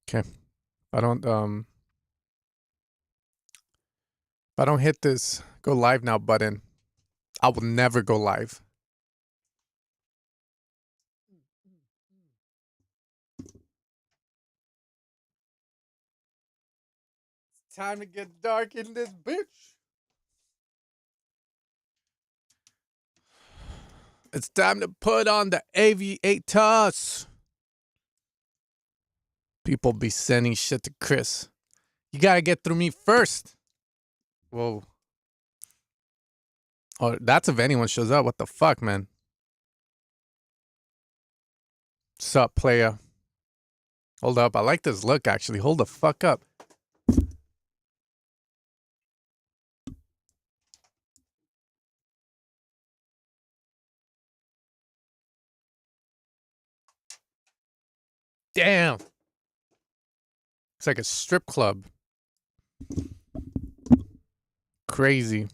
Okay. If I don't hit this go live now button, I will never go live. It's time to get dark in this bitch. It's time to put on the aviators. People be sending shit to Chris. You gotta get through me first. Whoa. Oh, that's if anyone shows up. What the fuck, man? Sup, playa? Hold up. I like this look, actually. Hold the fuck up. Damn. It's like a strip club. Crazy.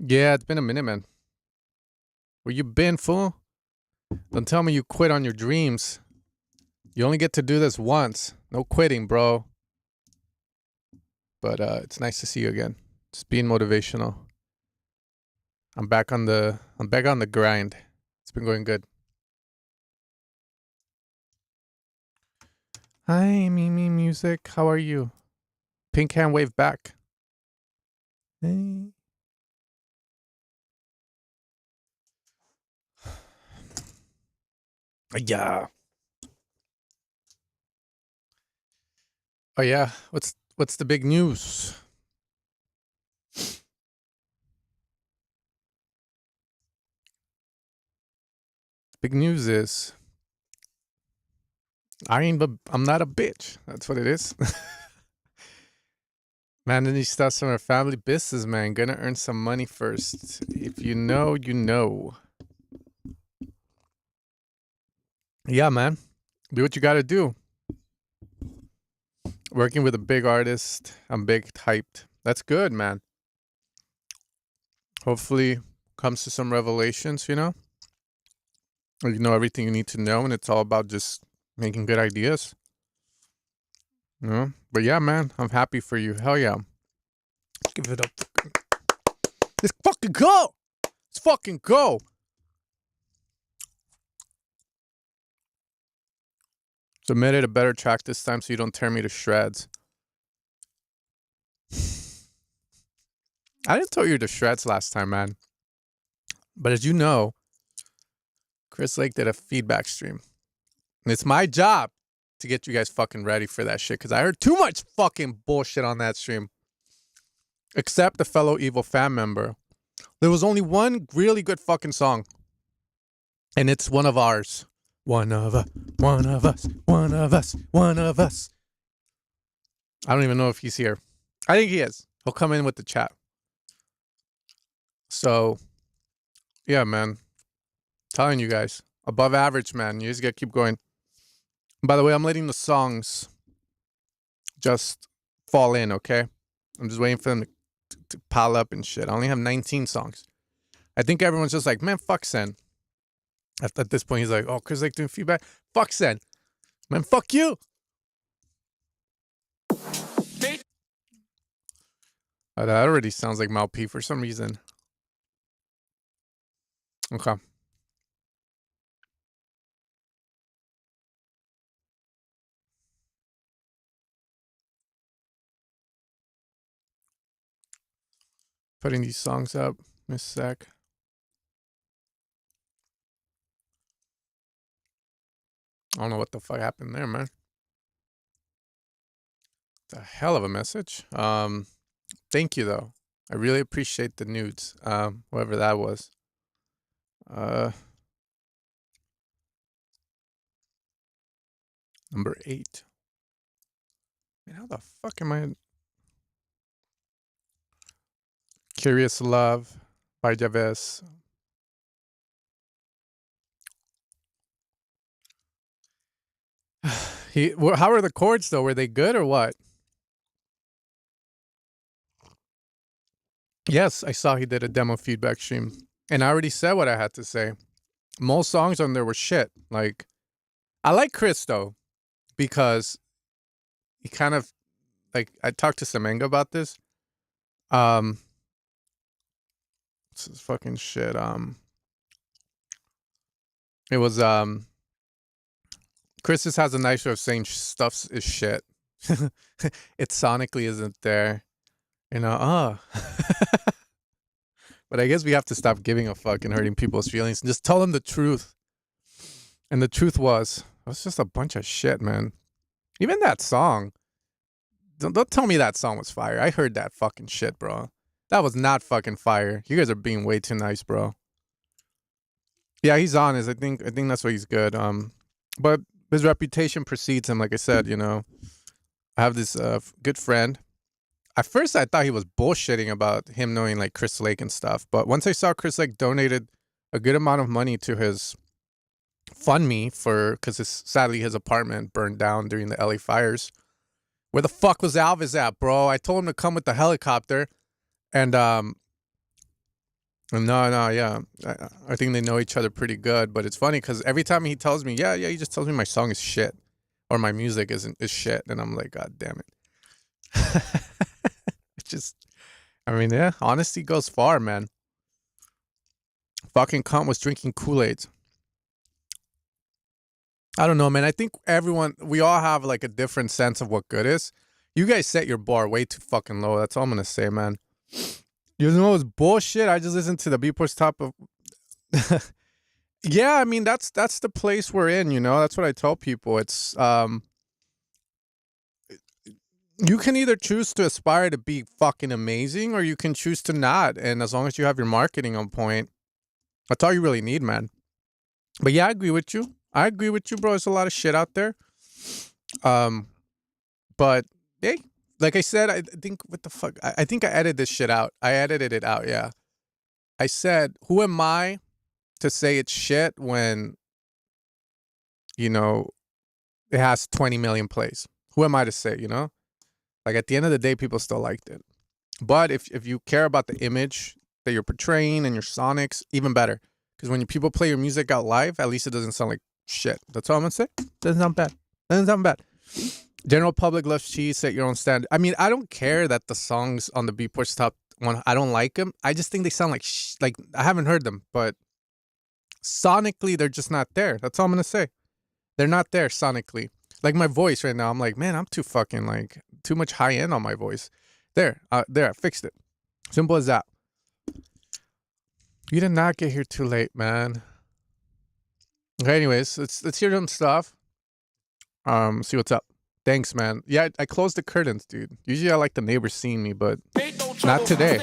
Yeah, it's been a minute, man. Where you been, fool? Don't tell me you quit on your dreams. You only get to do this once. No quitting, bro. But it's nice to see you again. Just being motivational. I'm back on the grind. It's been going good. Hi, Mimi Music. How are you? Pink hand wave back. Hey. Yeah. Oh yeah. What's the big news? Big news is I'm not a bitch. That's what it is. Managing stuff from our family business, man. Gonna earn some money first. If you know, you know. Yeah, man. Do what you gotta do. Working with a big artist. I'm big hyped. That's good, man. Hopefully comes to some revelations, you know? You know everything you need to know, and it's all about just making good ideas. You know? But yeah, man, I'm happy for you. Hell yeah. Let's give it up. Let's fucking go! Let's fucking go! Submitted a better track this time so you don't tear me to shreds. I didn't tell you to shreds last time, man. But as you know, Chris Lake did a feedback stream. And it's my job to get you guys fucking ready for that shit, because I heard too much fucking bullshit on that stream. Except the fellow evil fan member. There was only one really good fucking song. And it's one of ours. One of us, one of us, one of us, one of us. I don't even know if he's here. I think he is. He'll come in with the chat. So, yeah, man. Telling you guys. Above average, man. You just gotta keep going. By the way, I'm letting the songs just fall in, okay? I'm just waiting for them to pile up and shit. I only have 19 songs. I think everyone's just like, man, fuck Sen. At this point, he's like, oh, Chris like doing feedback. Fuck Sen. Man, fuck you. That already sounds like Mal P for some reason. Okay. Putting these songs up. Miss Sec. I don't know what the fuck happened there, man. It's a hell of a message. Thank you though. I really appreciate the nudes. Whoever that was. Number 8. Man, how the fuck am I? Curious Love by Javes. How are the chords though? Were they good or what? Yes, I saw he did a demo feedback stream. And I already said what I had to say. Most songs on there were shit. Like, I like Chris though, because he kind of like I talked to Semenga about this. Um, this is fucking shit. It was Chris just has a nice way of saying stuff is shit. It sonically isn't there, you know. But I guess we have to stop giving a fuck and hurting people's feelings and just tell them the truth. And the truth was, it was just a bunch of shit, man. Even that song. Don't tell me that song was fire. I heard that fucking shit, bro. That was not fucking fire. You guys are being way too nice, bro. Yeah, he's honest. I think that's why he's good. But his reputation precedes him. Like I said, you know, I have this good friend. At first, I thought he was bullshitting about him knowing like Chris Lake and stuff. But once I saw Chris Lake donated a good amount of money to his fund me because sadly his apartment burned down during the LA fires. Where the fuck was Alvis at, bro? I told him to come with the helicopter, and no, yeah, I think they know each other pretty good. But it's funny because every time he tells me, yeah, he just tells me my song is shit or my music is shit, and I'm like, God damn it. It's just, I mean, yeah, honesty goes far, man. Fucking cunt was drinking Kool-Aid. I don't know, man. I think we all have like a different sense of what good is. You guys set your bar way too fucking low. That's all I'm gonna say, man. You know it's bullshit. I just listened to the Beatport's top of. Yeah, I mean that's the place we're in. You know, that's what I tell people. It's you can either choose to aspire to be fucking amazing, or you can choose to not. And as long as you have your marketing on point, that's all you really need, man. But yeah, I agree with you. Bro. There's a lot of shit out there. But hey, like I said, I think what the fuck? I think I edited this shit out. I edited it out. Yeah. I said, who am I to say it's shit when, you know, it has 20 million plays? Who am I to say, you know? Like at the end of the day, people still liked it. But if you care about the image that you're portraying and your sonics, even better. Because when people play your music out live, at least it doesn't sound like shit. That's all I'm gonna say. Doesn't sound bad. General public loves cheese. Set your own standard. I mean, I don't care that the songs on the Beatport's top one, I don't like them. I just think they sound like I haven't heard them, but sonically they're just not there. That's all I'm gonna say. They're not there sonically. Like my voice right now, I'm like, man, I'm too fucking like too much high end on my voice. There, I fixed it. Simple as that. You did not get here too late, man. Okay, anyways, let's hear some stuff. See what's up. Thanks, man. Yeah, I closed the curtains, dude. Usually I like the neighbors seeing me, but not today.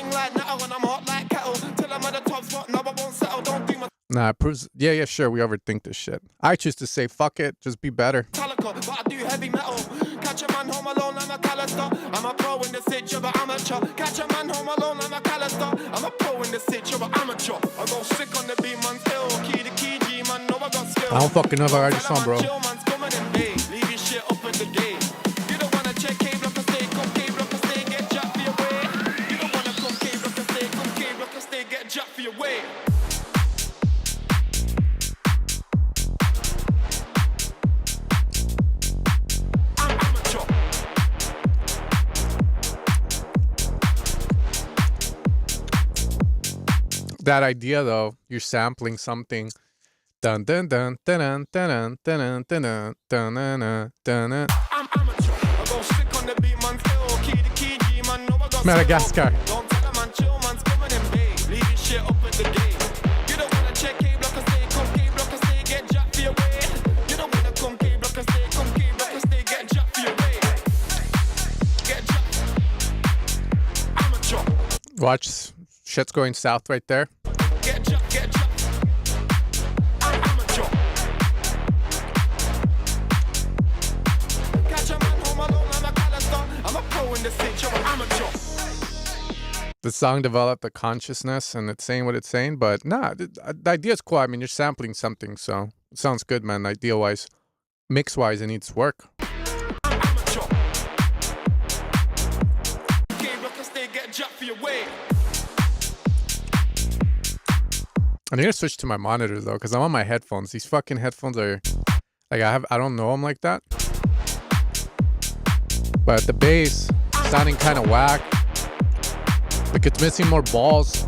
Nah, it proves. Yeah, sure. We overthink this shit. I choose to say, fuck it. Just be better. Catch a man home alone, I'm a Callister. I'm a pro in the sitch of an amateur. Catch a man home alone, I'm a Callister. I'm a pro in the sitch of an amateur. I go sick on the beat, man, still. Key to key, G, man, know I got skill. I don't fucking know if I heard your song, bro. Leave your shit up in the game. You don't wanna check cable up and stay, come cable up and stay, get jacked for your way. You don't wanna come cable up and stay, come cable up and stay, get jacked for your way. That idea though, you're sampling something. Dun dun dun dun dun dun dun dun dun dun dun. Madagascar. Watch, shit's going south right there. The song developed a consciousness and it's saying what it's saying, but nah, the idea is cool. I mean, you're sampling something, so it sounds good, man. Idea-wise, mix-wise, it needs work. I'm gonna switch to my monitor though, because I'm on my headphones. These fucking headphones are like I don't know them like that. But the bass sounding kind of whack. Like it's missing more balls.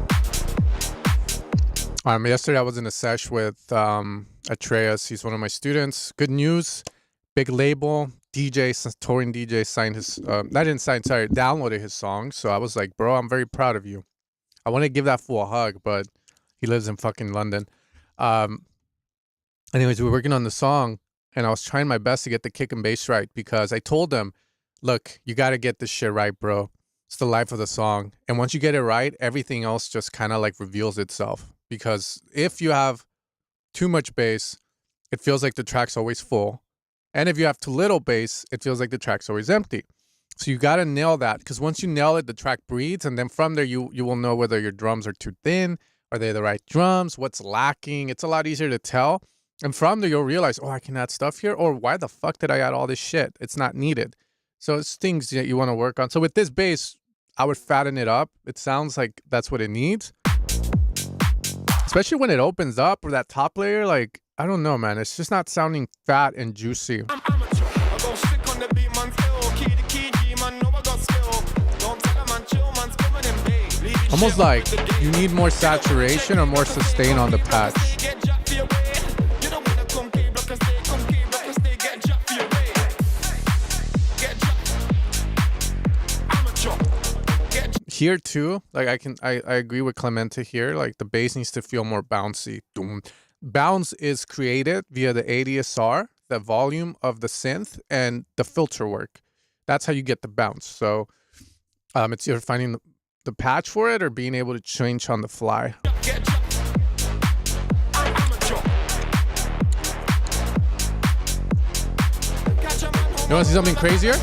Yesterday I was in a sesh with Atreus. He's one of my students. Good news. Big label. touring DJ signed his, downloaded his song. So I was like, bro, I'm very proud of you. I want to give that fool a hug, but he lives in fucking London. Anyways, we were working on the song, and I was trying my best to get the kick and bass right because I told him, look, you got to get this shit right, bro. It's the life of the song. And once you get it right, everything else just kind of like reveals itself. Because if you have too much bass, it feels like the track's always full. And if you have too little bass, it feels like the track's always empty. So you got to nail that, because once you nail it, the track breathes. And then from there, you will know whether your drums are too thin. Are they the right drums? What's lacking? It's a lot easier to tell. And from there, you'll realize, oh, I can add stuff here. Or why the fuck did I add all this shit? It's not needed. So it's things that you want to work on. So with this bass, I would fatten it up. It sounds like that's what it needs. Especially when it opens up, or that top layer, like, I don't know, man. It's just not sounding fat and juicy. Almost like you need more saturation or more sustain on the patch. Here too, like I agree with Clemente here. Like the bass needs to feel more bouncy. Bounce is created via the ADSR, the volume of the synth, and the filter work. That's how you get the bounce. So it's either finding the patch for it or being able to change on the fly. You want to see something crazier?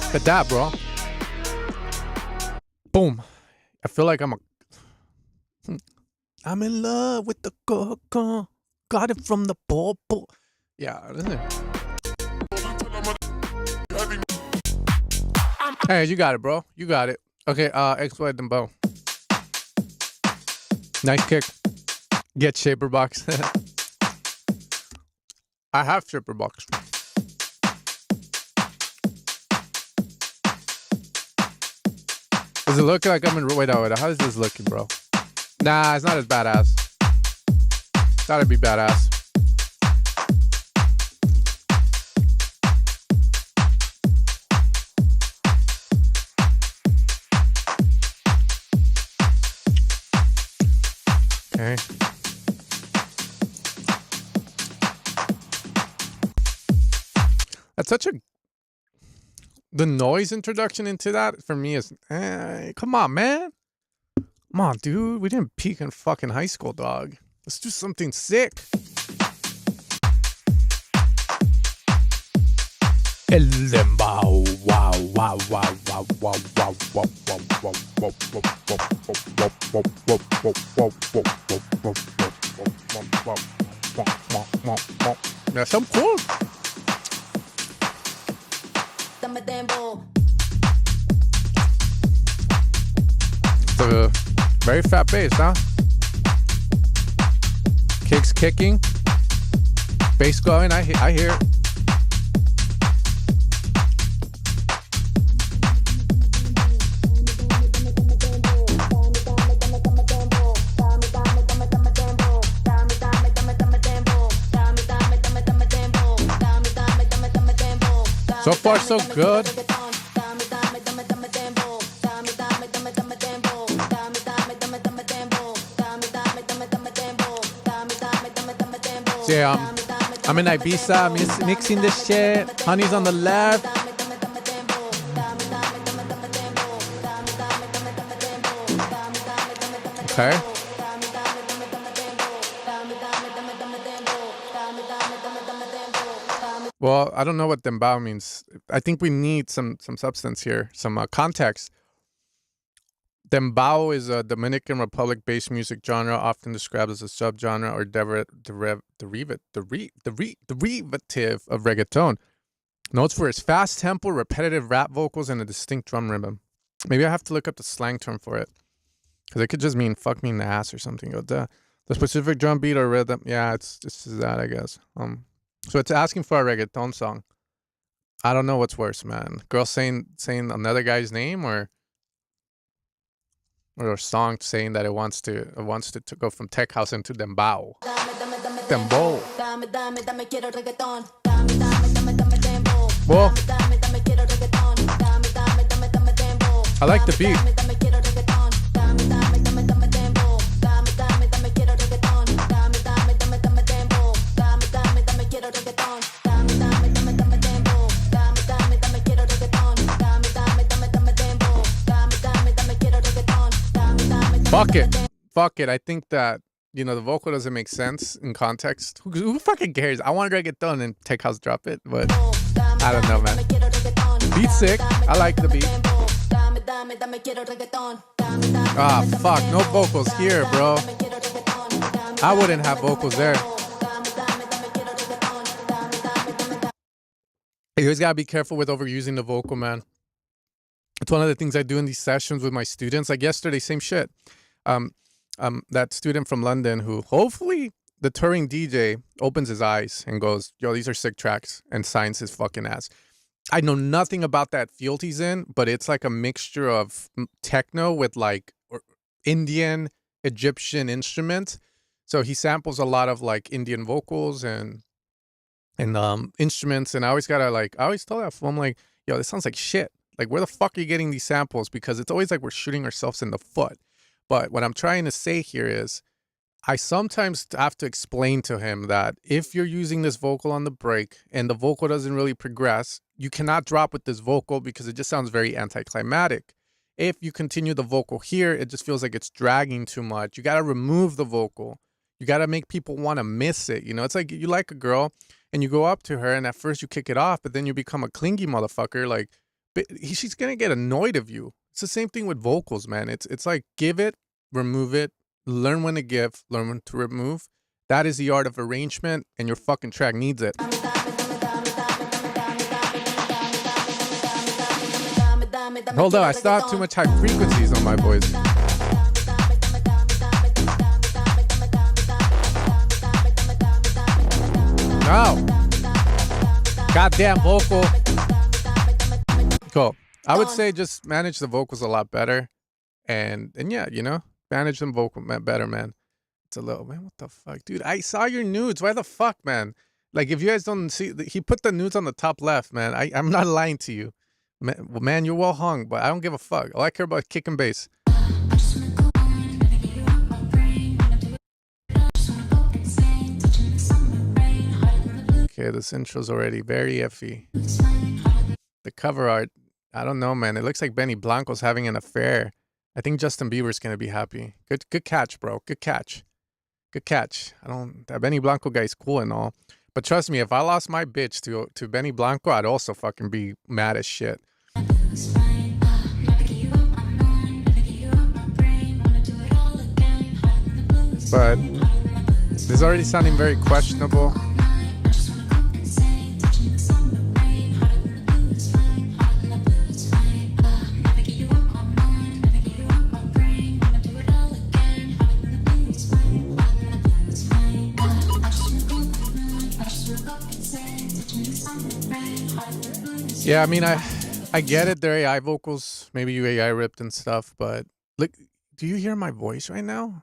Look at that, bro. Boom. I feel like I'm in love with the coco. Got it from the popo. Yeah, isn't it? Hey, you got it, bro. You got it. Okay, exploit them bow. Nice kick. Get shaper box. I have shaper box. Does it look like I'm in... Wait, how is this looking, bro? Nah, it's not as badass. Gotta be badass. Okay. That's such a... The noise introduction into that for me is, come on, man. Come on, dude. We didn't peak in fucking high school, dog. Let's do something sick. El dembow, wow, wow, wow, wow, wow, wow, wow, wow, wow. That's so cool. It's a very fat bass, huh? Kicks kicking. Bass going, I hear it. So far, so good. Yeah, I'm in Ibiza mixing this shit. Honey's on the left. Okay. Well, I don't know what dembow means. I think we need some substance here, some context. Dembow is a Dominican Republic-based music genre, often described as a subgenre or derivative of reggaeton. Notes for its fast tempo, repetitive rap vocals, and a distinct drum rhythm. Maybe I have to look up the slang term for it, because it could just mean "fuck me in the ass" or something. The specific drum beat or rhythm, yeah, it's that, I guess. So it's asking for a reggaeton song. I don't know what's worse, man. Girl saying another guy's name, or a song saying that it wants to go from tech house into dembow. Dembow. Well, I like the beat. Fuck it. Fuck it. I think that, the vocal doesn't make sense in context. Who fucking cares? I want to get done and tech house drop it, but I don't know, man. Beat's sick. I like the beat. Ah, fuck. No vocals here, bro. I wouldn't have vocals there. You always gotta be careful with overusing the vocal, man. It's one of the things I do in these sessions with my students. Like yesterday, same shit. That student from London who hopefully the touring DJ opens his eyes and goes, yo, these are sick tracks, and signs his fucking ass. I know nothing about that field he's in, but it's like a mixture of techno with like Indian, Egyptian instruments. So he samples a lot of like Indian vocals and instruments. And I always gotta I always tell that fool, I'm like, yo, this sounds like shit. Like, where the fuck are you getting these samples? Because it's always like we're shooting ourselves in the foot. But what I'm trying to say here is I sometimes have to explain to him that if you're using this vocal on the break and the vocal doesn't really progress, you cannot drop with this vocal because it just sounds very anticlimactic. If you continue the vocal here, it just feels like it's dragging too much. You got to remove the vocal. You got to make people want to miss it. It's like you like a girl and you go up to her and at first you kick it off, but then you become a clingy motherfucker. Like, she's going to get annoyed of you. It's the same thing with vocals, man. It's like give it, remove it, learn when to give, learn when to remove. That is the art of arrangement, and your fucking track needs it. Hold on, I still have too much high frequencies on my voice. No. Goddamn vocal. Cool. I would say just manage the vocals a lot better. And yeah, manage them vocal better, man. It's a little, man, what the fuck? Dude, I saw your nudes. Why the fuck, man? Like, if you guys don't see, he put the nudes on the top left, man. I'm not lying to you. Man, you're well hung, but I don't give a fuck. All I care about is kick and bass. Okay, this intro's already very iffy. The cover art, I don't know, man. It looks like Benny Blanco's having an affair. I think Justin Bieber's gonna be happy. Good catch, bro. Good catch. Good catch. That Benny Blanco guy's cool and all. But trust me, if I lost my bitch to Benny Blanco, I'd also fucking be mad as shit. But this is already sounding very questionable. Yeah, I mean, I get it. They're AI vocals. Maybe you AI ripped and stuff, but look, do you hear my voice right now?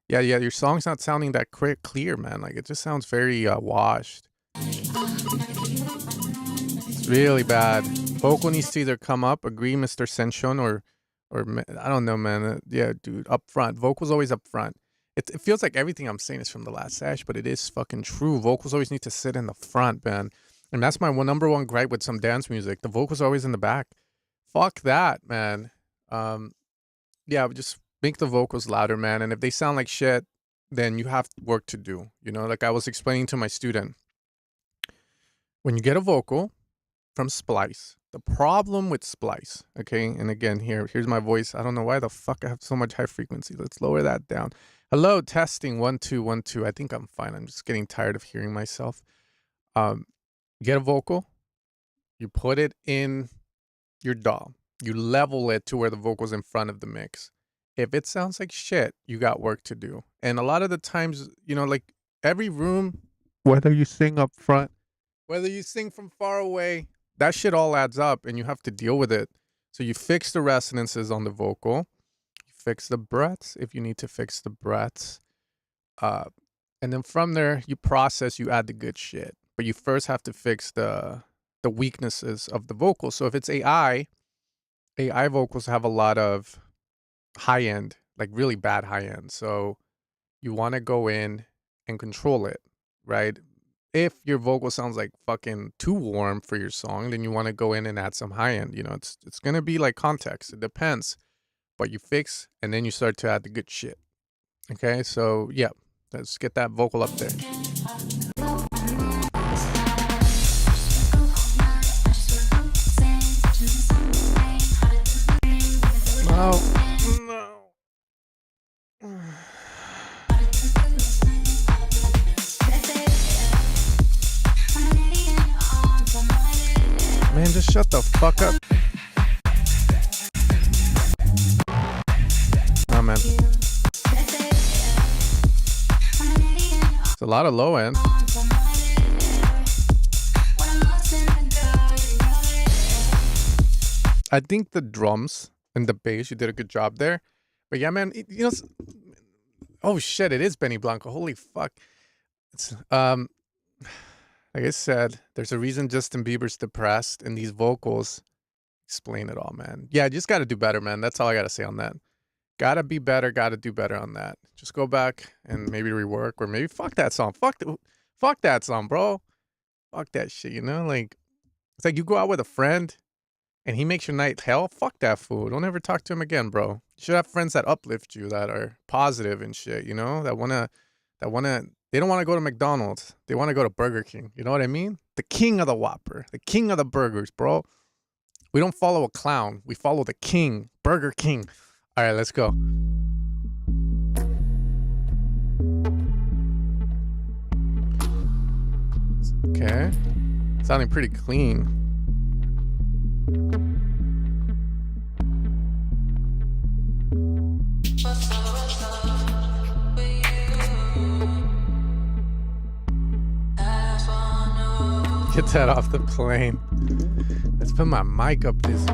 Yeah, your song's not sounding that clear, man. Like, it just sounds very washed. It's really bad. Vocal needs to either come up, agree, Mr. Senshon, or I don't know, man. Yeah, dude, up front. Vocals always up front. It feels like everything I'm saying is from the last sesh, but it is fucking true. Vocals always need to sit in the front, man. And that's my number one gripe with some dance music. The vocals are always in the back. Fuck that, man. Yeah, just make the vocals louder, man. And if they sound like shit, then you have work to do. Like I was explaining to my student. When you get a vocal from Splice, the problem with Splice, okay? And again, here's my voice. I don't know why the fuck I have so much high frequency. Let's lower that down. Hello, testing, 1 2 1 2. I think I'm fine. I'm just getting tired of hearing myself. Get a vocal, you put it in your DAW, you level it to where the vocal's in front of the mix. If it sounds like shit, you got work to do. And a lot of the times, like every room Whether you sing up front, whether you sing from far away, that shit all adds up and you have to deal with it. So you fix the resonances on the vocal, you fix the breaths if you need to fix the breaths. And then from there, you process, you add the good shit. But you first have to fix the weaknesses of the vocal. So if it's AI vocals have a lot of high end, like really bad high end. So you want to go in and control it, right? If your vocal sounds like fucking too warm for your song, then you want to go in and add some high end. You know, it's gonna be like context. It depends. But you fix and then you start to add the good shit. Okay, so yeah, let's get that vocal up there. Oh no. Man, just shut the fuck up. Oh, man. It's a lot of low end. I think the drums and the bass, you did a good job there. But yeah, man, you know, oh shit, it is Benny Blanco. Holy fuck. It's, like I said, there's a reason Justin Bieber's depressed, and these vocals explain it all, man. Yeah, just got to do better, man. That's all I got to say on that. Got to be better, got to do better on that. Just go back and maybe rework, or maybe fuck that song. Fuck that song, bro. Fuck that shit, you know? Like, it's like you go out with a friend and he makes your night hell. Fuck that fool. Don't ever talk to him again, bro. You should have friends that uplift you, that are positive and shit, you know? That wanna, they don't want to go to McDonald's. They want to go to Burger King. You know what I mean? The king of the Whopper. The king of the burgers, bro. We don't follow a clown. We follow the king. Burger King. All right, let's go. Okay. Sounding pretty clean. Get that off the plane. Let's put my mic up this.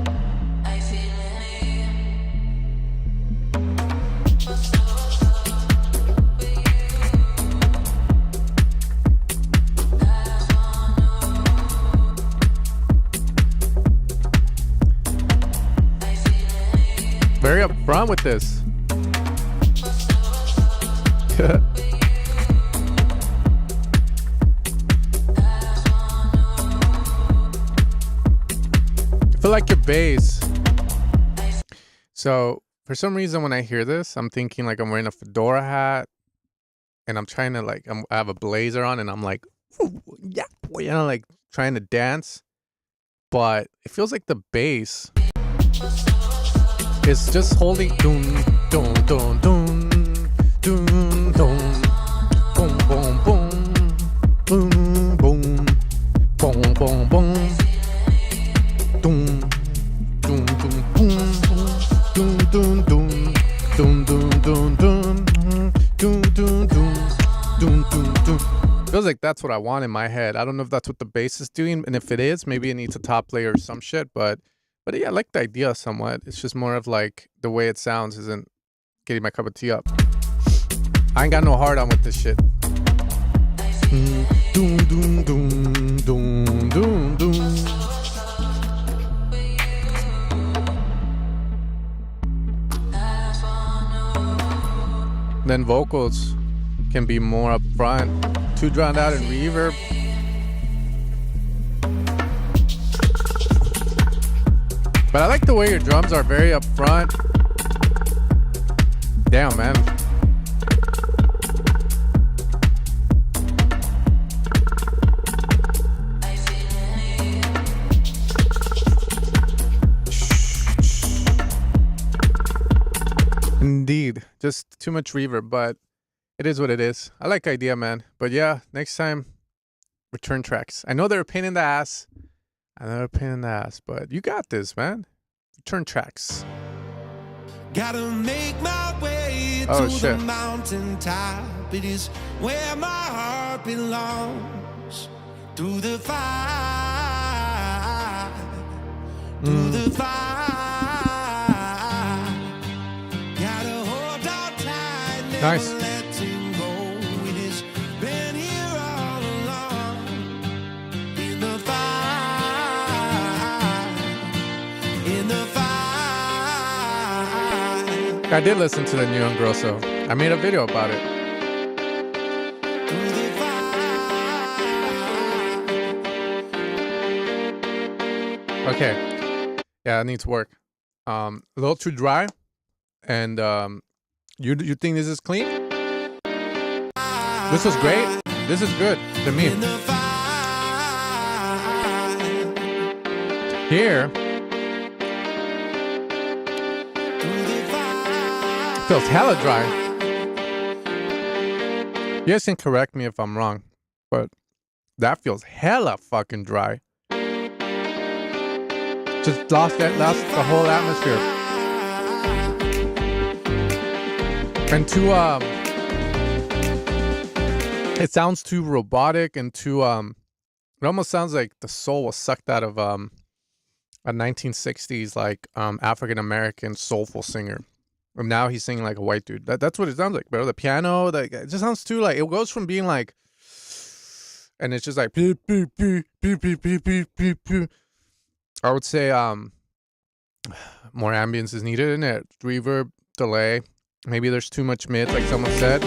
Very upfront with this. I feel like your bass. So for some reason when I hear this, I'm thinking like I'm wearing a fedora hat and I'm trying to like, I have a blazer on and I'm like, yeah, you know, like trying to dance. But it feels like the bass is just holding dun dun dun dun dun dun boom boom boom boom boom boom boom boom dun dun dun boom dun dun dun dun dun dun dun dun dun dun dun. Feels like that's what I want in my head. I don't know if that's what the bass is doing, and if it is, maybe it needs a top layer or some shit, but yeah, I like the idea somewhat. It's just more of like the way it sounds isn't getting my cup of tea up. I ain't got no heart on with this shit. Doom, doom, doom, doom, doom, doom. Then vocals can be more upfront, too drowned out in reverb. But I like the way your drums are very upfront. Damn, man. Indeed. Just too much reverb, but it is what it is. I like idea, man. But yeah, next time, return tracks. I know they're a pain in the ass. But you got this, man. Return tracks. Gotta make my way Oh shit. Mountaintop, it is where my heart belongs. Through the fire, through the fire. Gotta hold on tight, never Nice. letting go. It has been here all along. In the fire, in the fire. I did listen to the new Engrosso. I made a video about it. Okay. Yeah, it needs work. A little too dry. And you think this is clean? This was great. This is good to me. Here feels hella dry. You guys can correct me if I'm wrong, but that feels hella fucking dry. Just lost the whole atmosphere. And too it sounds too robotic and too it almost sounds like the soul was sucked out of a 1960s like African American soulful singer. And now he's singing like a white dude. That's what it sounds like, bro. The piano, like it just sounds too like it goes from being like, and it's just like beep, beep, beep, beep, beep, beep, beep, beep, beep. I would say more ambience is needed in it. Reverb, delay. Maybe there's too much mid, like someone said.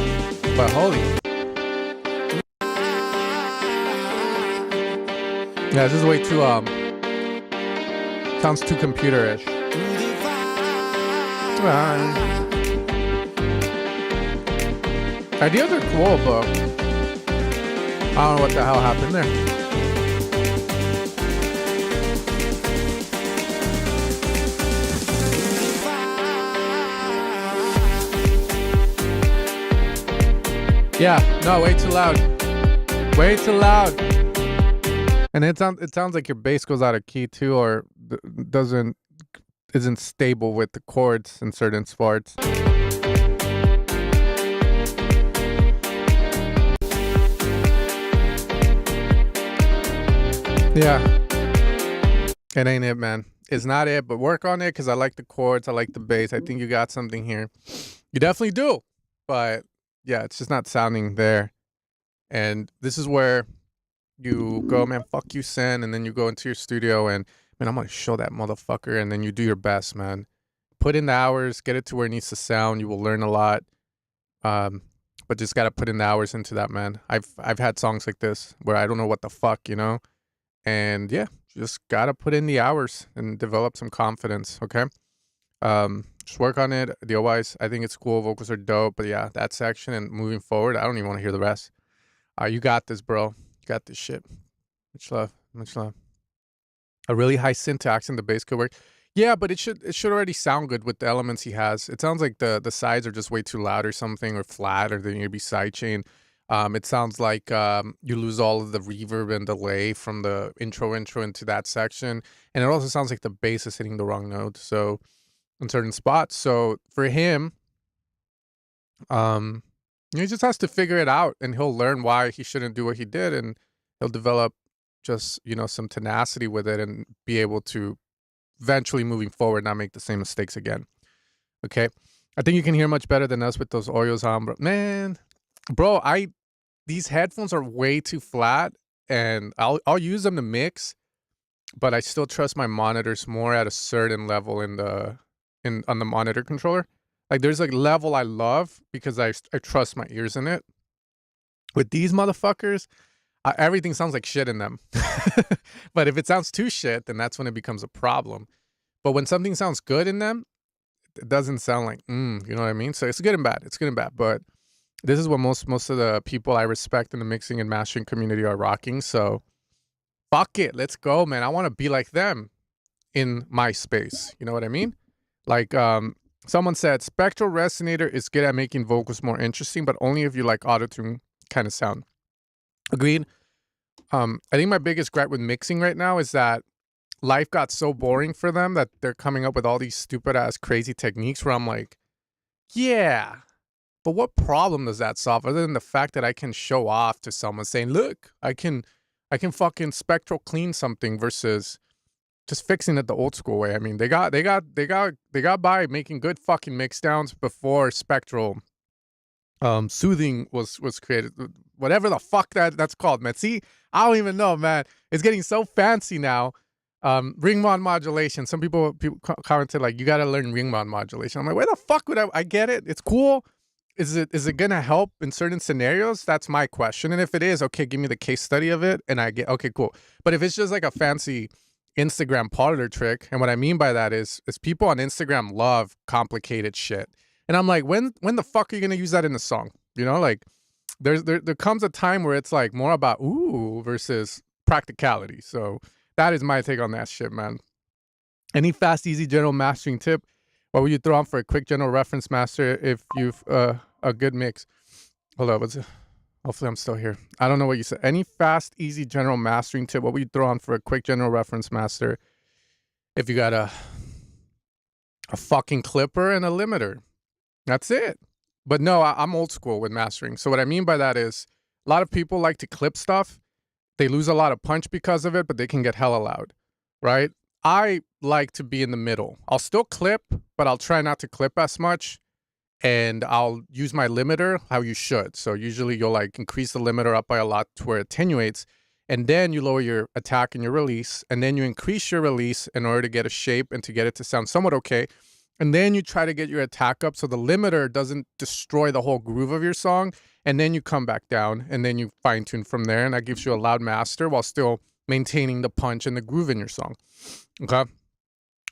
But holy, yeah, this is way too sounds too computerish. Ideas are cool, but I don't know what the hell happened there. Yeah, no, way too loud. Way too loud. And it sounds like your bass goes out of key too, or isn't stable with the chords in certain spots. Yeah. It ain't it, man. It's not it, but work on it because I like the chords. I like the bass. I think you got something here. You definitely do. But yeah, it's just not sounding there. And this is where you go, man, fuck you, Sen. And then you go into your studio and, man, I'm going to show that motherfucker. And then you do your best, man. Put in the hours, get it to where it needs to sound. You will learn a lot. But just got to put in the hours into that, man. I've had songs like this where I don't know what the fuck, you know? And yeah, just got to put in the hours and develop some confidence, okay? Just work on it. Otherwise, I think it's cool. Vocals are dope. But yeah, that section and moving forward, I don't even want to hear the rest. You got this, bro. You got this shit. Much love. Much love. A really high syntax in the bass could work. Yeah, but it should already sound good with the elements he has. It sounds like the sides are just way too loud or something, or flat, or they need to be sidechain. It sounds like you lose all of the reverb and delay from the intro into that section. And it also sounds like the bass is hitting the wrong note. So in certain spots. So for him, he just has to figure it out, and he'll learn why he shouldn't do what he did, and he'll develop just, you know, some tenacity with it and be able to eventually moving forward not make the same mistakes again. Okay. I think you can hear much better than us with those Oreos on, bro. Man, bro, these headphones are way too flat, and I'll use them to mix, but I still trust my monitors more at a certain level on the monitor controller. Like there's a level I love because I trust my ears in it. With these motherfuckers, everything sounds like shit in them. But if it sounds too shit, then that's when it becomes a problem. But when something sounds good in them, it doesn't sound like, you know what I mean? So it's good and bad. It's good and bad. But this is what most of the people I respect in the mixing and mastering community are rocking. So fuck it. Let's go, man. I want to be like them in my space. You know what I mean? Like, someone said, Spectral Resonator is good at making vocals more interesting, but only if you like autotune kind of sound. Agreed. I think my biggest gripe with mixing right now is that life got so boring for them that they're coming up with all these stupid ass crazy techniques where I'm like, yeah, But what problem does that solve other than the fact that I can show off to someone saying, look, I can fucking spectral clean something versus just fixing it the old school way. I mean, they got by making good fucking mix downs before spectral soothing was created. Whatever the fuck that's called, man. See, I don't even know, man. It's getting so fancy now. Ring modulation. Some people commented like, you got to learn ring modulation. I'm like, where the fuck would I get it? It's cool. Is it gonna help in certain scenarios? That's my question. And if it is, okay, give me the case study of it, and I get okay, cool. But if it's just like a fancy Instagram parlor trick, and what I mean by that is people on Instagram love complicated shit, and I'm like, when the fuck are you gonna use that in a song? You know, like there comes a time where it's like more about ooh versus practicality. So that is my take on that shit, man. Any fast, easy general mastering tip? What would you throw on for a quick general reference master if you've a good mix? Hold up, hopefully I'm still here. I don't know what you said. Any fast, easy general mastering tip? What would you throw on for a quick general reference master if you got a fucking clipper and a limiter? That's it. But no, I'm old school with mastering. So what I mean by that is a lot of people like to clip stuff. They lose a lot of punch because of it, but they can get hella loud, right? I like to be in the middle. I'll still clip, but I'll try not to clip as much. And I'll use my limiter how you should. So usually you'll like increase the limiter up by a lot to where it attenuates. And then you lower your attack and your release. And then you increase your release in order to get a shape and to get it to sound somewhat okay. And then you try to get your attack up so the limiter doesn't destroy the whole groove of your song. And then you come back down and then you fine tune from there. And that gives you a loud master while still maintaining the punch and the groove in your song. Okay.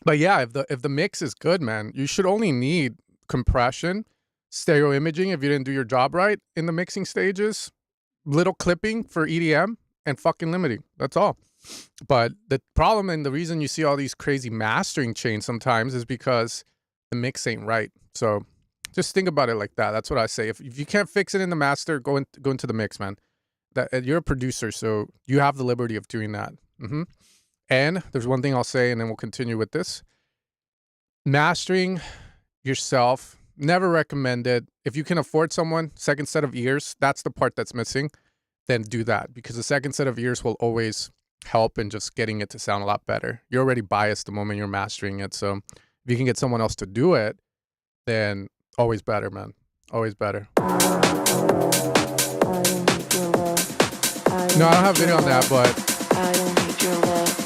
But yeah, if the mix is good, man, you should only need compression, stereo imaging if you didn't do your job right in the mixing stages, little clipping for EDM, and fucking limiting. That's all. But the problem and the reason you see all these crazy mastering chains sometimes is because the mix ain't right. So just think about it like that. That's what I say. If you can't fix it in the master, go into the mix, man. That you're a producer, so you have the liberty of doing that. And there's one thing I'll say, and then we'll continue with this. Mastering yourself, never recommended. If you can afford someone, second set of ears, that's the part that's missing, then do that. Because the second set of ears will always help in just getting it to sound a lot better. You're already biased the moment you're mastering it. So if you can get someone else to do it, then always better, man. Always better. No, I don't have video on that, but I don't need your love.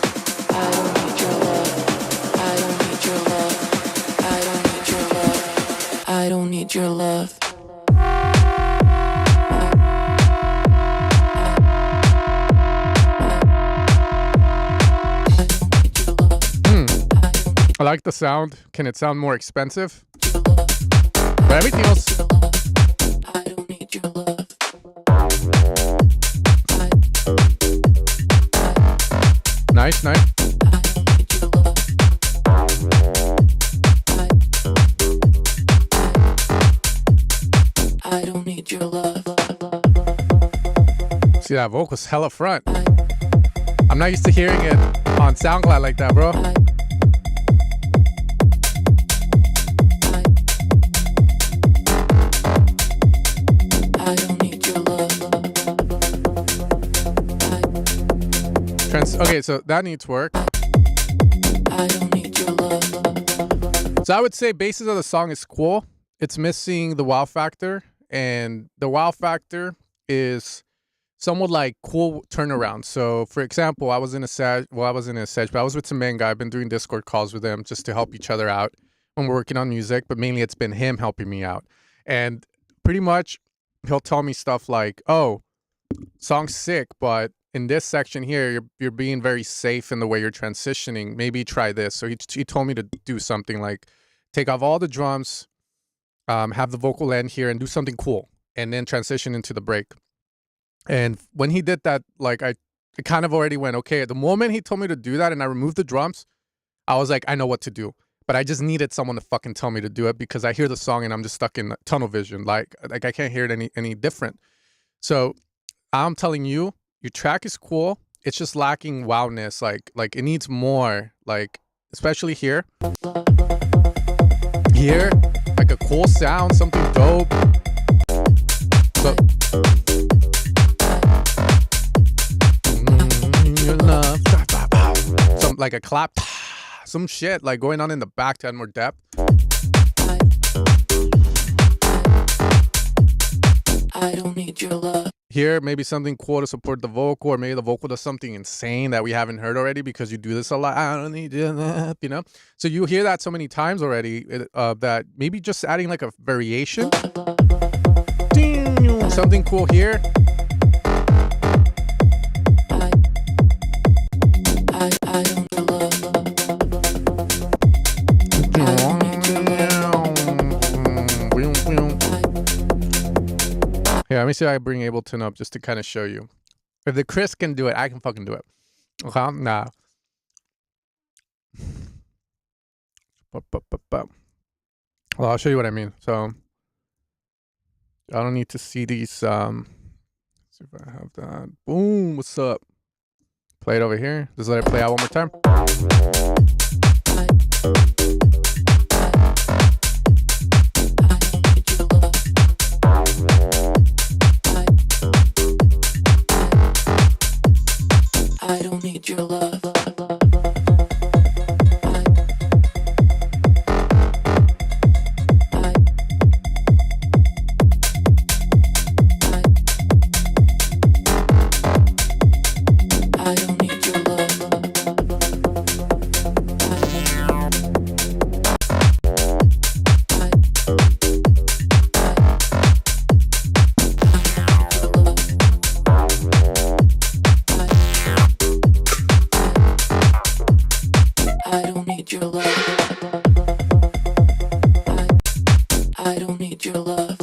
I don't need your love. I don't need your love. I don't need your love. I don't need your love. I like the sound. Can it sound more expensive? But everything else. I don't need your love. Nice, nice. I don't need your love. See, that vocal's hella front. I'm not used to hearing it on SoundCloud like that, bro. I don't need your love. Okay, so that needs work. I don't need your love. So I would say basis of the song is cool. It's missing the wow factor, and the wow factor is somewhat like cool turnaround. So for example, I was in a sedge, but I was with some main guy. I've been doing Discord calls with him just to help each other out when we're working on music, but mainly it's been him helping me out. And pretty much he'll tell me stuff like, oh, song's sick, but in this section here, you're being very safe in the way you're transitioning. Maybe try this. So he told me to do something like take off all the drums, have the vocal end here and do something cool, and then transition into the break. And when he did that, like I kind of already went, okay, the moment he told me to do that and I removed the drums, I was like, I know what to do. But I just needed someone to fucking tell me to do it because I hear the song and I'm just stuck in tunnel vision. Like I can't hear it any different. So I'm telling you, your track is cool. It's just lacking wowness. Like it needs more, like, especially here. Here, like a cool sound, something dope. So, your love. Some like a clap, some shit like going on in the back to add more depth. I don't need your love. Here, maybe something cool to support the vocal, or maybe the vocal does something insane that we haven't heard already because you do this a lot. I don't need your love, you know? So you hear that so many times already that maybe just adding like a variation. Something cool here. I don't need your love. Here, let me see if I bring Ableton up just to kind of show you. If the Chris can do it, I can fucking do it. Okay, nah. Well, I'll show you what I mean. So, I don't need to see these. See if I have that. Boom, what's up? Play it over here. Just let it play out one more time. I don't need your love. I don't need your love. I don't need your love. I don't need your love.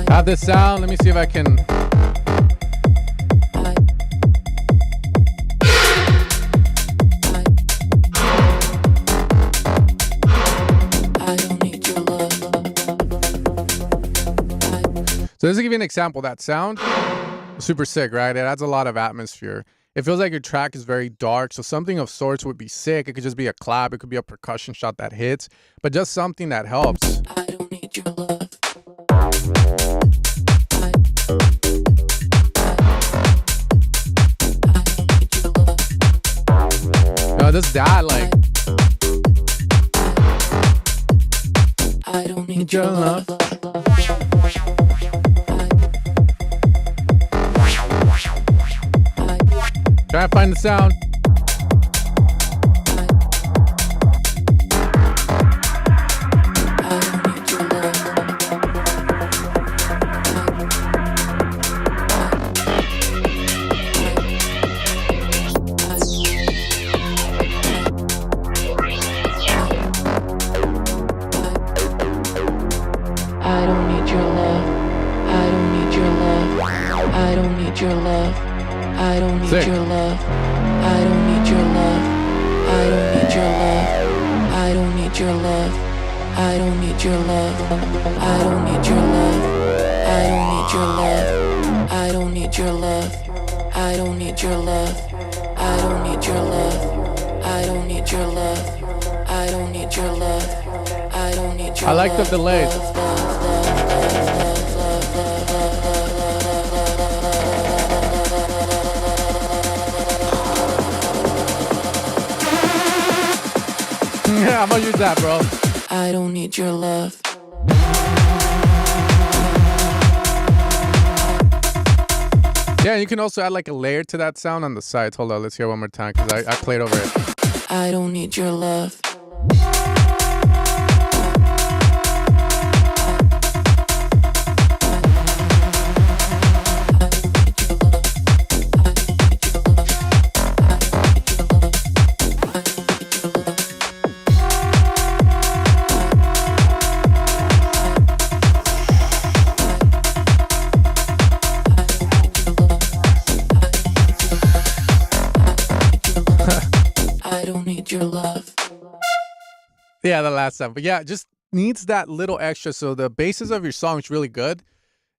Have this sound. Let me see if I can. I don't need your love. So this will give you an example. That sound, super sick, right? It adds a lot of atmosphere. It feels like your track is very dark, so something of sorts would be sick. It could just be a clap. It could be a percussion shot that hits, but just something that helps. I don't need your love. No, just that, like. I don't need your love. Try to find the sound. I don't need your love. I don't need your love. I don't need your love. I don't need your love. I don't need Sick. your love. I don't need your love. I don't need your love. I don't need your love. I don't need your love. I don't need your love. I don't need your love. I don't need your love. I don't need your love. I don't need your love. I don't need your love. I don't need your love. I don't need your I like the delays. Yeah, I'm gonna use that, bro. I don't need your love. Yeah, you can also add like a layer to that sound on the sides. Hold on, let's hear it one more time because I played over it. I don't need your love. I don't need your love. Yeah, the last time. But yeah, just needs that little extra. So the basis of your song is really good.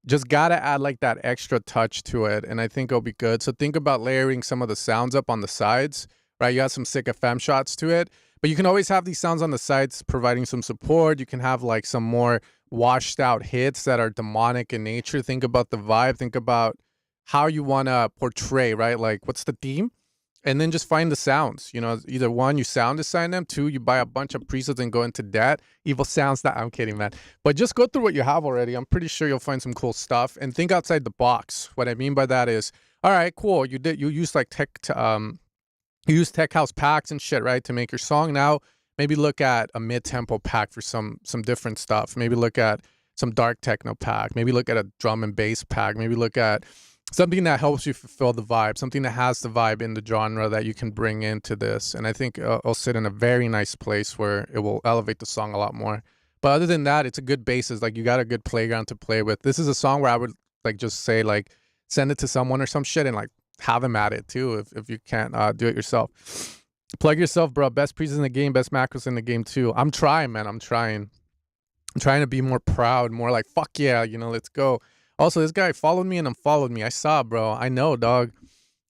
Just gotta add like that extra touch to it, and I think it'll be good. So think about layering some of the sounds up on the sides, right? You have some sick FM shots to it, but you can always have these sounds on the sides providing some support. You can have like some more washed out hits that are demonic in nature. Think about the vibe. Think about how you want to portray, right? Like, what's the theme? And then just find the sounds. You know, either one, you sound design them. Two, you buy a bunch of presets and go into that. Evil sounds. That I'm kidding, man. But just go through what you have already. I'm pretty sure you'll find some cool stuff. And think outside the box. What I mean by that is, all right, cool. You use like you use tech house packs and shit, right, to make your song. Now maybe look at a mid-tempo pack for some different stuff. Maybe look at some dark techno pack. Maybe look at a drum and bass pack. Maybe look at something that helps you fulfill the vibe, something that has the vibe in the genre that you can bring into this. And I think it'll sit in a very nice place where it will elevate the song a lot more. But other than that, it's a good basis. Like, you got a good playground to play with. This is a song where I would like just say, like, send it to someone or some shit and like have them at it too if you can't do it yourself. Plug yourself, bro. Best presets in the game, best macros in the game too. I'm trying, man. I'm trying to be more proud, more like, fuck yeah, you know, let's go. Also, this guy followed me and unfollowed me. I saw, bro. I know, dog.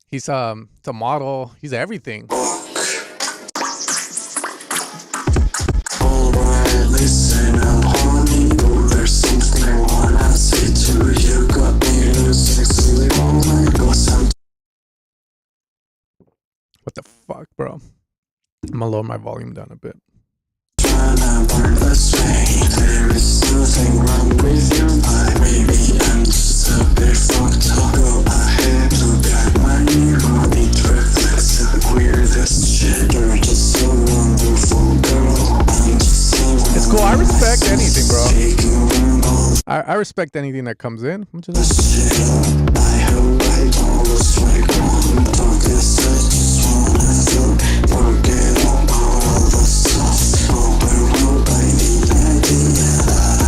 He's a model. He's everything. Alright, listen up, honey. There's something I wanna say to you. Got me losing sleep all night. What the fuck, bro? I'm gonna lower my volume down a bit. There is nothing wrong with your mind. Maybe I'm just a bit fucked up. Go ahead, look at my new body. Reflects the weirdest shit. You're just so wonderful, girl. I'm just so wonderful. It's cool. I respect anything, bro. I respect anything that comes in. I'm just I hope I don't lose my ground. Talk is I just wanna forget about all the stuff. Overwhelmed by the idea that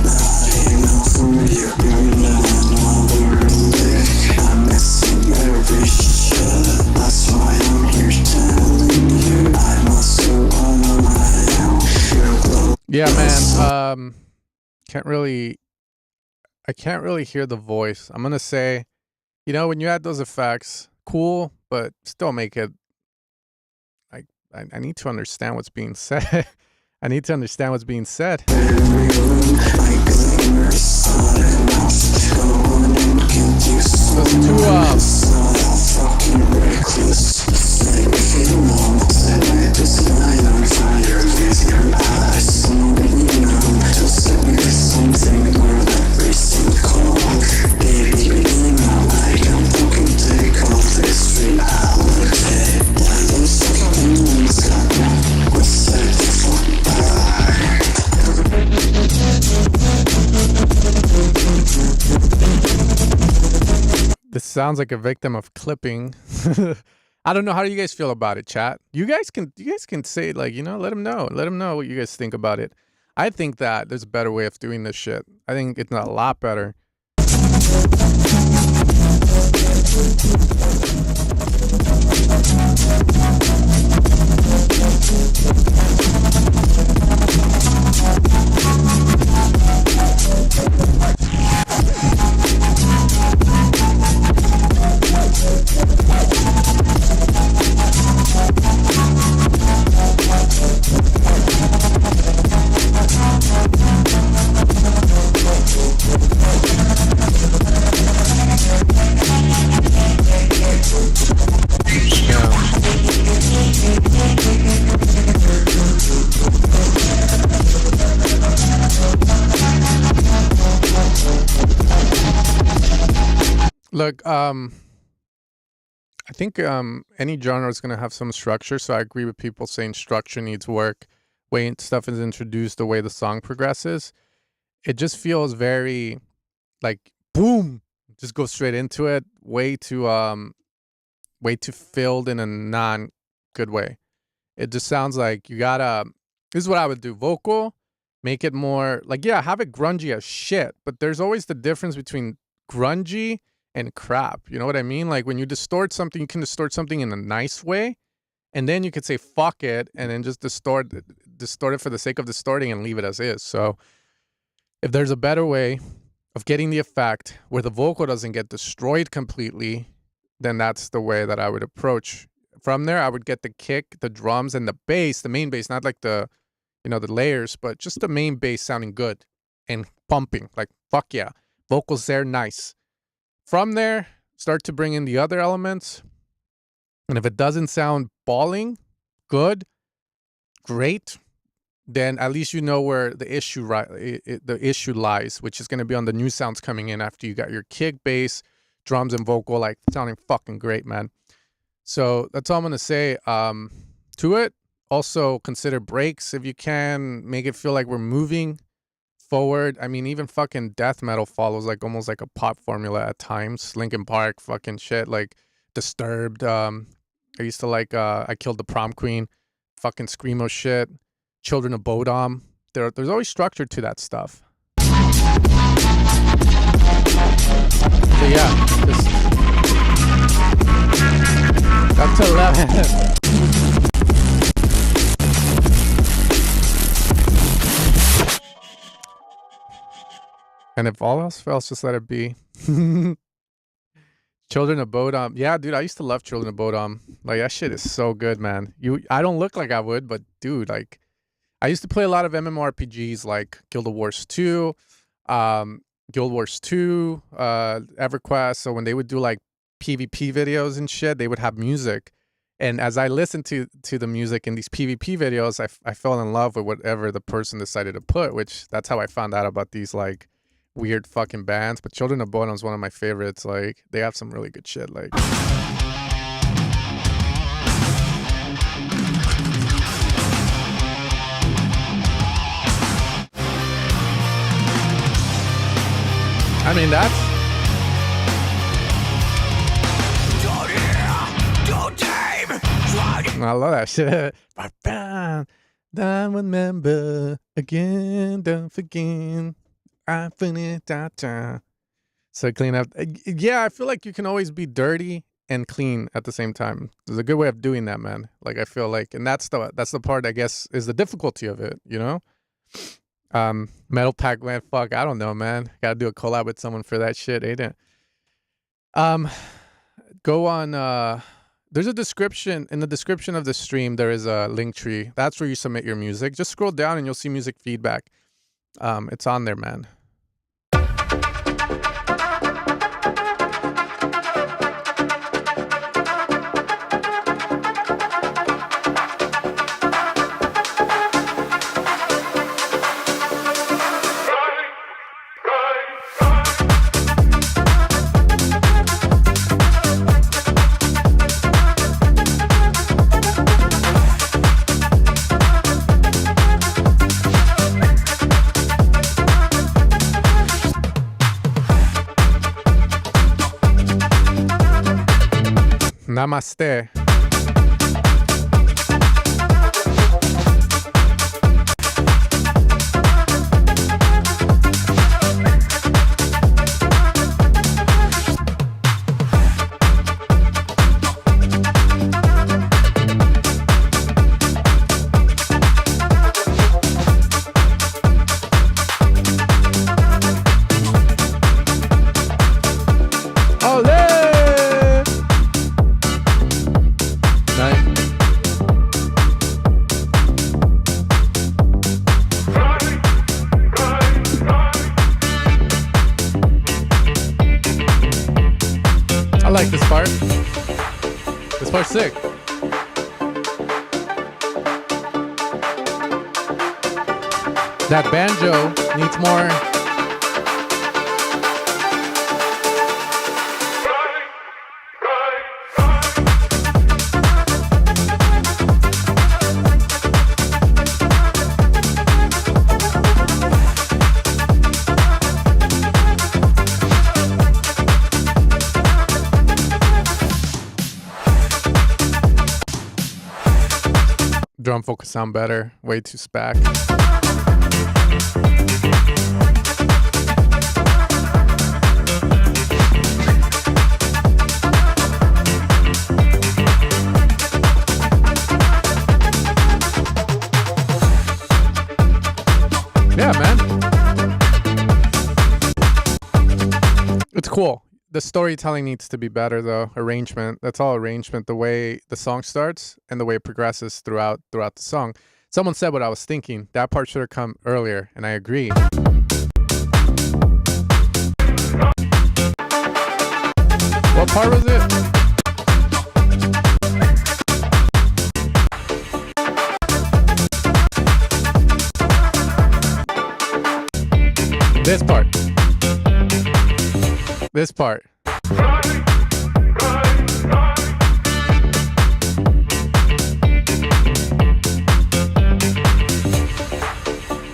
I know for you. You're another dick. I'm missing every shit. That's why I'm here telling you I must go on my own. You're close. yeah, man. I can't really hear the voice. I'm gonna say, you know, when you add those effects, cool, but still make it like I need to understand what's being said. I need to understand what's being said. This sounds like a victim of clipping. I don't know. How do you guys feel about it, chat? You guys can say, like, you know, let them know what you guys think about it. I think that there's a better way of doing this shit. I think it's a lot better. Look, I think any genre is going to have some structure, so I agree with people saying structure needs work. Way stuff is introduced, the way the song progresses, it just feels very like boom, just go straight into it. Way too filled in a non good way. It just sounds like you gotta. This is what I would do: vocal, make it more like, yeah, have it grungy as shit. But there's always the difference between grungy and crap. You know what I mean? Like, when you distort something, you can distort something in a nice way, and then you could say fuck it and then just distort it for the sake of distorting and leave it as is. So if there's a better way of getting the effect where the vocal doesn't get destroyed completely, then that's the way that I would approach. From there, I would get the kick, the drums, and the bass, the main bass, not like the layers, but just the main bass sounding good. and pumping. Like, fuck yeah. Vocals there, nice. From there, start to bring in the other elements. And if it doesn't sound bawling, good, great, then at least you know where the issue lies, which is going to be on the new sounds coming in after you got your kick, bass, drums, and vocal, like sounding fucking great, man. So that's all I'm going to say to it. Also, consider breaks if you can. Make it feel like we're moving forward. I mean, even fucking death metal follows like almost like a pop formula at times. Linkin Park, fucking shit, like Disturbed. I used to like I Killed the Prom Queen, fucking screamo shit. Children of Bodom. There's always structure to that stuff. So yeah, up to 11. And if all else fails, just let it be. Children of Bodom. Yeah, dude, I used to love Children of Bodom. Like, that shit is so good, man. I don't look like I would, but dude, like, I used to play a lot of MMORPGs like Guild Wars 2, EverQuest. So when they would do like PvP videos and shit, they would have music. And as I listened to the music in these PvP videos, I fell in love with whatever the person decided to put, which that's how I found out about these like weird fucking bands. But Children of Bodom is one of my favorites. Like, they have some really good shit. Like, I mean, that's I love that shit. Don't remember again, don't forget. I finished that. So clean up. Yeah, I feel like you can always be dirty and clean at the same time. There's a good way of doing that, man. Like, I feel like, and that's the part, I guess, is the difficulty of it, you know? Metal Pac-Man, fuck, I don't know, man. Gotta do a collab with someone for that shit, ain't it? Go on, there's a description, in the description of the stream, there is a link tree. That's where you submit your music. Just scroll down and you'll see music feedback. It's on there, man. Namaste. I like this part. This part's sick. That banjo needs more. Drum focus sound better. Way too spack. Yeah, man. It's cool. The storytelling needs to be better, though. Arrangement. That's all arrangement. The way the song starts and the way it progresses throughout the song. Someone said what I was thinking. That part should have come earlier, and I agree. part was it? This part. This part.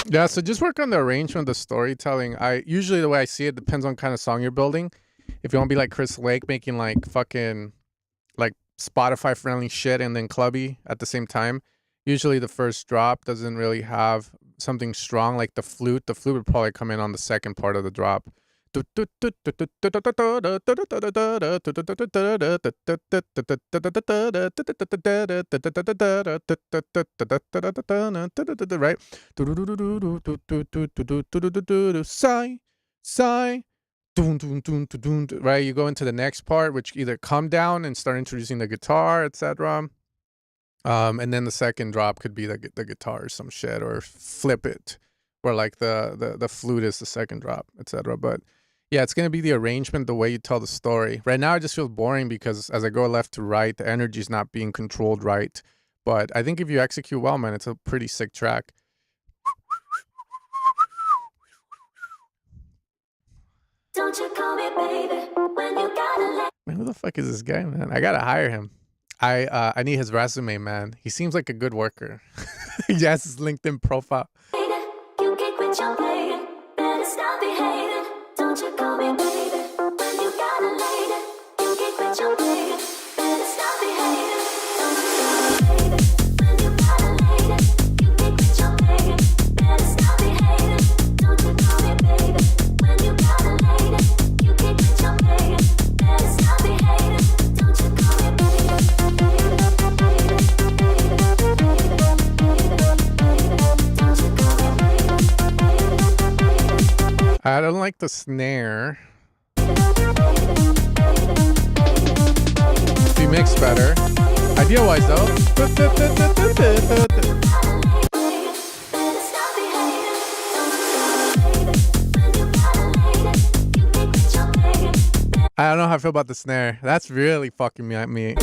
Yeah, so just work on the arrangement, the storytelling. Usually the way I see it depends on kind of song you're building. If you want to be like Chris Lake, making like fucking like Spotify friendly shit and then clubby at the same time, usually the first drop doesn't really have something strong like the flute. The flute would probably come in on the second part of the drop. Right? Sigh, sigh. Right? You go into the next part, which either come down and start introducing the guitar, etc. And then the second drop could be the guitar or some shit, or flip it, where like the flute is the second drop, etc. But yeah, it's gonna be the arrangement, the way you tell the story. Right now, it just feels boring because as I go left to right, the energy is not being controlled right. But I think if you execute well, man, it's a pretty sick track. Don't you call me baby when you gotta Man, who the fuck is this guy, man? I gotta hire him. I need his resume, man. He seems like a good worker. He has his LinkedIn profile. You kick with your playing, better stop behaving. Don't you call me baby when you got a lady. You kick with your playing, better stop behaving. Don't you call me baby when you got a lady. You kick with your playing, better stop behaving. Don't you call me baby when you got a lady. You kick with your playing, better stop behaving. Don't you call me baby. I don't like the snare. Be mixed better. Idea-wise, though. I don't know how I feel about the snare. That's really fucking me at me.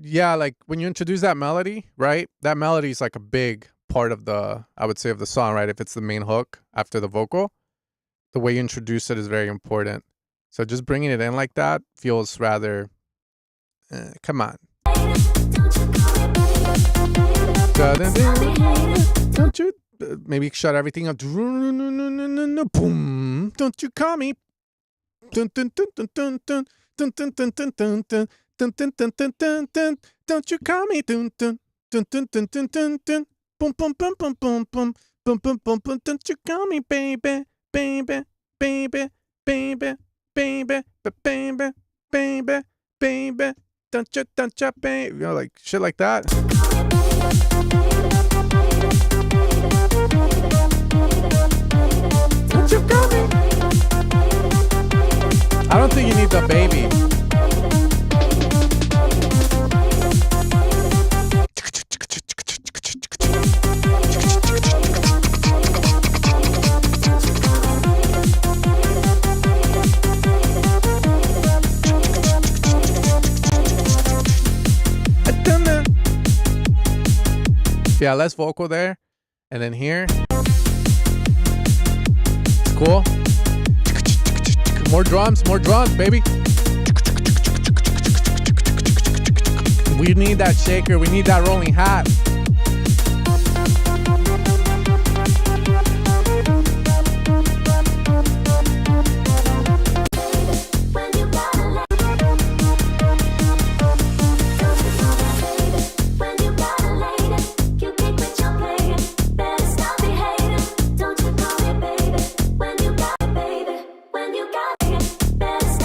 Yeah, like when you introduce that melody, right? That melody is like a big part of the, I would say, of the song, right? If it's the main hook after the vocal, the way you introduce it is very important. So just bringing it in like that feels rather, come on. Don't you, maybe shut everything up. Boom. Don't you call me. Dun, dun, dun, dun, dun, dun, dun, dun, dun, dun, dun, dun. Dun, dun, dun, dun, dun, dun. Don't you call me. Dun, dun, dun, dun, dun, dun, dun, dun. Boom, boom, boom, boom, boom, boom, boom, boom, boom, boom. Don't you call me, baby, baby, baby, baby, baby, baby, baby, baby. Don't you, baby. You know, like shit like that. Don't you call me. I don't think you need the baby. Yeah, less vocal there. And then here. It's cool. More drums, baby. We need that shaker. We need that rolling hat.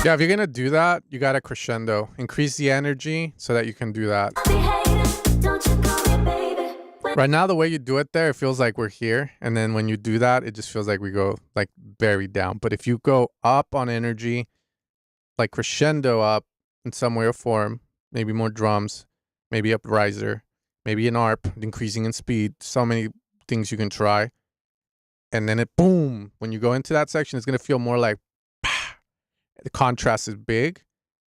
Yeah, if you're gonna do that, you gotta crescendo. Increase the energy so that you can do that. Right now, the way you do it there, it feels like we're here. And then when you do that, it just feels like we go like very down. But if you go up on energy, like crescendo up in some way or form, maybe more drums, maybe up riser, maybe an ARP, increasing in speed. So many things you can try. And then it, boom, when you go into that section, it's going to feel more like the contrast is big.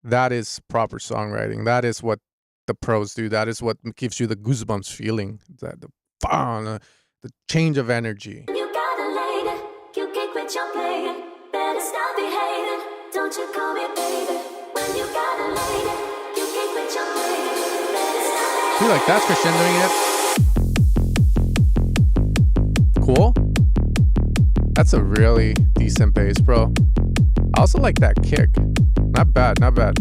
That is proper songwriting. That is what the pros do. That is what gives you the goosebumps feeling. That the change of energy. You got a lady, you kick with your playing. Better stop behaving, don't you call me baby. When you got a lady, you kick with your playing. Better stop behaving. See, like that's crescendoing it. Cool. That's a really decent bass, bro. I also like that kick. Not bad, not bad.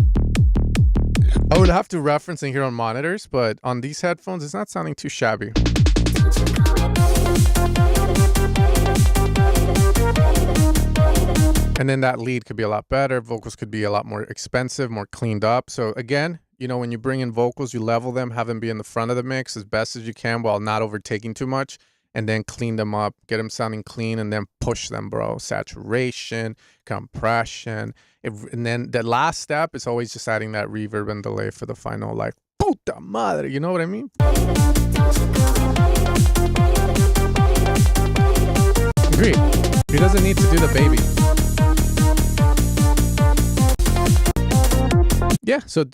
I would have to reference and hear on monitors, but on these headphones, it's not sounding too shabby. Don't you call me baby. And then that lead could be a lot better. Vocals could be a lot more expensive, more cleaned up. So again, you know, when you bring in vocals, you level them, have them be in the front of the mix as best as you can while not overtaking too much. And then clean them up, get them sounding clean, and then push them, bro. Saturation, compression. And then the last step is always just adding that reverb and delay for the final, like, puta madre. You know what I mean? Agreed. He doesn't need to do the baby. Yeah, so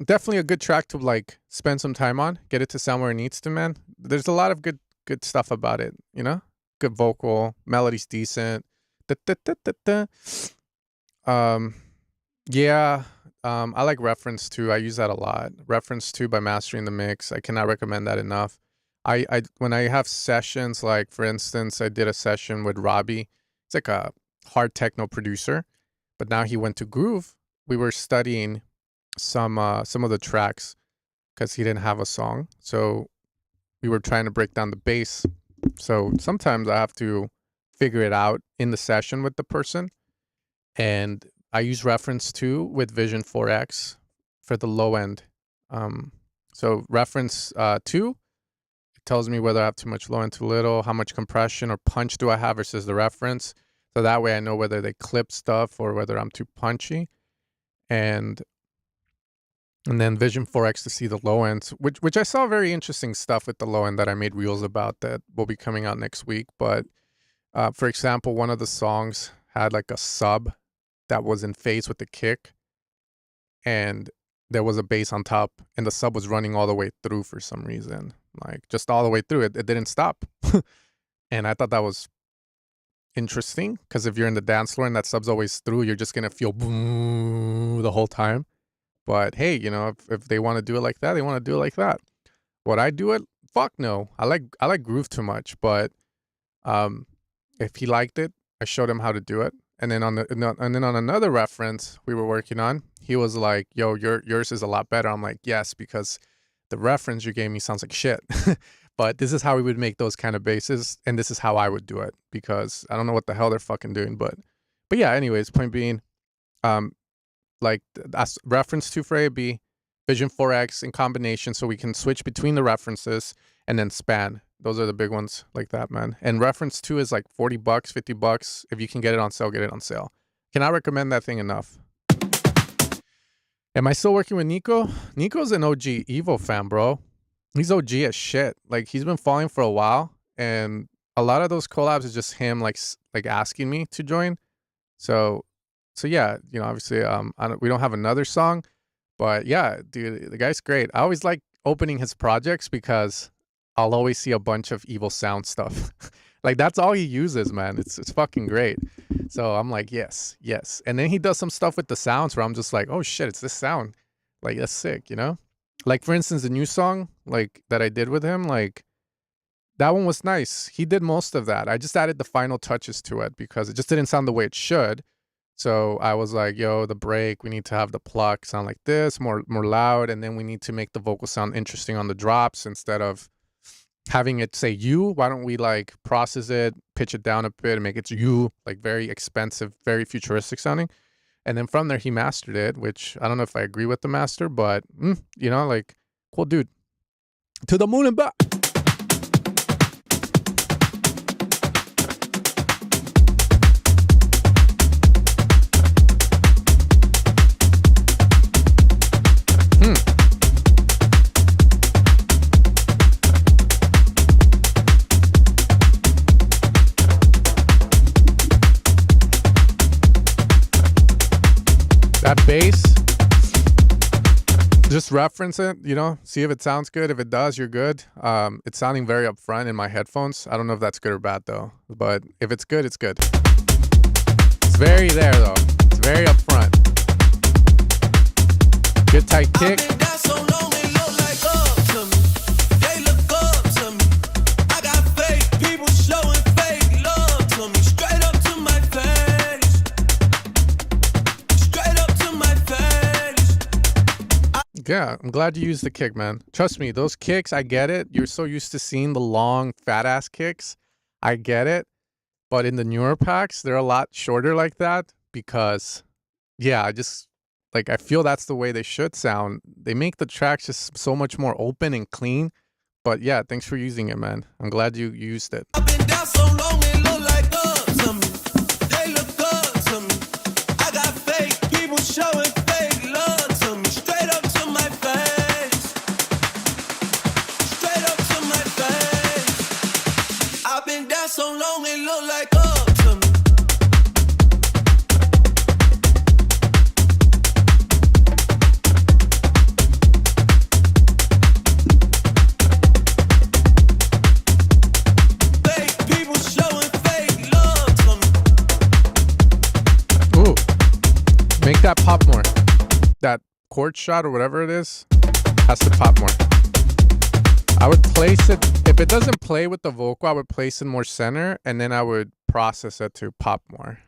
definitely a good track to, like, spend some time on. Get it to sound where it needs to, man. There's a lot of good stuff about it, you know? Good vocal, melody's decent. Yeah, I like Reference 2. I use that a lot. Reference 2 by Mastering the Mix. I cannot recommend that enough. I when I have sessions, like for instance, I did a session with Robbie. It's like a hard techno producer, but now he went to Groove. We were studying some of the tracks because he didn't have a song. So we were trying to break down the bass. So sometimes I have to figure it out in the session with the person. And I use Reference 2 with Vision 4X for the low end. So Reference 2, it tells me whether I have too much low end, too little, how much compression or punch do I have versus the reference. So that way I know whether they clip stuff or whether I'm too punchy. And then Vision 4X to see the low ends, which I saw very interesting stuff with the low end that I made reels about that will be coming out next week. But for example, one of the songs had like a sub that was in phase with the kick, and there was a bass on top, and the sub was running all the way through for some reason, like just all the way through. It didn't stop. And I thought that was interesting because if you're in the dance floor and that sub's always through, you're just gonna feel boom the whole time. But hey, you know, if they want to do it like that, they want to do it like that. Would I do it? Fuck no. I like Groove too much. But if he liked it, I showed him how to do it. And then on another reference we were working on, he was like, "Yo, yours is a lot better." I'm like, "Yes, because the reference you gave me sounds like shit." But this is how we would make those kind of basses, and this is how I would do it because I don't know what the hell they're fucking doing. But yeah. Anyways, point being, like that's Reference 2 for A B, Vision 4X in combination, so we can switch between the references and then span. Those are the big ones like that, man. And Reference 2 is like $40, $50. If you can get it on sale, get it on sale. Cannot recommend that thing enough. Am I still working with Nico? Nico's an OG Evo fan, bro. He's OG as shit. Like, he's been following for a while, and a lot of those collabs is just him like asking me to join. So yeah, you know, obviously we don't have another song, but yeah, dude, the guy's great. I always like opening his projects because I'll always see a bunch of Evil Sound stuff. Like, that's all he uses, man. It's fucking great. So I'm like, yes. And then he does some stuff with the sounds where I'm just like, oh shit, it's this sound. Like, that's sick, you know? Like, for instance, the new song, like, that I did with him, like, that one was nice. He did most of that. I just added the final touches to it because it just didn't sound the way it should. So I was like, yo, the break, we need to have the pluck sound like this, more loud, and then we need to make the vocal sound interesting on the drops instead of having it say you. Why don't we like process it, pitch it down a bit, and make it you, like very expensive, very futuristic sounding. And then from there, he mastered it, which I don't know if I agree with the master, but you know, like, cool dude. To the moon and back. Just reference it, you know, see if it sounds good. If it does, you're good. It's sounding very upfront in my headphones. I don't know if that's good or bad though, but if it's good, it's good. It's very there though. It's very upfront. Good tight kick. Yeah, I'm glad you used the kick, man. Trust me, those kicks, I get it. You're so used to seeing the long, fat-ass kicks. I get it. But in the newer packs, they're a lot shorter like that because, yeah, I feel that's the way they should sound. They make the tracks just so much more open and clean. But yeah, thanks for using it, man. I'm glad you used it. I've been down so long, they look like up to me. They look up to me. I got fake people showing fake love to me. Straight up to my face. Straight up to my face. I've been down so long, they look like up to me. Make that pop more. That chord shot or whatever it is has to pop more. I would place it, if it doesn't play with the vocal, I would place it more center and then I would process it to pop more.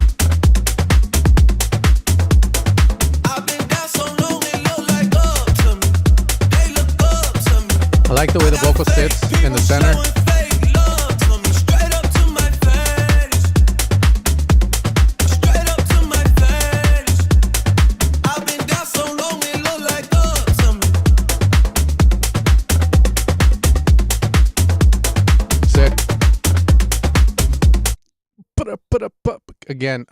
I like the way the vocal sits in the center. Again,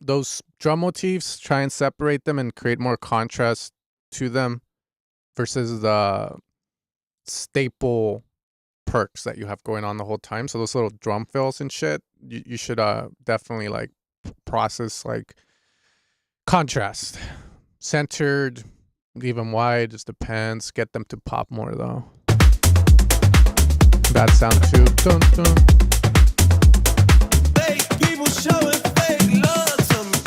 those drum motifs, try and separate them and create more contrast to them versus the staple perks that you have going on the whole time. So those little drum fills and shit, you should definitely like process like contrast. Centered, leave them wide, just depends. Get them to pop more though. That sound too. Dun, dun. People showing fake love to me.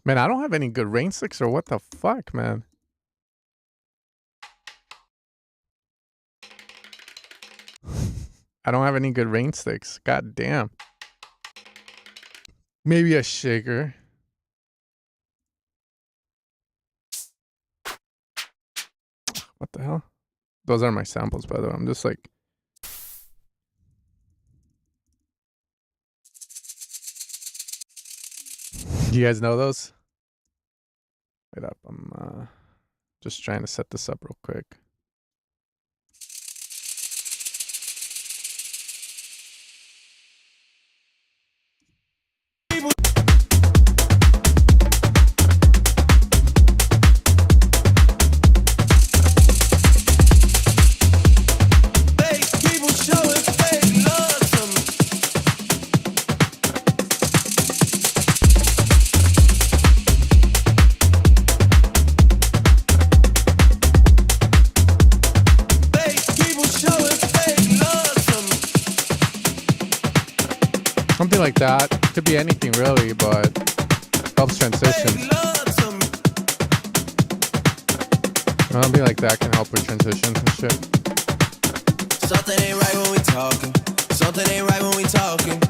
Man, I don't have any good rain sticks or what the fuck, man. I don't have any good rain sticks. God damn. Maybe a shaker. What the hell? Those are my samples, by the way. I'm just like... You guys know those? Wait up. I'm just trying to set this up real quick. Something like that. Could be anything really, but helps transition. Something like that can help with transitions and shit. Something ain't right when we talking. Something ain't right when we talking.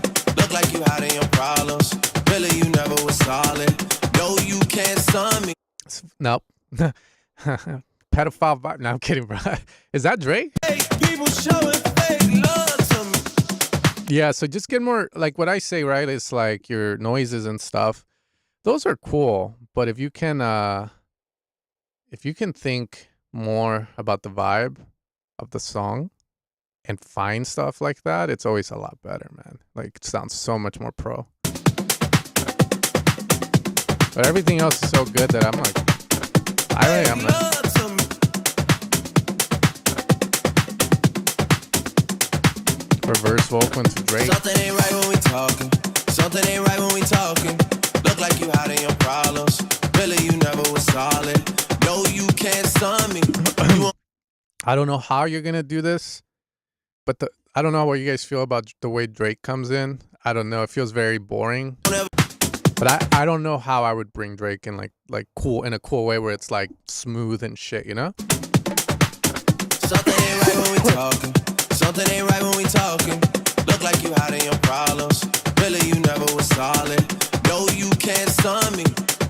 Look like you hiding your problems. Really, you never was solid. No, you can't son me. Nope. Pedophile vibe. No, I'm kidding, bro. Is that Drake? People showing fake love to me. Yeah, so just get more, like what I say, right? It's like your noises and stuff. Those are cool, but if you can think more about the vibe of the song, and find stuff like that, it's always a lot better, man. Like, it sounds so much more pro. But everything else is so good that I'm like, I am like, reverse vocal into Drake. Something ain't right when we talking. Something ain't right when we talking. Look like you hiding your problems. Really, you never was solid. No, you can't stun me. I don't know how you're gonna do this, but I don't know what you guys feel about the way Drake comes in. I don't know. It feels very boring. But I don't know how I would bring Drake in like cool in a cool way where it's like smooth and shit, you know? Something ain't right when we talking. Something ain't right when we talking. Look like you hiding your problems. Really, you never was solid. No, you can't stun me.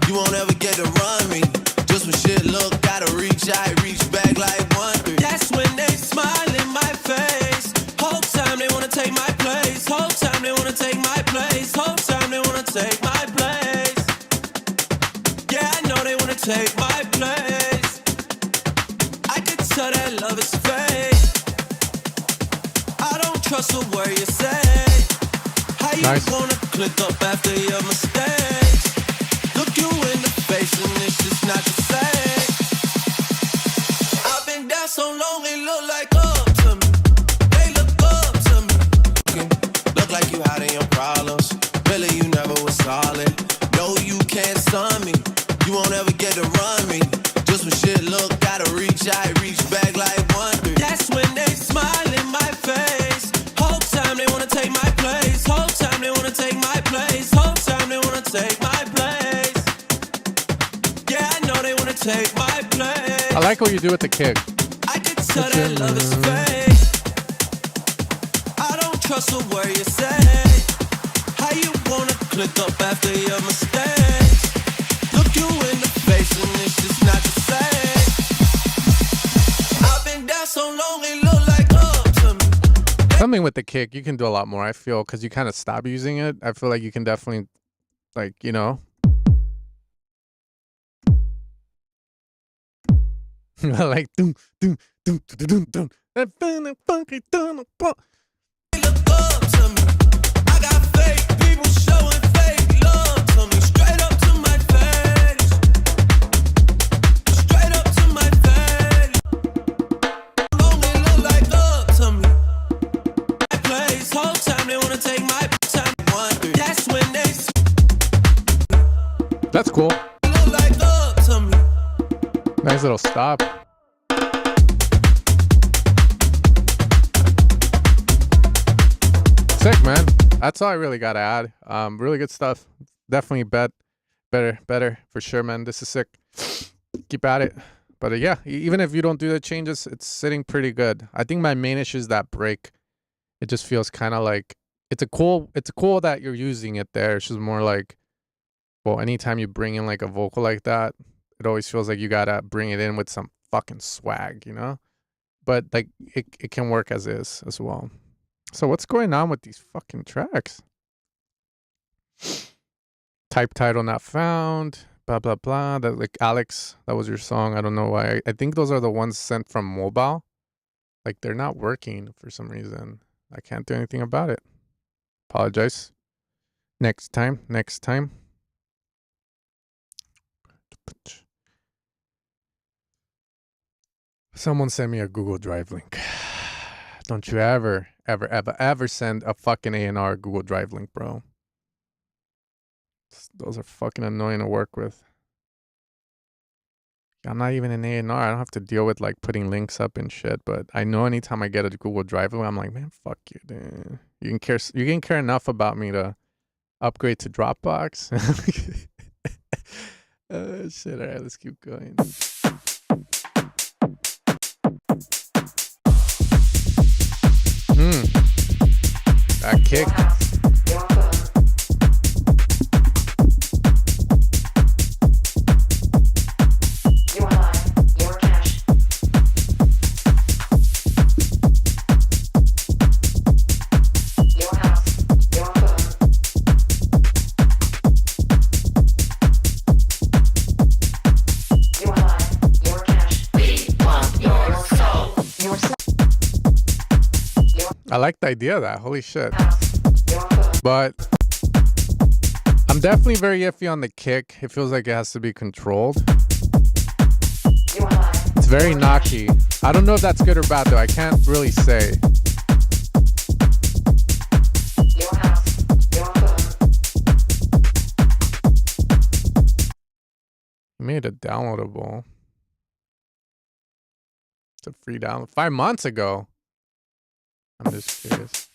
You won't ever get to run me. Just when shit look, gotta reach out, reach back like wonder. That's when they smile in my face. Whole time they wanna take my place. Whole time they wanna take my place. Whole time they wanna take my place. Yeah, I know they wanna take my place. I can tell that love is fake. I don't trust a word you say. How you gonna click up after your mistakes? Look you in the face and it's just not the same. I've been down so long they look like up to me. They look up to me. Look like you hiding your problems. Really you never was solid. No, you can't stun me. You won't ever get to run me. Just when shit look, gotta reach out, reach back like wonder. That's when they smile in my face. Whole time they wanna take my place. Whole time they wanna take my place. Whole time they wanna take my place. Yeah, I know they wanna take my place. I like what you do with the kick. I can tell that love is fake. I don't trust a word you say. How you wanna click up after your mistakes? Look you in the face and it's just not the same. I've been down so long it look like up to me. Something with the kick, you can do a lot more, I feel, because you kind of stop using it. I feel like you can definitely, like, you know. Like, doom, doom, doom, doom, doom, doom. They look up to me. I got fake people showing fake love to me. Straight up to my face. Straight up to my face. Only look like up to me. My place. Whole time they wanna take my time. Wonder. That's when they That's cool. look like up to me. Nice little stop. Sick, man. That's all I really gotta add. Really good stuff. Definitely better for sure, man. This is sick. Keep at it. But yeah, even if you don't do the changes, it's sitting pretty good. I think my main issue is that break. It just feels kind of like it's cool that you're using it there. It's just more like, well, anytime you bring in like a vocal like that, it always feels like you gotta bring it in with some fucking swag, you know? But like it can work as is as well. So what's going on with these fucking tracks? Type title not found. Blah blah blah. That, like, Alex, that was your song. I don't know why. I think those are the ones sent from mobile. Like, they're not working for some reason. I can't do anything about it. Apologize. Next time. Someone send me a Google Drive link. Don't you ever send a fucking A&R Google Drive link, bro. Those are fucking annoying to work with. I'm not even an A&R. I don't have to deal with like putting links up and shit. But I know anytime I get a Google Drive link, I'm like, man, fuck you, dude. You can care enough about me to upgrade to Dropbox. Shit. All right, let's keep going. That kick. I like the idea of that. Holy shit. But I'm definitely very iffy on the kick. It feels like it has to be controlled. It's very knocky. I don't know if that's good or bad though. I can't really say. Made it downloadable. It's a free download 5 months ago. I'm just curious.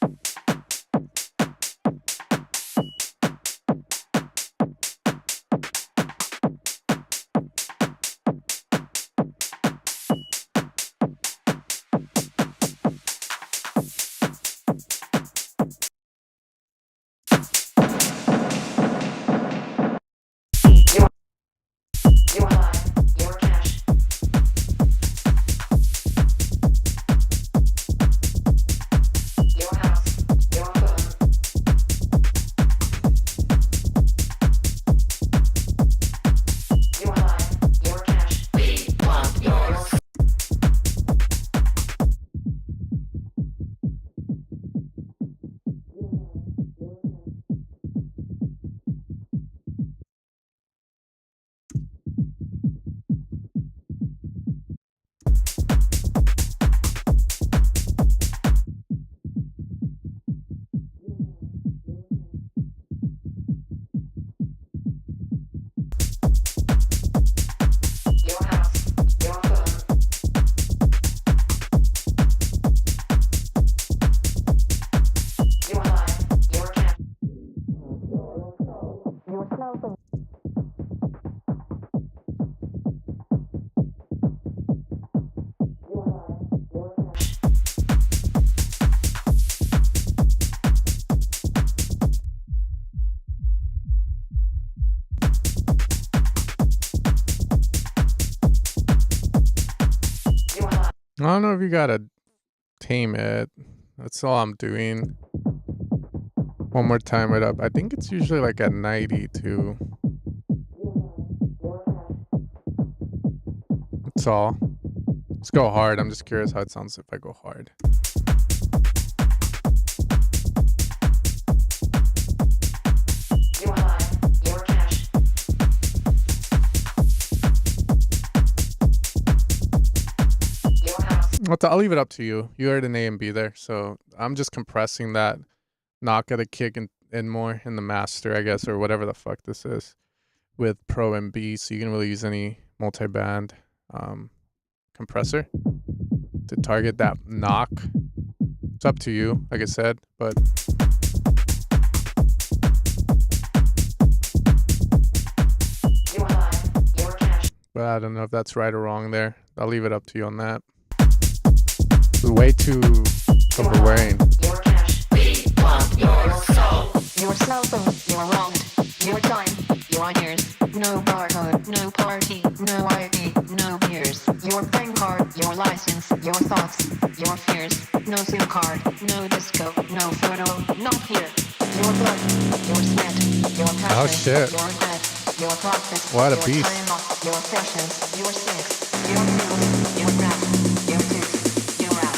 I don't know if you gotta tame it. That's all I'm doing. One more time it up. I think it's usually like at 90 too. That's all. Let's go hard. I'm just curious how it sounds if I go hard. I'll leave it up to you. You heard an A and B there, so I'm just compressing that knock of the kick and more in the master, I guess, or whatever the fuck this is, with Pro and B, so you can really use any multi-band compressor to target that knock. It's up to you, like I said, but I don't know if that's right or wrong there. I'll leave it up to you on that. It's way too overwearing. We want your soul. Your cell phone, your wallet, your time, your years. No barcode, no party, no ID, no beers. Your bank card, your license, your thoughts, your fears. No SIM card, no disco, no photo, not here. Your blood, your sweat, your passion, Oh shit. your head, your profits, What a your beast. time off, your sessions, your sex, your pills, your rap, your tips, your rap,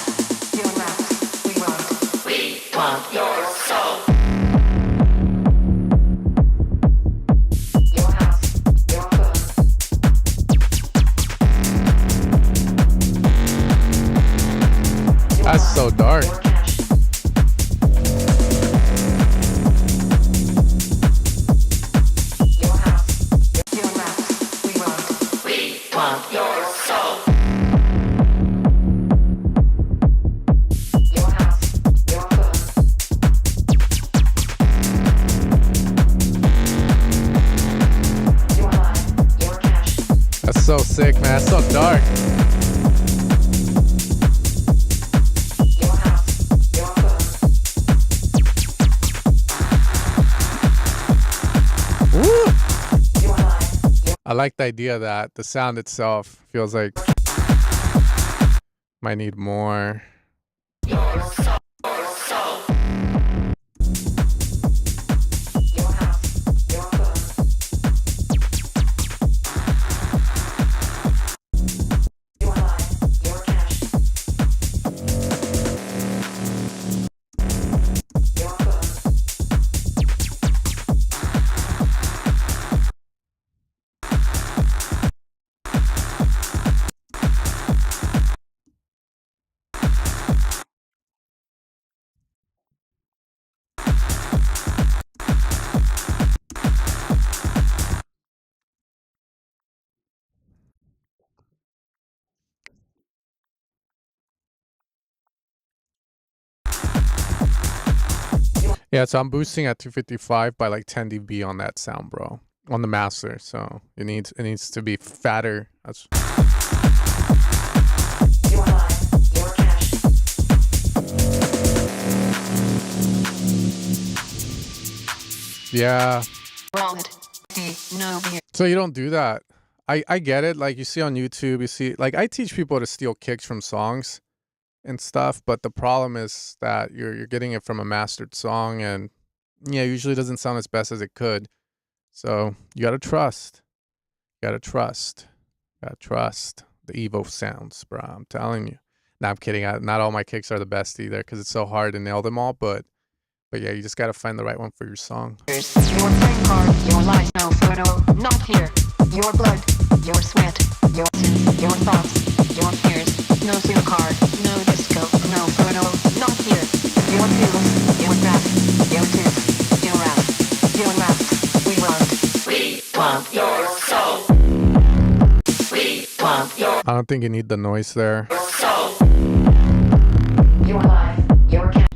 your raps. We want your soul. Your house, your phone. That's so dark. Your cash. Your house, your raps. We want your soul. Your house, your phone. Your life, your cash. That's so sick, man. That's so dark. Your house, your phone. Woo! Your life, your I like the idea that the sound itself feels like might need more. your house, your phone. Your life, your cash. Yeah, so I'm boosting at 255 by like 10 dB on that sound, bro, on the master. So it needs to be fatter. That's Your life, your cash. yeah. Wallet. Fee. No beer. So you don't do that. I get it. Like you see on YouTube, you see like I teach people to steal kicks from songs and stuff, but the problem is that you're getting it from a mastered song, and yeah, usually doesn't sound as best as it could. So you gotta trust. You gotta trust. Gotta trust the Evo sounds, bro. I'm telling you. Nah, I'm kidding. Not all my kicks are the best either because it's so hard to nail them all. But yeah, you just gotta find the right one for your song. Your prank card, your lies, no photo, not here. Your blood, your sweat, your sins, your thoughts, your fears. No SIM card, no disco, no photo, not here. Your pills, your breath, your tits, your ass, your mask. We want your soul. We want your I don't think you need the noise there. soul. Your life, your cash.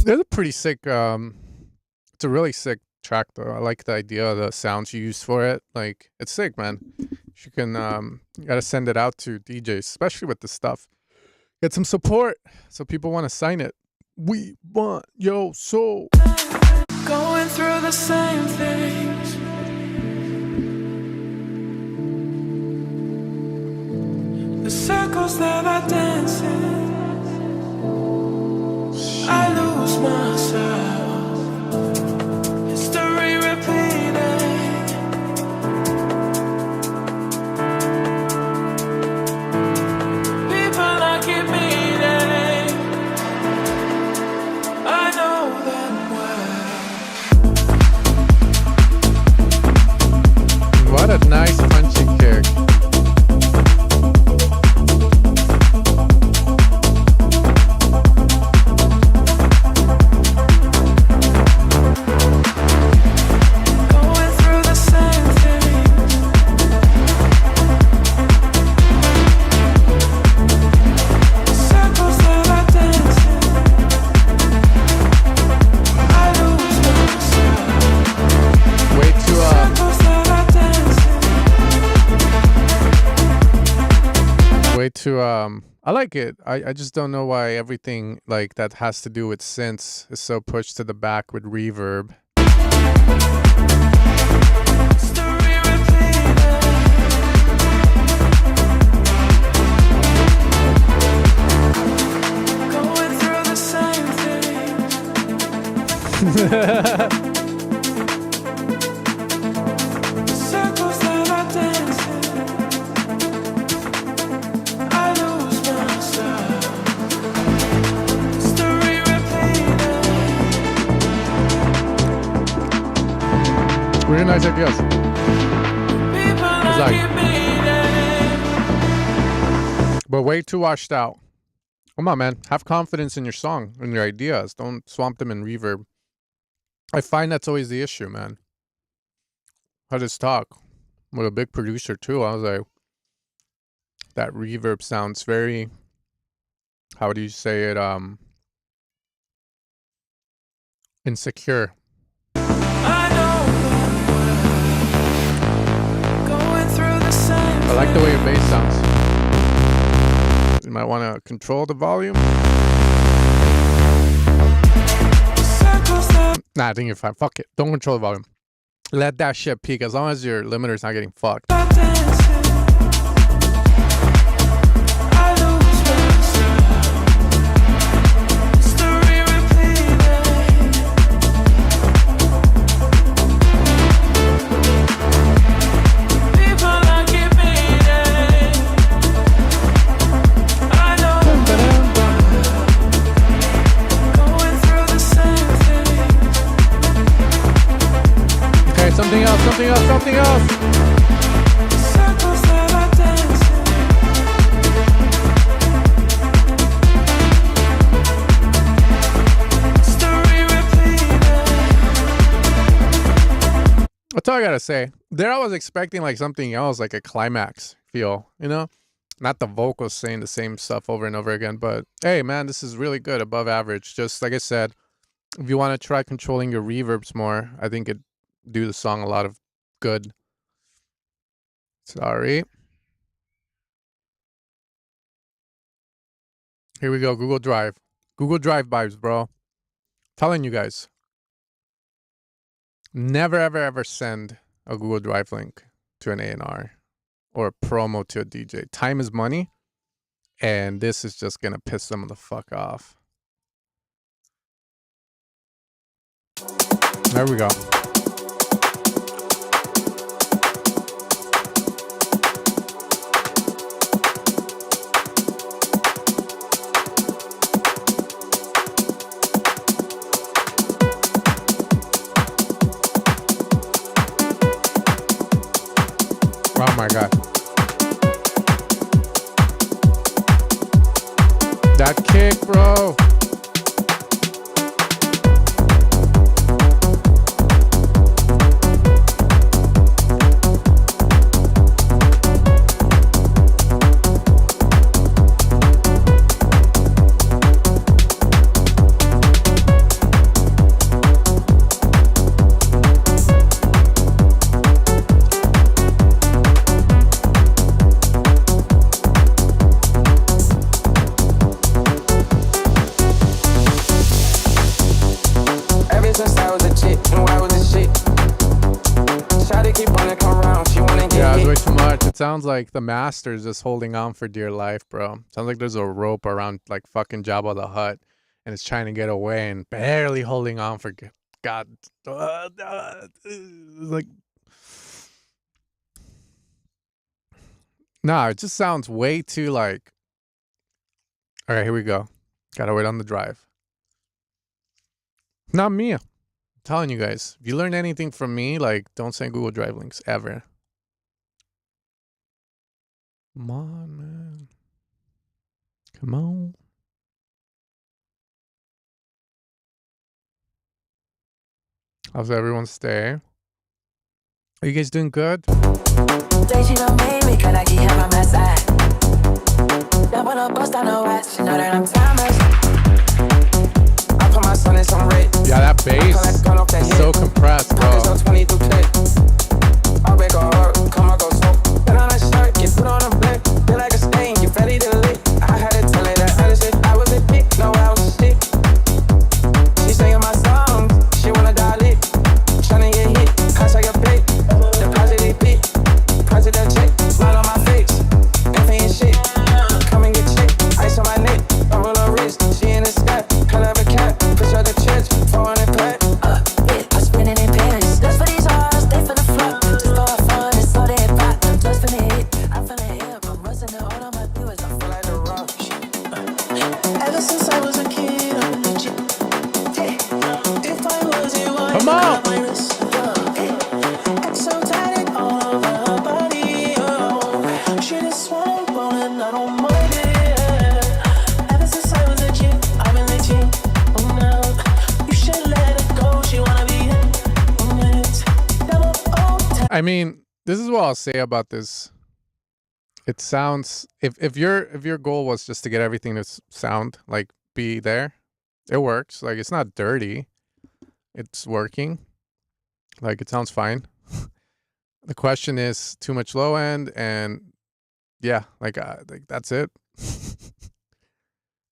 They're pretty sick. It's a really sick track though. I like the idea of the sounds you use for it. Like it's sick, man. You can you gotta send it out to DJs, especially with the stuff. Get some support so people want to sign it. We want your soul. Going through the same things. The circles that I dance in, I lose myself. History repeating. People I keep meeting, I know them well. What a nice punching kick. Going through the same things. Circles that I dance in, I lose myself. Way too Circles that I dance in. way too I like it. I just don't know why everything like that has to do with synths is so pushed to the back with reverb. History repeating. Going through the same things. Circles that I dance in, I lose myself. History repeating. Really nice ideas. People I like- keep meeting. But way too washed out. Come on, man. Have confidence in your song and your ideas. Don't swamp them in reverb. I find that's always the issue, man. I just talk with a big producer too. I was like, that reverb sounds very, how do you say it? Insecure. I know them well. Going through the same I like the way your bass sounds. You might want to control the volume. circles that Nah, I think you're fine. Fuck it. Don't control the volume. Let that shit peak as long as your limiter's not getting fucked. I dance in, I lose myself. History repeating. People I keep meeting, I know them well. Going through the same things. Okay, something else, something else, something else. Circles that I dance in. History repeating. That's all I gotta say. There I was expecting like something else, like a climax feel, you know? Not the vocals saying the same stuff over and over again, but hey man, this is really good, above average. Just like I said, If you want to try controlling your reverbs more, I think it'd do the song a lot of good. Sorry. Here we go. Google Drive. Google Drive vibes, bro. Telling you guys. Never, ever, ever send a Google Drive link to an A&R or a promo to a DJ. Time is money, and this is just going to piss them the fuck off. There we go. Oh my god. That kick, bro. It sounds like the master's just holding on for dear life, bro. Sounds like there's a rope around like fucking Jabba the Hutt, and it's trying to get away and barely holding on for God. Like, nah, it just sounds way too like. All right, here we go. Gotta wait on the drive. Not me. I'm telling you guys, if you learn anything from me, like, don't send Google Drive links ever. Come on, man. Come on. How's everyone stay? Are you guys doing good? Yeah, that bass is so compressed, bro. I mean, this is what I'll say about this. It sounds if your goal was just to get everything to sound like be there, it works. Like, it's not dirty. It's working. Like, it sounds fine. The question is too much low end, and yeah, like that's it.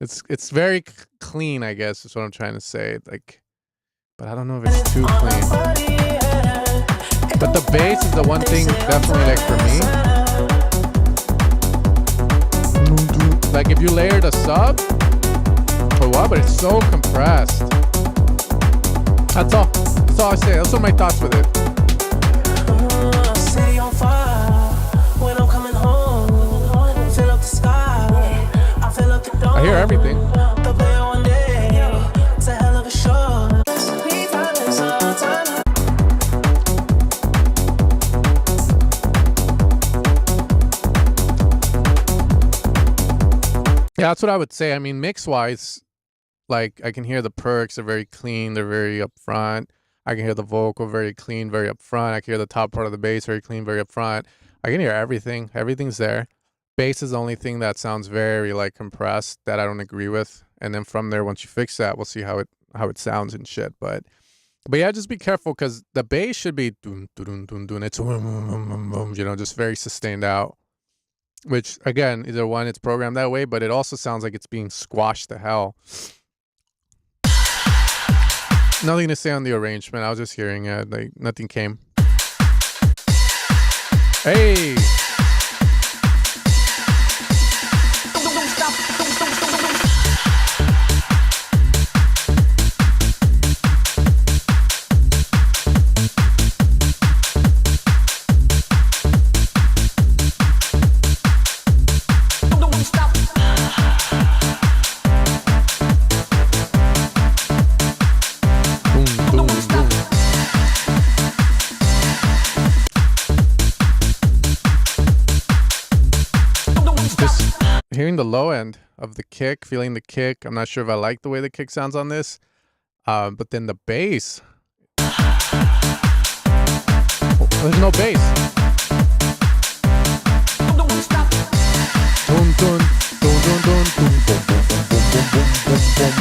It's very clean, I guess, is what I'm trying to say. Like, but I don't know if it's too clean. But the bass is the one thing definitely, like, for me. Like, if you layered a sub or what, but it's so compressed. That's all. That's all I say. Those are my thoughts with it. City on fire when I'm coming home. Fill up the sky. I fill up the dome. I hear everything. The play one day. It's a hell of a show. Yeah, that's what I would say. I mean, mix-wise, like, I can hear the perks are very clean. They're very upfront. I can hear the vocal very clean, very upfront. I can hear the top part of the bass very clean, very upfront. I can hear everything. Everything's there. Bass is the only thing that sounds very, like, compressed that I don't agree with. And then from there, once you fix that, we'll see how it how it sounds and shit. But yeah, just be careful because the bass should be dun, dun, dun, dun. It's you know, just very sustained out. Which again, either one, it's programmed that way, but it also sounds like it's being squashed to hell. Nothing to say on the arrangement. I was just hearing it. Like nothing came. Hey. Hearing the low end of the kick, feeling the kick. I'm not sure if I like the way the kick sounds on this. But then the bass. Oh, there's no bass. Dun, dun, dun, dun, dun, dun, boom, boom, boom, boom, boom, boom, boom, boom.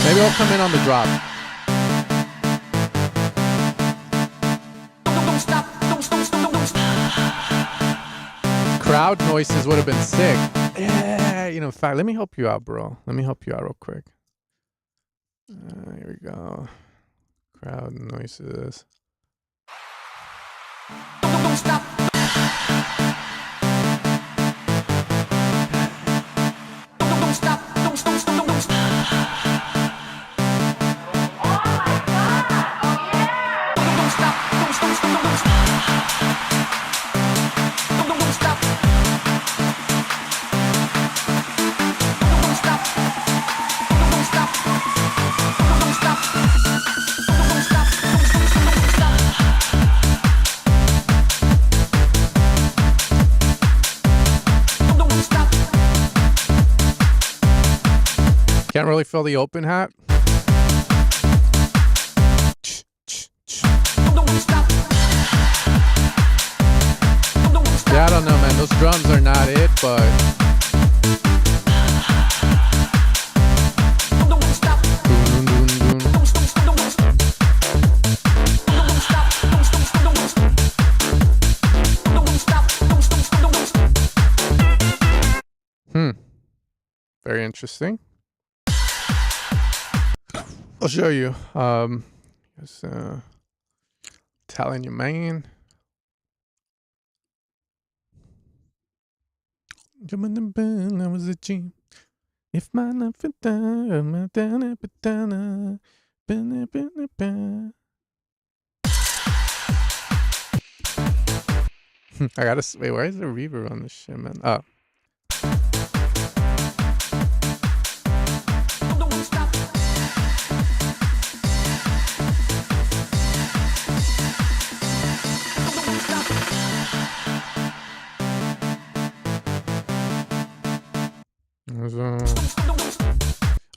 Maybe I'll come in on the drop. Crowd noises would have been sick. Yeah, you know, in fact, let me help you out, bro. Let me help you out real quick. Here we go. Crowd noises. Don't stop. Don't stop. Don't stop. Don't stop. Oh my God! Oh yeah! Don't stop. Don't stop. Don't stop. Don't stop. Don't stop. Don't stop. Don't stop. Don't stop. Don't stop. Can't really feel the open hat. Yeah, I don't know, man. Those drums are not it, but very interesting. I'll show you. Just telling you, man. I was a G. If my life is done, I gotta wait. Why is there reverb on this shit, man? Oh.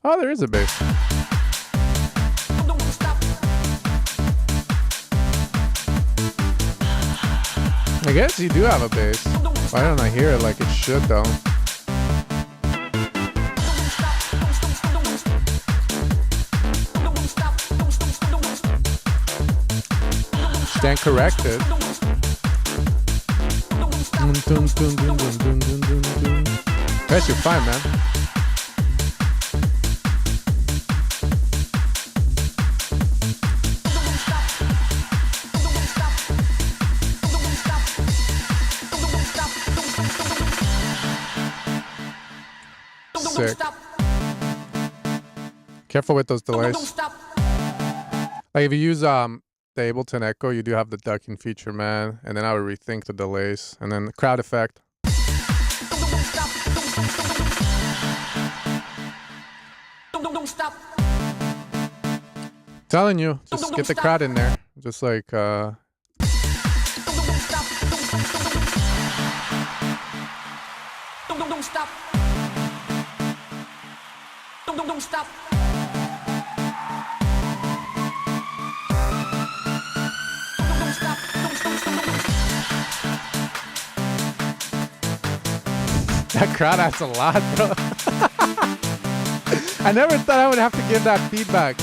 Oh, there is a bass. I guess you do have a bass. Why don't I hear it like it should, though? Stand corrected. Guess you're fine, man. Sick. Careful with those delays. Like if you use the Ableton Echo, you do have the ducking feature, man. And then I would rethink the delays. And then the crowd effect. Don't stop. Telling you, just get the crowd in there. Just like Don't stop. Don't stop. That crowd adds a lot, bro. I never thought I would have to give that feedback.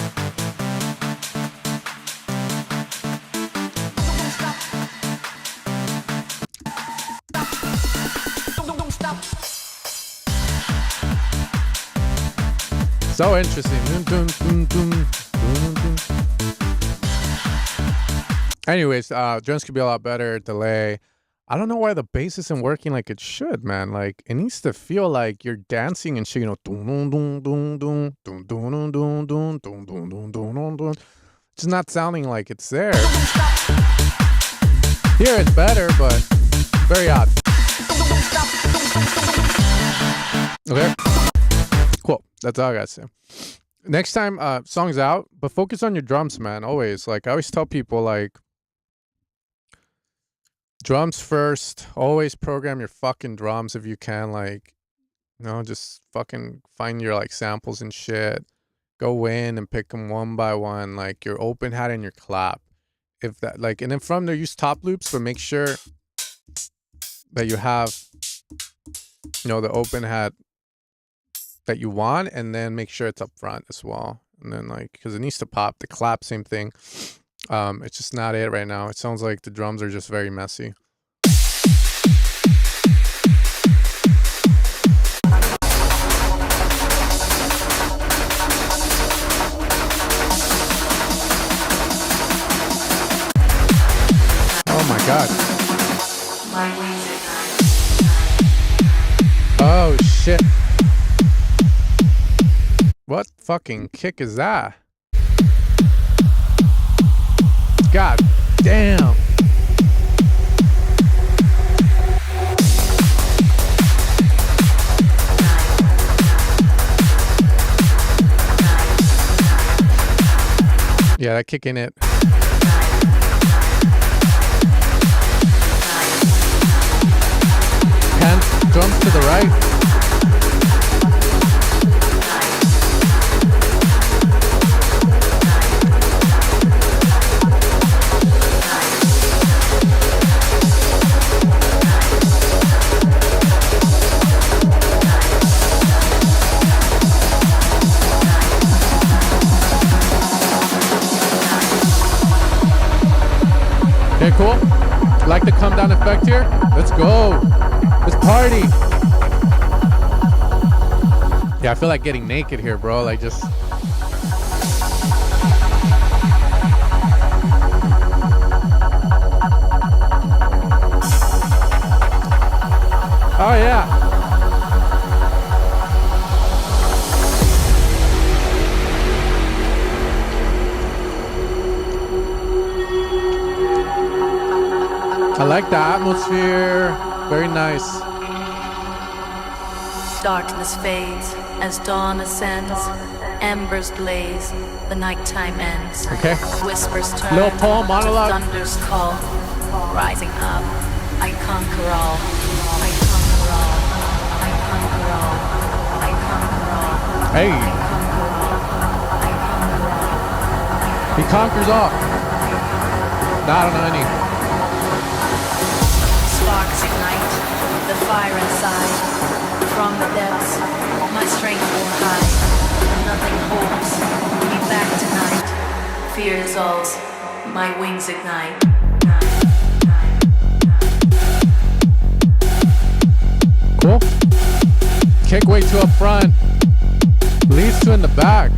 So interesting. Anyways, drums could be a lot better. Delay. I don't know why the bass isn't working like it should, man. Like it needs to feel like you're dancing and shit. You know, it's not sounding like it's there. Here it's better, but very odd. Okay. Cool. That's all I gotta say. Next time, song's out, but focus on your drums, man. Always. Like I always tell people, like drums first. Always program your fucking drums if you can. Like, you know, just fucking find your like samples and shit. Go in and pick them one by one, like your open hat and your clap. If that, like, and then from there use top loops, but make sure that you have, you know, the open hat that you want, and then make sure it's up front as well. And then like, because it needs to pop. The clap, same thing. It's just not it right now. It sounds like the drums are just very messy. Oh my god. Oh shit. What fucking kick is that? God damn. Yeah, that kick in it. Hands, drums to the right. Okay, cool. Like the come down effect here? Let's go. Let's party. Yeah, I feel like getting naked here, bro. Like just. Oh yeah. I like the atmosphere. Very nice. Darkness fades as dawn ascends. Embers blaze. The nighttime ends. Okay. Whispers turn. Little poem, monologue. Thunders call. Rising up. I conquer all. I conquer all. I conquer all. I conquer all. Hey. I conquer all. I conquer all. He conquers all. Nah, I don't know any. Sparks ignite the fire inside. From the depths, my strength will hide. Nothing holds me back tonight. Fear dissolves, my wings ignite. Cool. Kick way too up front. Leads to in the back.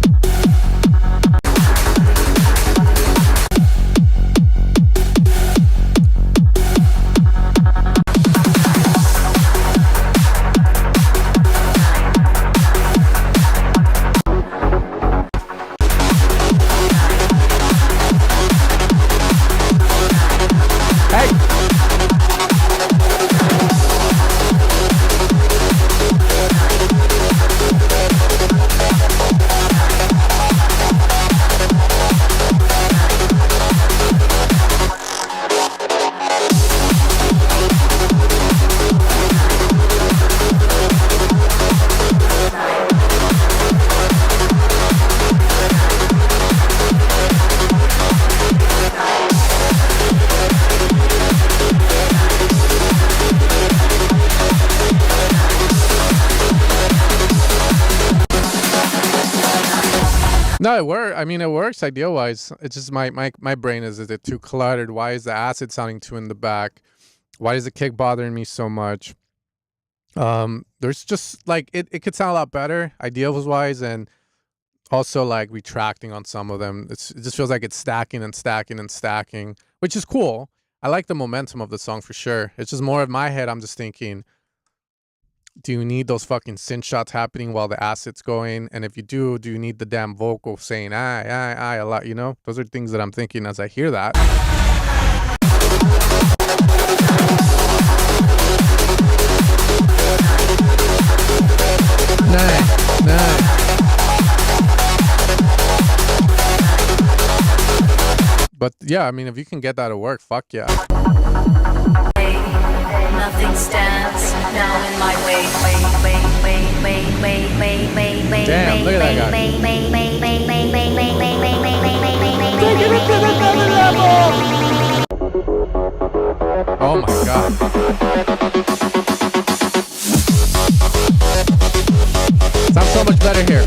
No, it works. I mean, it works idea wise. It's just my brain is it too cluttered? Why is the acid sounding too in the back? Why is the kick bothering me so much? There's just like it could sound a lot better ideas wise, and also like retracting on some of them. It just feels like it's stacking and stacking and stacking, which is cool. I like the momentum of the song for sure. It's just more in my head. I'm just thinking, do you need those fucking synth shots happening while the acid's going? And if you do you need the damn vocal saying I a lot, you know? Those are things that I'm thinking as I hear that. Nice. But yeah, I mean, if you can get that to work, fuck yeah. Nothing stands now in my way. Damn, look at that guy. Take it up to another level. Oh my god. Sounds so much better here.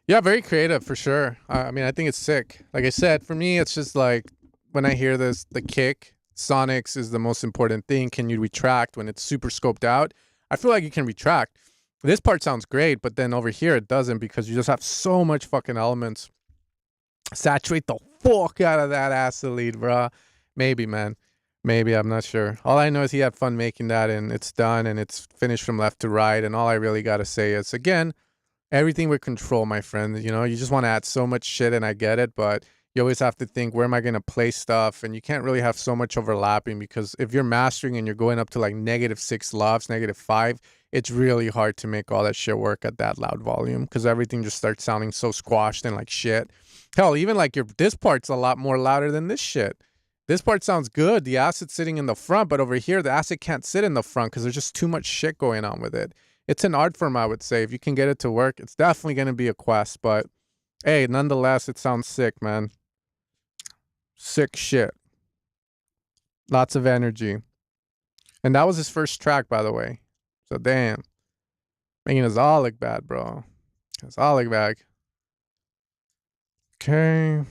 Yeah, very creative for sure. I mean, I think it's sick. Like I said, for me, it's just like when I hear this, the kick, sonics is the most important thing. Can you retract when it's super scoped out? I feel like you can retract. This part sounds great, but then over here it doesn't because you just have so much fucking elements. Saturate the fuck out of that acid lead, bruh. Maybe, man. Maybe, I'm not sure. All I know is he had fun making that, and it's done, and it's finished from left to right, and all I really got to say is, again, everything with control, my friend. You know, you just want to add so much shit, and I get it, but you always have to think, where am I going to play stuff? And you can't really have so much overlapping, because if you're mastering and you're going up to like -6 LUFS, -5, it's really hard to make all that shit work at that loud volume, because everything just starts sounding so squashed and like shit. Hell, even like this part's a lot more louder than this shit. This part sounds good. The acid's sitting in the front, but over here, the acid can't sit in the front because there's just too much shit going on with it. It's an art form, I would say. If you can get it to work, it's definitely going to be a quest. But hey, nonetheless, it sounds sick, man. Sick shit. Lots of energy. And that was his first track, by the way. So damn. Making us all look bad, bro. It's all look bad. Okay.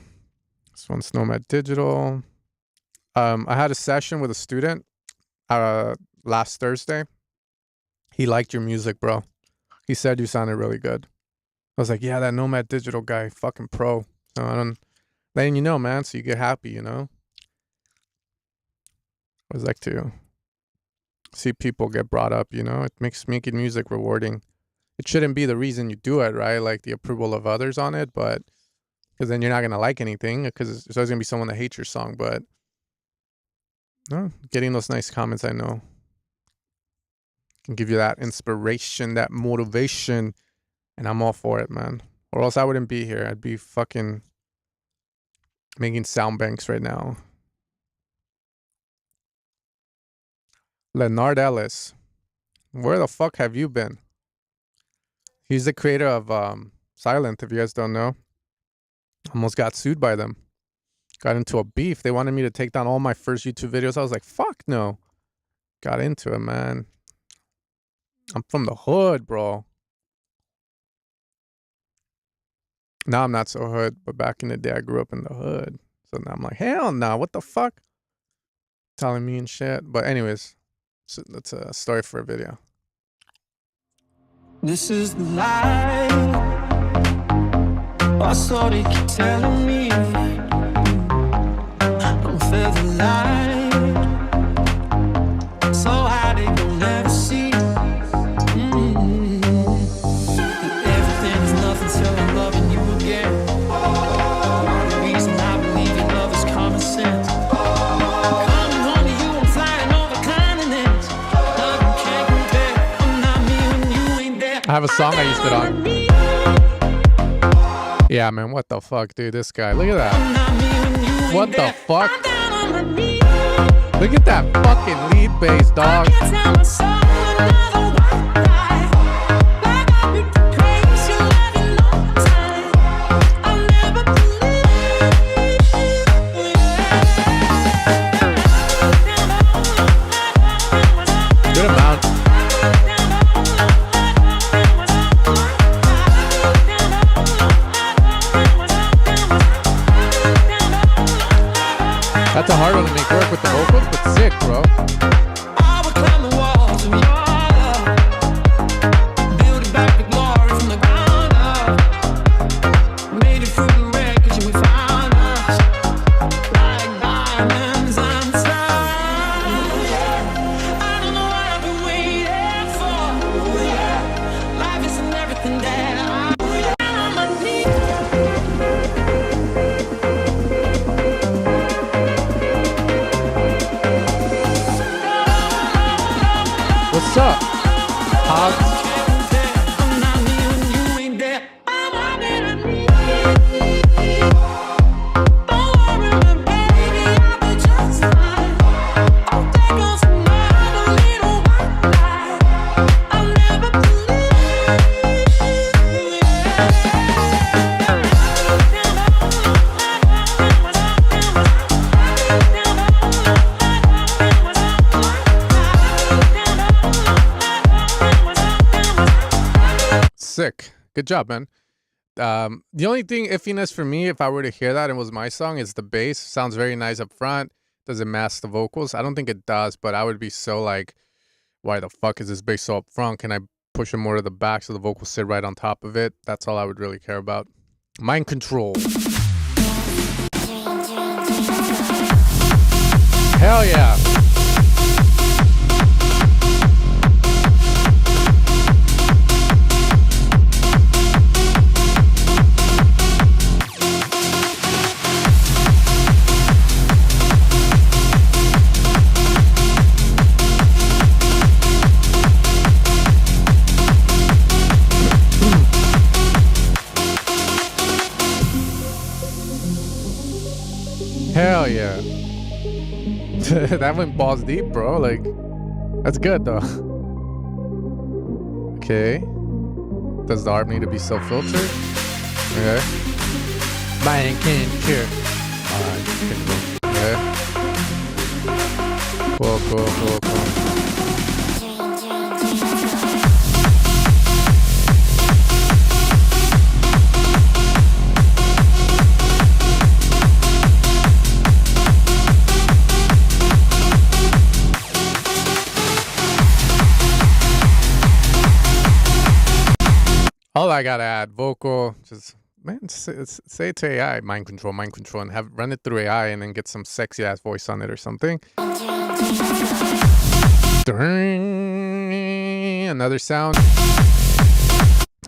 This one's Nomad Digital. I had a session with a student last Thursday. He liked your music, bro. He said you sounded really good. I was like, yeah, that Nomad Digital guy, fucking pro. So I don't, letting you know, man, so you get happy, you know? I always like to see people get brought up, you know? It makes making music rewarding. It shouldn't be the reason you do it, right? Like the approval of others on it, but because then you're not going to like anything, because there's always going to be someone that hates your song. But no, getting those nice comments, I know, can give you that inspiration, that motivation, and I'm all for it, man. Or else I wouldn't be here. I'd be fucking making SoundBanks right now. Leonard Ellis, where the fuck have you been? He's the creator of Silent, if you guys don't know. Almost got sued by them. Got into a beef. They wanted me to take down all my first YouTube videos. I was like, fuck no. Got into it, man. I'm from the hood, bro. Now I'm not so hood, but back in the day, I grew up in the hood. So now I'm like, hell no, what the fuck? Telling me and shit. But anyways, so that's a story for a video. This is the life. I saw they keep telling me don't feel the light. So how they gon' never see that everything is nothing till I'm loving you again. The reason I believe in love is common sense. Coming home to you, I'm flying over continents. Nothing can compare. I'm not me when you ain't there. I have a song I used it on. Yeah, man, what the fuck, dude? This guy, look at that. What the fuck? Look at that fucking lead bass, dog. Good amount. That's a hard one to make work with the vocals, but sick, bro. I would climb the walls of your love, build it back with glory from the ground up. Made it through the wreckage and we found us like diamonds and stars. I don't know what I've been waiting for. Life isn't everything that I on my knees. What's up? Hobbs? I'm not me when you ain't there. I'm not me. Don't worry, my baby, I'll be just fine. I'll take us another little while. I'll never Sick. Good job, man. The only thing iffiness for me, if I were to hear that and it was my song, is the bass. Sounds very nice up front. Does it mask the vocals? I don't think it does, but I would be so like, why the fuck is this bass so up front? Can I push it more to the back so the vocals sit right on top of it? That's all I would really care about. Mind control. Hell yeah. Hell yeah. That went balls deep, bro. Like, that's good, though. Okay. Does the harp need to be self-filtered? Okay. Mind control. Okay. Cool. All I gotta add, vocal, just, man, say it to AI, mind control, and run it through AI and then get some sexy ass voice on it or something. Another sound.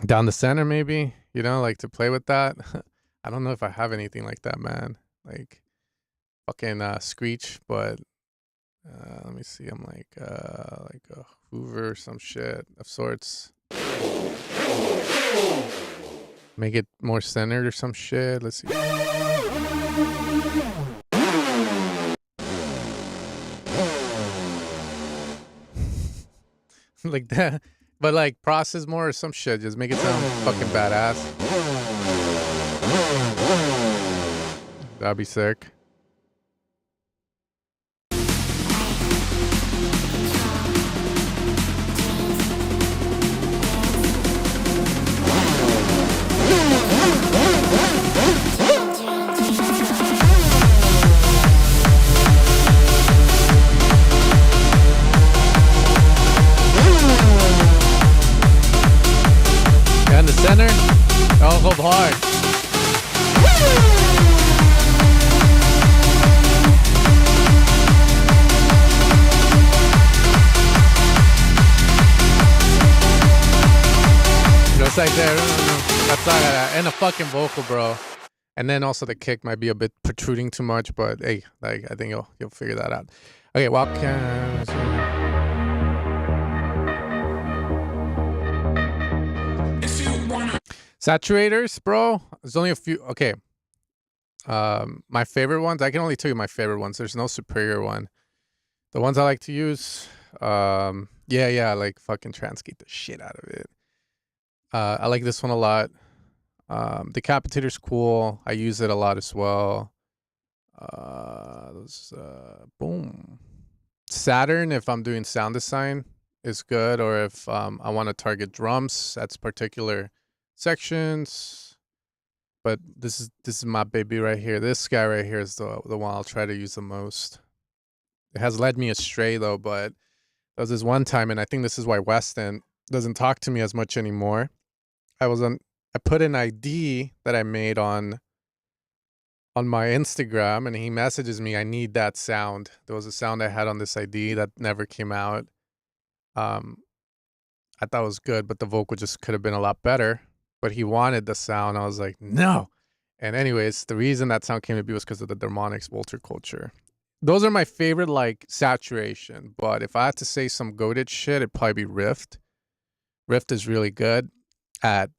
Down the center, maybe, you know, like to play with that. I don't know if I have anything like that, man. Like, fucking screech, but let me see. I'm like a Hoover or some shit of sorts. Make it more centered or some shit. Let's see. Like that. But like process more or some shit. Just make it sound fucking badass. That'd be sick. In the center, I'll hold hard. Just like there, that's all I got. And a fucking vocal, bro. And then also the kick might be a bit protruding too much, but hey, like I think you'll figure that out. Okay, walk. Saturators, bro. There's only a few. Okay. My favorite ones. I can only tell you my favorite ones. There's no superior one. The ones I like to use. Yeah, like fucking transgate the shit out of it. I like this one a lot. Decapitator's cool. I use it a lot as well. Boom. Saturn, if I'm doing sound design, is good, or if I want to target drums, that's particular sections. But this is my baby right here. This guy right here is the one I'll try to use the most. It has led me astray though, but there was this one time, and I think this is why Weston doesn't talk to me as much anymore. I put an ID that I made on my Instagram, and he messages me, I need that sound. There was a sound I had on this ID that never came out. I thought it was good, but the vocal just could have been a lot better. But he wanted the sound. I was like, no. And anyways, the reason that sound came to be was because of the Demonics Vulture Culture. Those are my favorite, like, saturation. But if I had to say some goated shit, it'd probably be Rift. Rift is really good at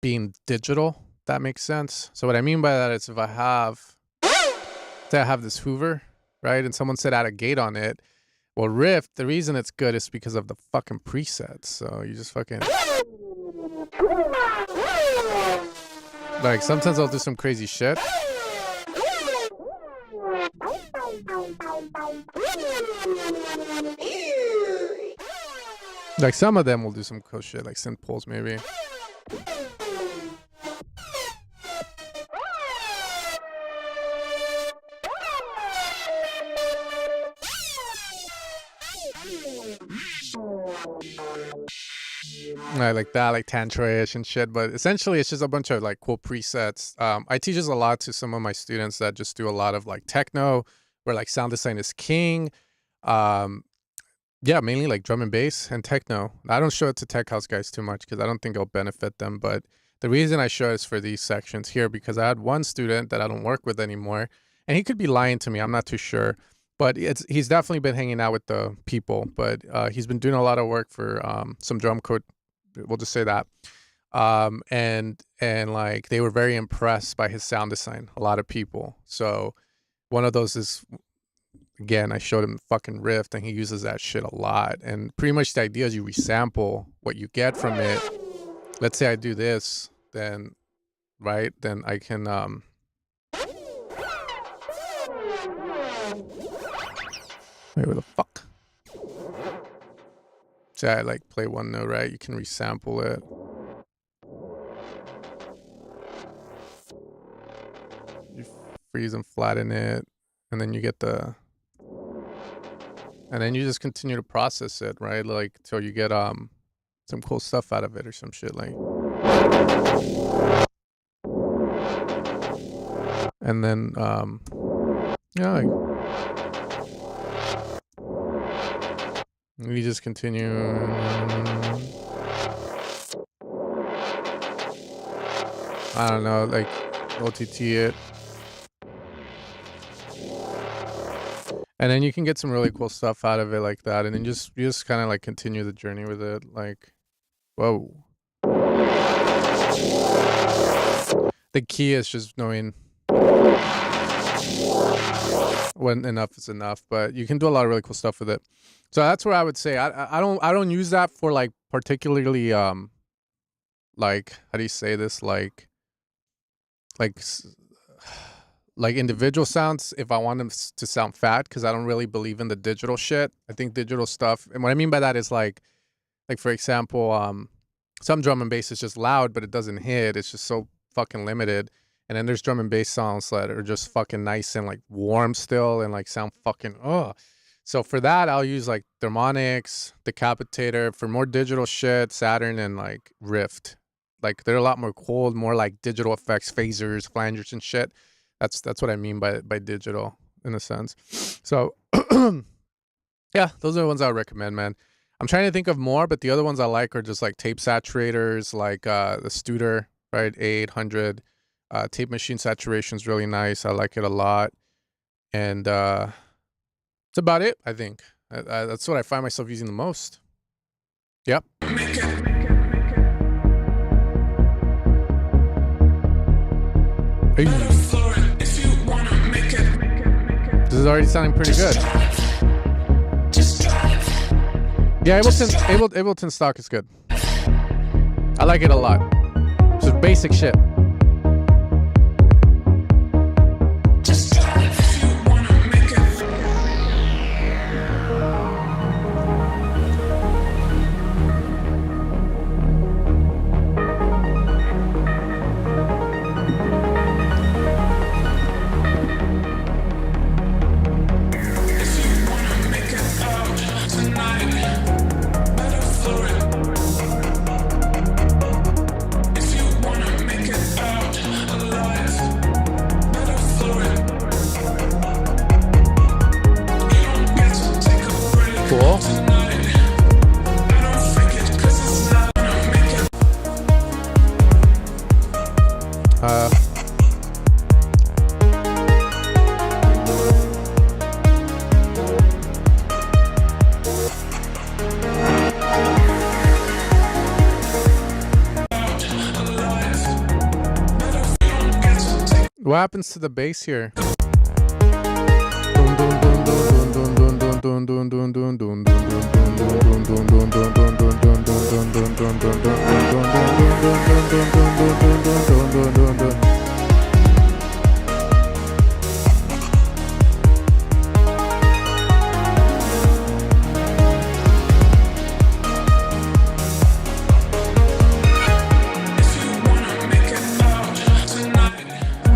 being digital. That makes sense. So what I mean by that is if I have this Hoover, right? And someone said add a gate on it. Well, Rift, the reason it's good is because of the fucking presets. So you just fucking... Like, sometimes I'll do some crazy shit. Like, some of them will do some cool shit, like synth pulls maybe. Like that, like tantra-ish and shit, but essentially it's just a bunch of like cool presets. I teach this a lot to some of my students that just do a lot of like techno, where like sound design is king. Yeah, mainly like drum and bass and techno. I don't show it to tech house guys too much because I don't think it'll benefit them, but the reason I show it is for these sections here, because I had one student that I don't work with anymore, and he could be lying to me, I'm not too sure. But he's definitely been hanging out with the people, but he's been doing a lot of work for some drum code. We'll just say that. And like they were very impressed by his sound design, a lot of people. So one of those is, again, I showed him fucking Rift, and he uses that shit a lot. And pretty much the idea is you resample what you get from it. Let's say I do this, then, right, then I can... Wait, what the fuck? So I like play one note, right? You can resample it. You freeze and flatten it, and then you get the... And then you just continue to process it, right? Like, till you get some cool stuff out of it or some shit, like... And then, yeah, like... We just continue. I don't know, like OTT it. And then you can get some really cool stuff out of it like that. And then you just kind of like continue the journey with it. Like, whoa. The key is just knowing when enough is enough, but you can do a lot of really cool stuff with it. So that's where I would say I don't use that for like particularly like, how do you say this, like individual sounds if I want them to sound fat, because I don't really believe in the digital shit. I think digital stuff, and what I mean by that is like for example, some drum and bass is just loud but it doesn't hit. It's just so fucking limited. And then there's drum and bass sounds that are just fucking nice and like warm still and like sound fucking So for that, I'll use like Thermonics, Decapitator. For more digital shit, Saturn and like Rift. Like they're a lot more cold, more like digital effects, phasers, flangers and shit. That's what I mean by digital in a sense. So yeah, those are the ones I would recommend, man. I'm trying to think of more, but the other ones I like are just like tape saturators, like the Studer, right? A800. Tape machine saturation is really nice. I like it a lot. And that's about it, I think. That's what I find myself using the most. Yep. Hey. This is already sounding pretty good. Yeah, Ableton stock is good. I like it a lot. Just basic shit. Cool. What happens to the bass here?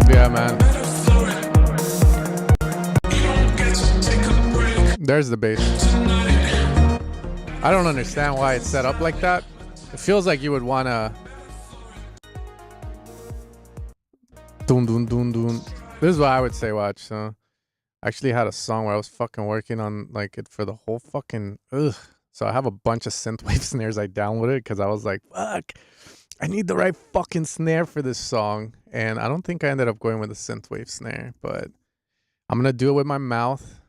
Yeah, man. There's the bass. I don't understand why it's set up like that. It feels like you would wanna dun dun dun dun. This is what I would say, watch. So I actually had a song where I was fucking working on like it for the whole fucking So I have a bunch of synthwave snares I downloaded because I was like, fuck, I need the right fucking snare for this song. And I don't think I ended up going with a synthwave snare, but I'm gonna do it with my mouth.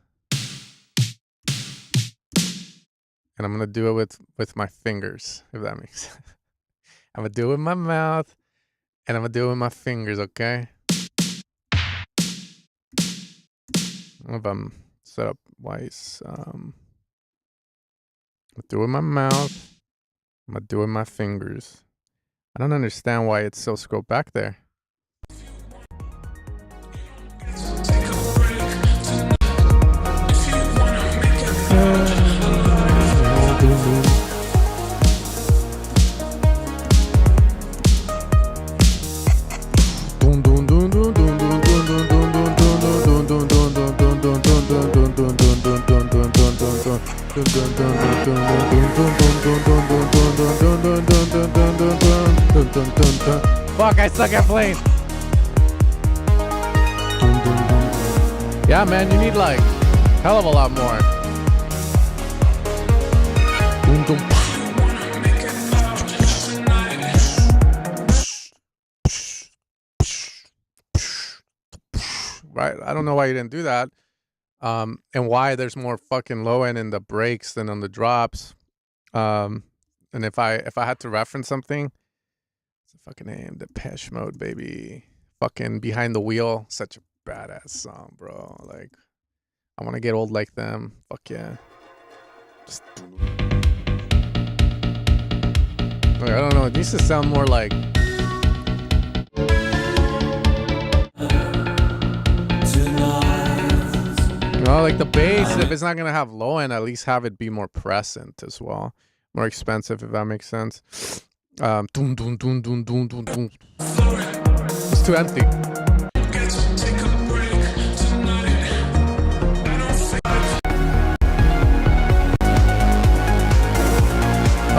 And I'm gonna do it with my fingers, if that makes sense. I'm gonna do it with my mouth, and I'm gonna do it with my fingers, okay? I don't know if I'm set up wise. I'm gonna do it with my mouth. I'm gonna do it with my fingers. I don't understand why it's so scrolled back there. Fuck, I suck at playing. Yeah, man, you need like hell of a lot more. Right? I don't know why you didn't do that. And why there's more fucking low end in the breaks than on the drops. And if I had to reference something, it's a fucking name, Depeche Mode, baby. Fucking Behind the Wheel, such a badass song, bro. Like, I want to get old like them. Fuck yeah. Just like, I don't know. It needs to sound more like. No, like the bass, if it's not going to have low end, at least have it be more present as well. More expensive, if that makes sense. Dun, dun, dun, dun, dun, dun, dun. It's too empty.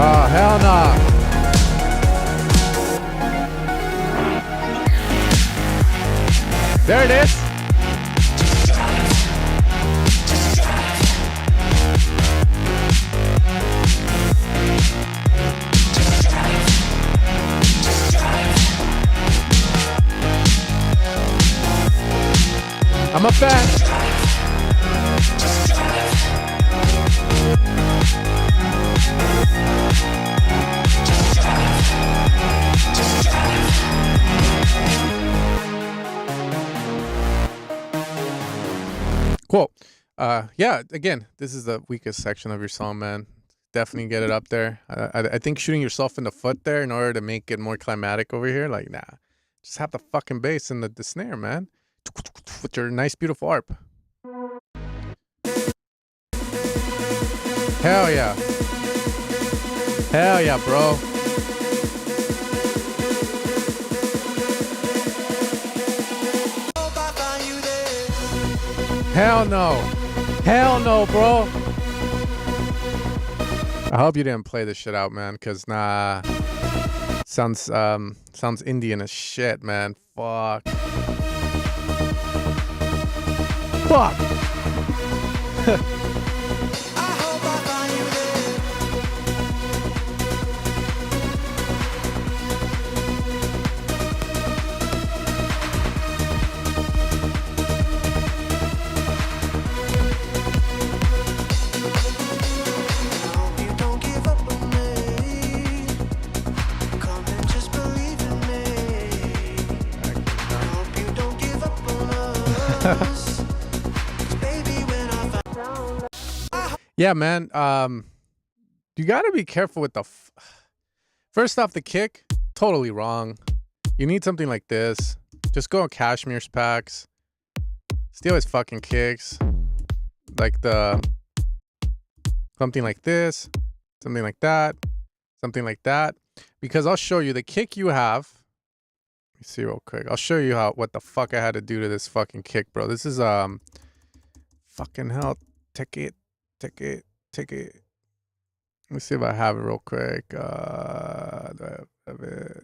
Oh, hell nah. There it is. I'm a fan. Cool. Yeah, again, this is the weakest section of your song, man. Definitely get it up there. I think shooting yourself in the foot there in order to make it more climatic over here, like, nah. Just have the fucking bass and the snare, man. With your nice, beautiful arp. Hell yeah. Hell yeah, bro. Hell no. Hell no, bro. I hope you didn't play this shit out, man, because nah. Sounds Indian as shit, man. Fuck. Fuck. Yeah, man. You gotta be careful with the. First off, the kick, totally wrong. You need something like this. Just go on Cashmere's packs. Steal his fucking kicks. Like something like this, something like that, something like that. Because I'll show you the kick you have. Let me see real quick. I'll show you what the fuck I had to do to this fucking kick, bro. This is fucking hell. Take it. Let me see if I have it real quick. Do I have it?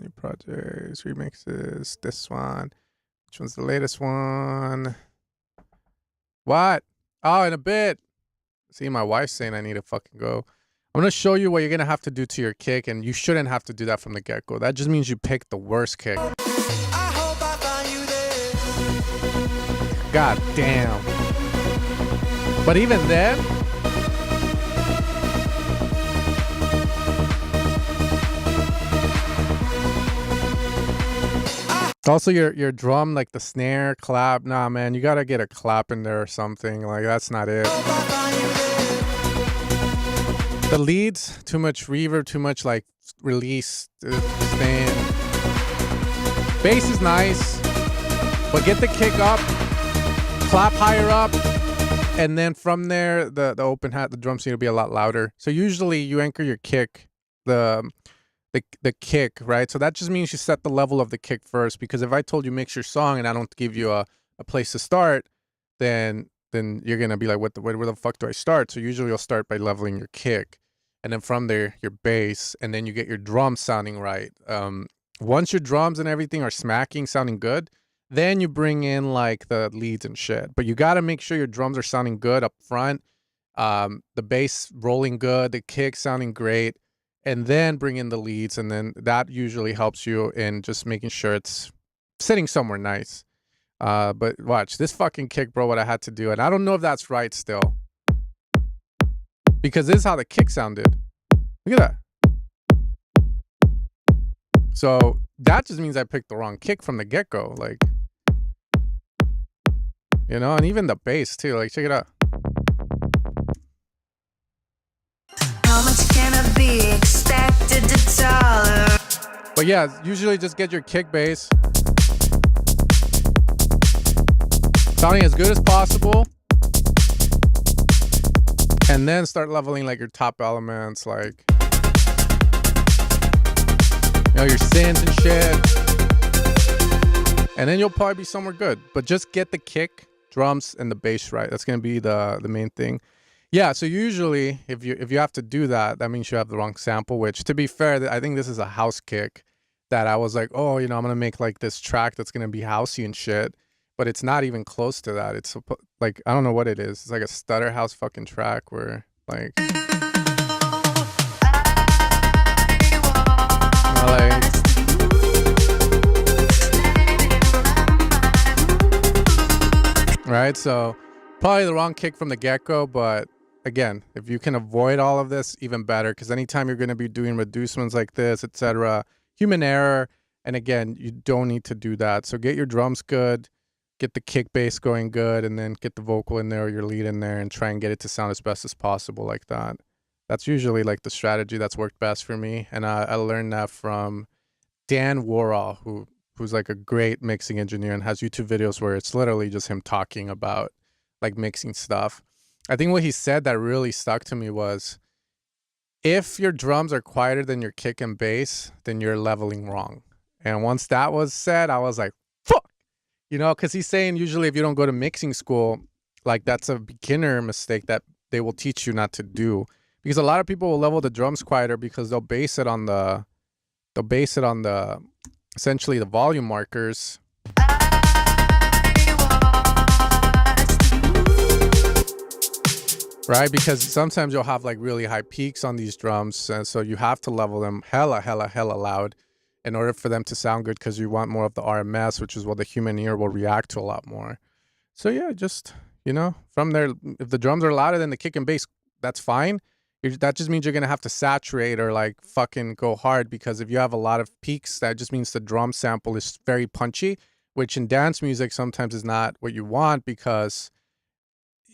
New projects, remixes. This one. Which one's the latest one? What? Oh, in a bit. See, my wife's saying I need to fucking go. I'm going to show you what you're going to have to do to your kick, and you shouldn't have to do that from the get-go. That just means you picked the worst kick. God damn. But even then, also your drum, like the snare, clap. Nah, man, you gotta get a clap in there or something. Like, that's not it. The leads, too much reverb, too much like release, stand. Bass is nice, but get the kick up, clap higher up. And then from there, the open hat, the drums need to be a lot louder. So usually you anchor your kick, the kick, right? So that just means you set the level of the kick first. Because if I told you mix your song and I don't give you a place to start, then you're gonna be like, where the fuck do I start? So usually you'll start by leveling your kick, and then from there your bass, and then you get your drums sounding right. Once your drums and everything are smacking, sounding good, then you bring in like the leads and shit. But you got to make sure your drums are sounding good up front, the bass rolling good, the kick sounding great, and then bring in the leads. And then that usually helps you in just making sure it's sitting somewhere nice. But watch this fucking kick, bro, what I had to do. And I don't know if that's right still, because this is how the kick sounded. Look at that. So that just means I picked the wrong kick from the get-go. Like, you know, and even the bass too. Like, check it out. How much can I be expected to tolerate? But yeah, usually just get your kick bass sounding as good as possible, and then start leveling like your top elements, like, you know, your synths and shit, and then you'll probably be somewhere good. But just get the kick, drums, and the bass right. That's gonna be the main thing. Yeah. So usually, if you have to do that, that means you have the wrong sample. Which, to be fair, I think this is a house kick that I was like, oh, you know, I'm gonna make like this track that's gonna be housey and shit. But it's not even close to that. It's like, I don't know what it is. It's like a stutter house fucking track where like. Right, so probably the wrong kick from the get-go, but again, if you can avoid all of this, even better, because anytime you're going to be doing reducements like this, etc., human error, and again, you don't need to do that. So get your drums good, get the kick bass going good, and then get the vocal in there or your lead in there and try and get it to sound as best as possible like that. That's usually like the strategy that's worked best for me. And I learned that from Dan Worrall, who's like a great mixing engineer and has YouTube videos where it's literally just him talking about like mixing stuff. I think what he said that really stuck to me was, if your drums are quieter than your kick and bass, then you're leveling wrong. And once that was said, I was like, fuck, you know, because he's saying usually if you don't go to mixing school, like that's a beginner mistake that they will teach you not to do. Because a lot of people will level the drums quieter because they'll base it on the essentially the volume markers. Right, because sometimes you'll have like really high peaks on these drums, and so you have to level them hella loud in order for them to sound good, because you want more of the RMS, which is what the human ear will react to a lot more. So yeah, just, you know, from there, if the drums are louder than the kick and bass, that's fine. That just means you're gonna have to saturate or like fucking go hard, because if you have a lot of peaks, that just means the drum sample is very punchy, which in dance music sometimes is not what you want because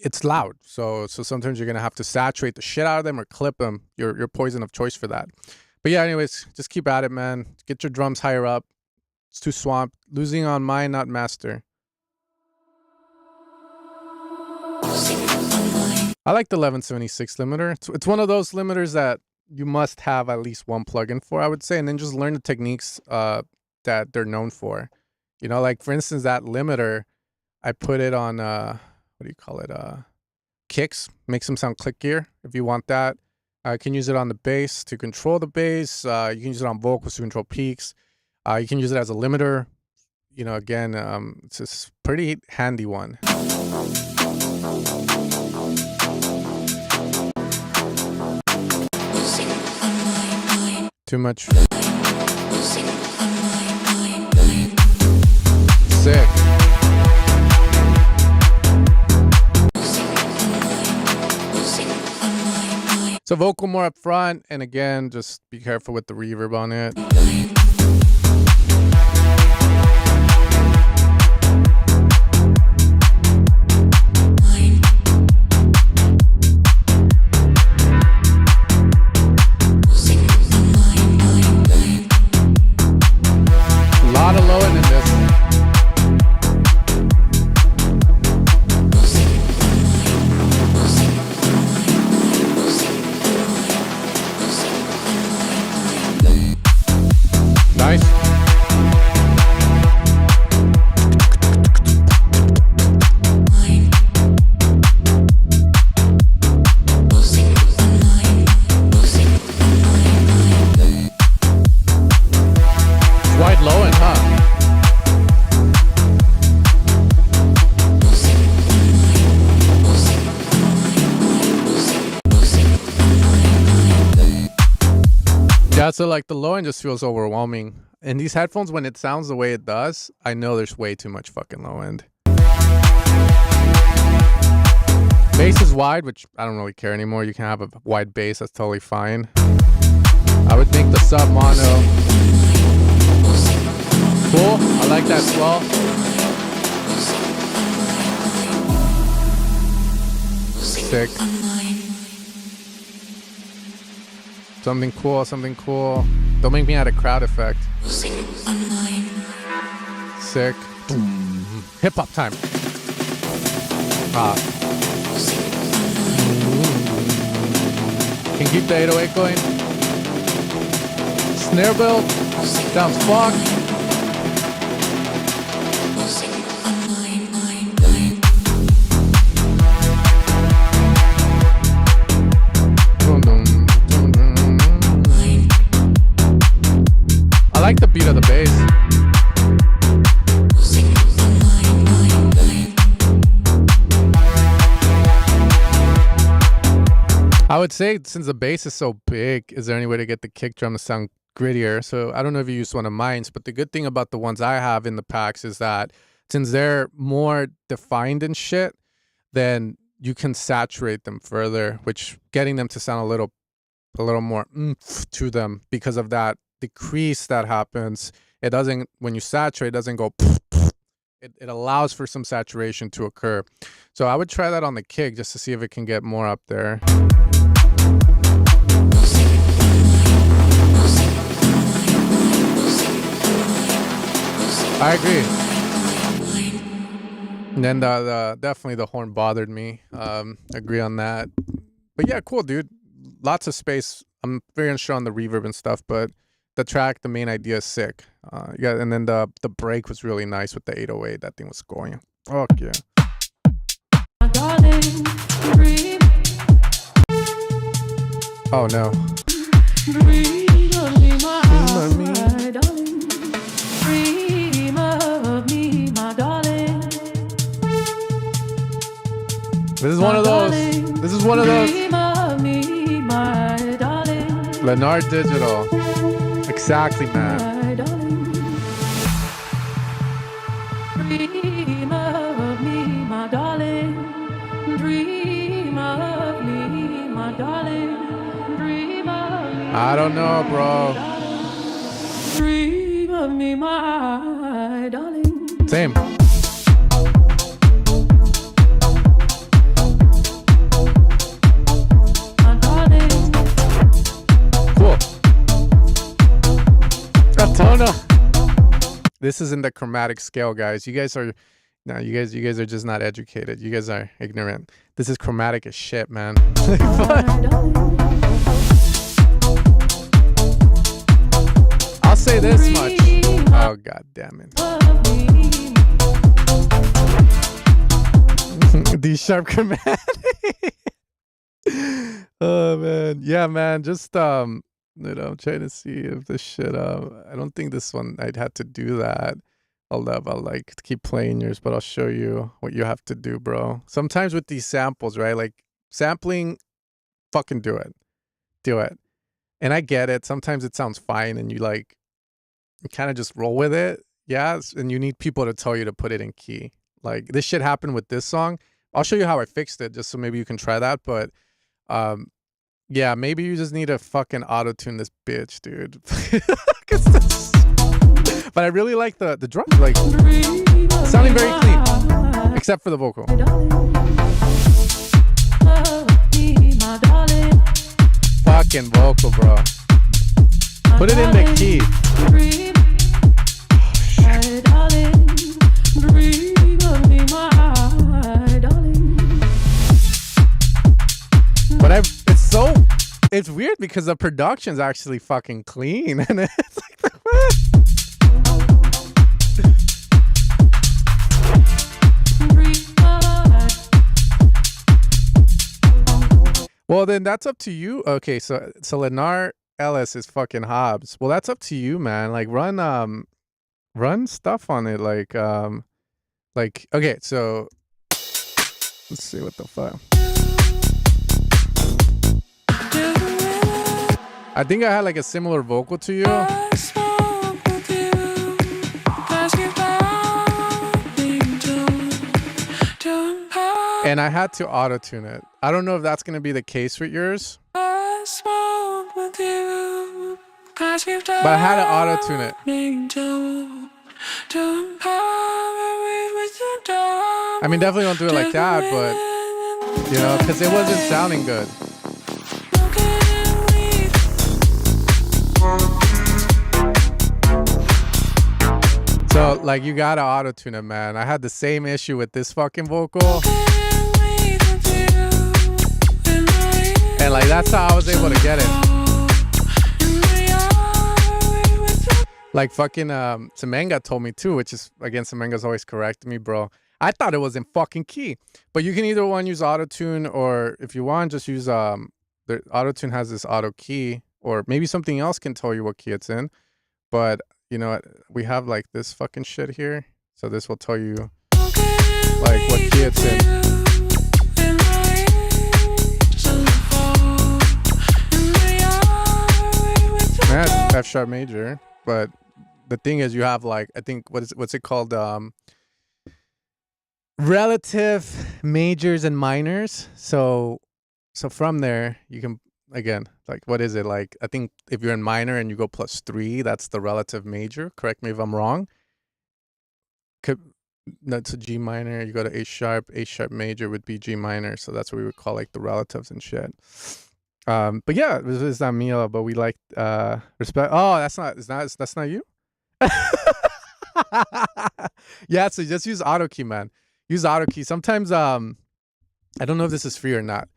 it's loud. So sometimes you're gonna have to saturate the shit out of them or clip them. Your poison of choice for that. But yeah, anyways, just keep at it, man. Get your drums higher up. It's too swamped. Losing on mine, not master. I like the 1176 limiter. It's one of those limiters that you must have at least one plugin for, I would say, and then just learn the techniques that they're known for. You know, like for instance, that limiter, I put it on what do you call it? Kicks, makes them sound clickier if you want that. You can use it on the bass to control the bass. You can use it on vocals to control peaks. You can use it as a limiter. You know, again, it's a pretty handy one. Too much. Sick. So vocal more up front, and again, just be careful with the reverb on it. A lot of low end in this. Nice. Wide low end, huh? Yeah, so like the low end just feels overwhelming. In these headphones, when it sounds the way it does, I know there's way too much fucking low end. Bass is wide, which I don't really care anymore. You can have a wide bass, that's totally fine. I would make the sub mono cool. I like that swell. Sick. Something cool, something cool. Don't make me add a crowd effect. Sick. Hip hop time. Can keep the 808 going. Snare build. Sounds fucked. I like the beat of the bass. I would say since the bass is so big, is there any way to get the kick drum to sound grittier? So I don't know if you used one of mine, but the good thing about the ones I have in the packs is that since they're more defined and shit, then you can saturate them further, which getting them to sound a little more to them because of that decrease that happens. It doesn't, when you saturate, it doesn't go, it allows for some saturation to occur. So I would try that on the kick just to see if it can get more up there. I agree. And then the definitely the horn bothered me. Agree on that. But yeah, cool, dude. Lots of space. I'm very unsure on the reverb and stuff, but the track, the main idea is sick. Yeah, and then the break was really nice with the 808. That thing was going. Fuck yeah. Oh no. This is one of those. This is one of those. Leonard Digital. Exactly, man. Dream of me, my darling. Dream of me, my darling. Dream of me. I don't know, bro. Dream of me, my darling. Same. Cool. Atona. This is in the chromatic scale, guys. You guys are you guys are just not educated. You guys are ignorant. This is chromatic as shit, man. I'll say this much. Oh god damn it. D sharp chromatic. Oh man. Yeah, man. Just I'm trying to see if this shit I don't think this one I'd have to do that. I'll like keep playing yours, but I'll show you what you have to do, bro. Sometimes with these samples, right? Like sampling, fucking do it. Do it. And I get it. Sometimes it sounds fine and you kind of just roll with it. Yeah. And you need people to tell you to put it in key. Like this shit happened with this song. I'll show you how I fixed it just so maybe you can try that. But yeah, maybe you just need to fucking auto-tune this bitch, dude. But I really like the drums, like sounding very clean, except for the vocal. Fucking vocal, bro. Put it in the key. But it's weird because the production's actually fucking clean, and it's like what? Well, then that's up to you. Okay, so Lenar Ellis is fucking Hobbs. Well, that's up to you, man. Like run stuff on it, like okay, so let's see what the fuck. I think I had like a similar vocal to you. And I had to auto-tune it. I don't know if that's going to be the case with yours. But I had to auto-tune it. I mean, definitely don't do it like that, but, you know, because it wasn't sounding good. So, like, you gotta auto-tune it, man. I had the same issue with this fucking vocal. And, like, that's how I was able to get it. Like, fucking, Semenga told me, too, which is, again, Semenga's always correcting me, bro. I thought it was in fucking key. But you can either use auto-tune, or if you want, just use, the auto-tune has this auto key, or maybe something else can tell you what key it's in. But, you know, we have like this fucking shit here. So this will tell you like what key it's in. That's F sharp major. But the thing is you have like, I think, what's it called? Relative majors and minors. So from there you can, again, like, what is it? Like, I think if you're in minor and you go +3, that's the relative major. Correct me if I'm wrong. That's a G minor. You go to A sharp major would be G minor. So that's what we would call like the relatives and shit. But yeah, it's not Mila, but we like respect. Oh, that's not you. Yeah, so just use auto key, man. Use auto key. Sometimes I don't know if this is free or not,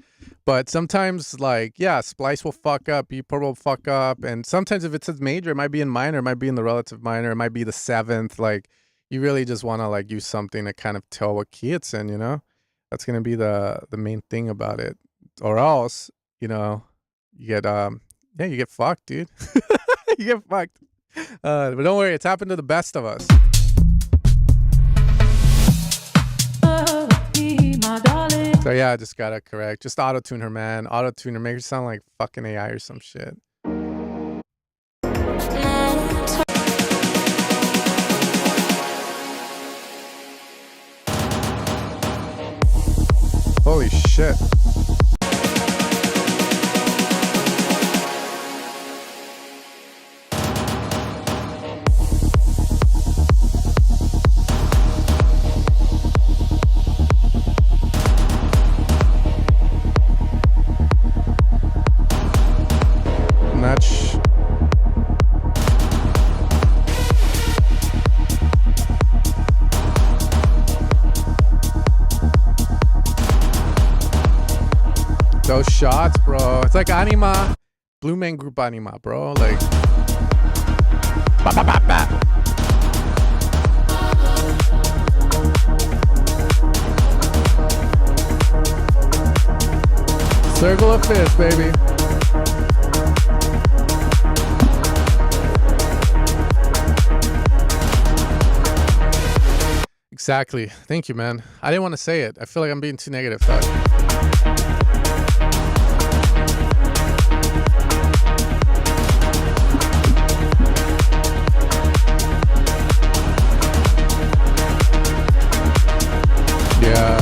but sometimes like yeah, splice will fuck up, beatport will fuck up, and sometimes if it says major, it might be in minor, it might be in the relative minor, it might be the seventh. Like you really just want to like use something to kind of tell what key it's in, you know? That's gonna be the main thing about it. Or else, you know, you get yeah, you get fucked, dude. You get fucked. But don't worry, it's happened to the best of us. So yeah, I just gotta correct. Just auto-tune her, man. Auto-tune her, make her sound like fucking AI or some shit. Holy shit. Match. Those shots, bro. It's like anima, Blue Man Group anima, bro. Like, ba ba ba ba. Circle of fist, baby. Exactly. Thank you, man. I didn't want to say it. I feel like I'm being too negative, though. Yeah.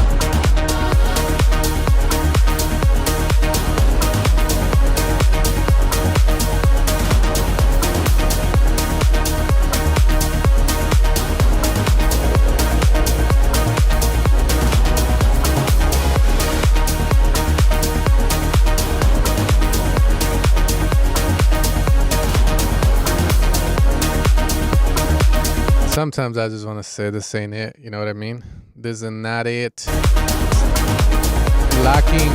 Sometimes I just want to say this ain't it. You know what I mean? This is not it. Lacking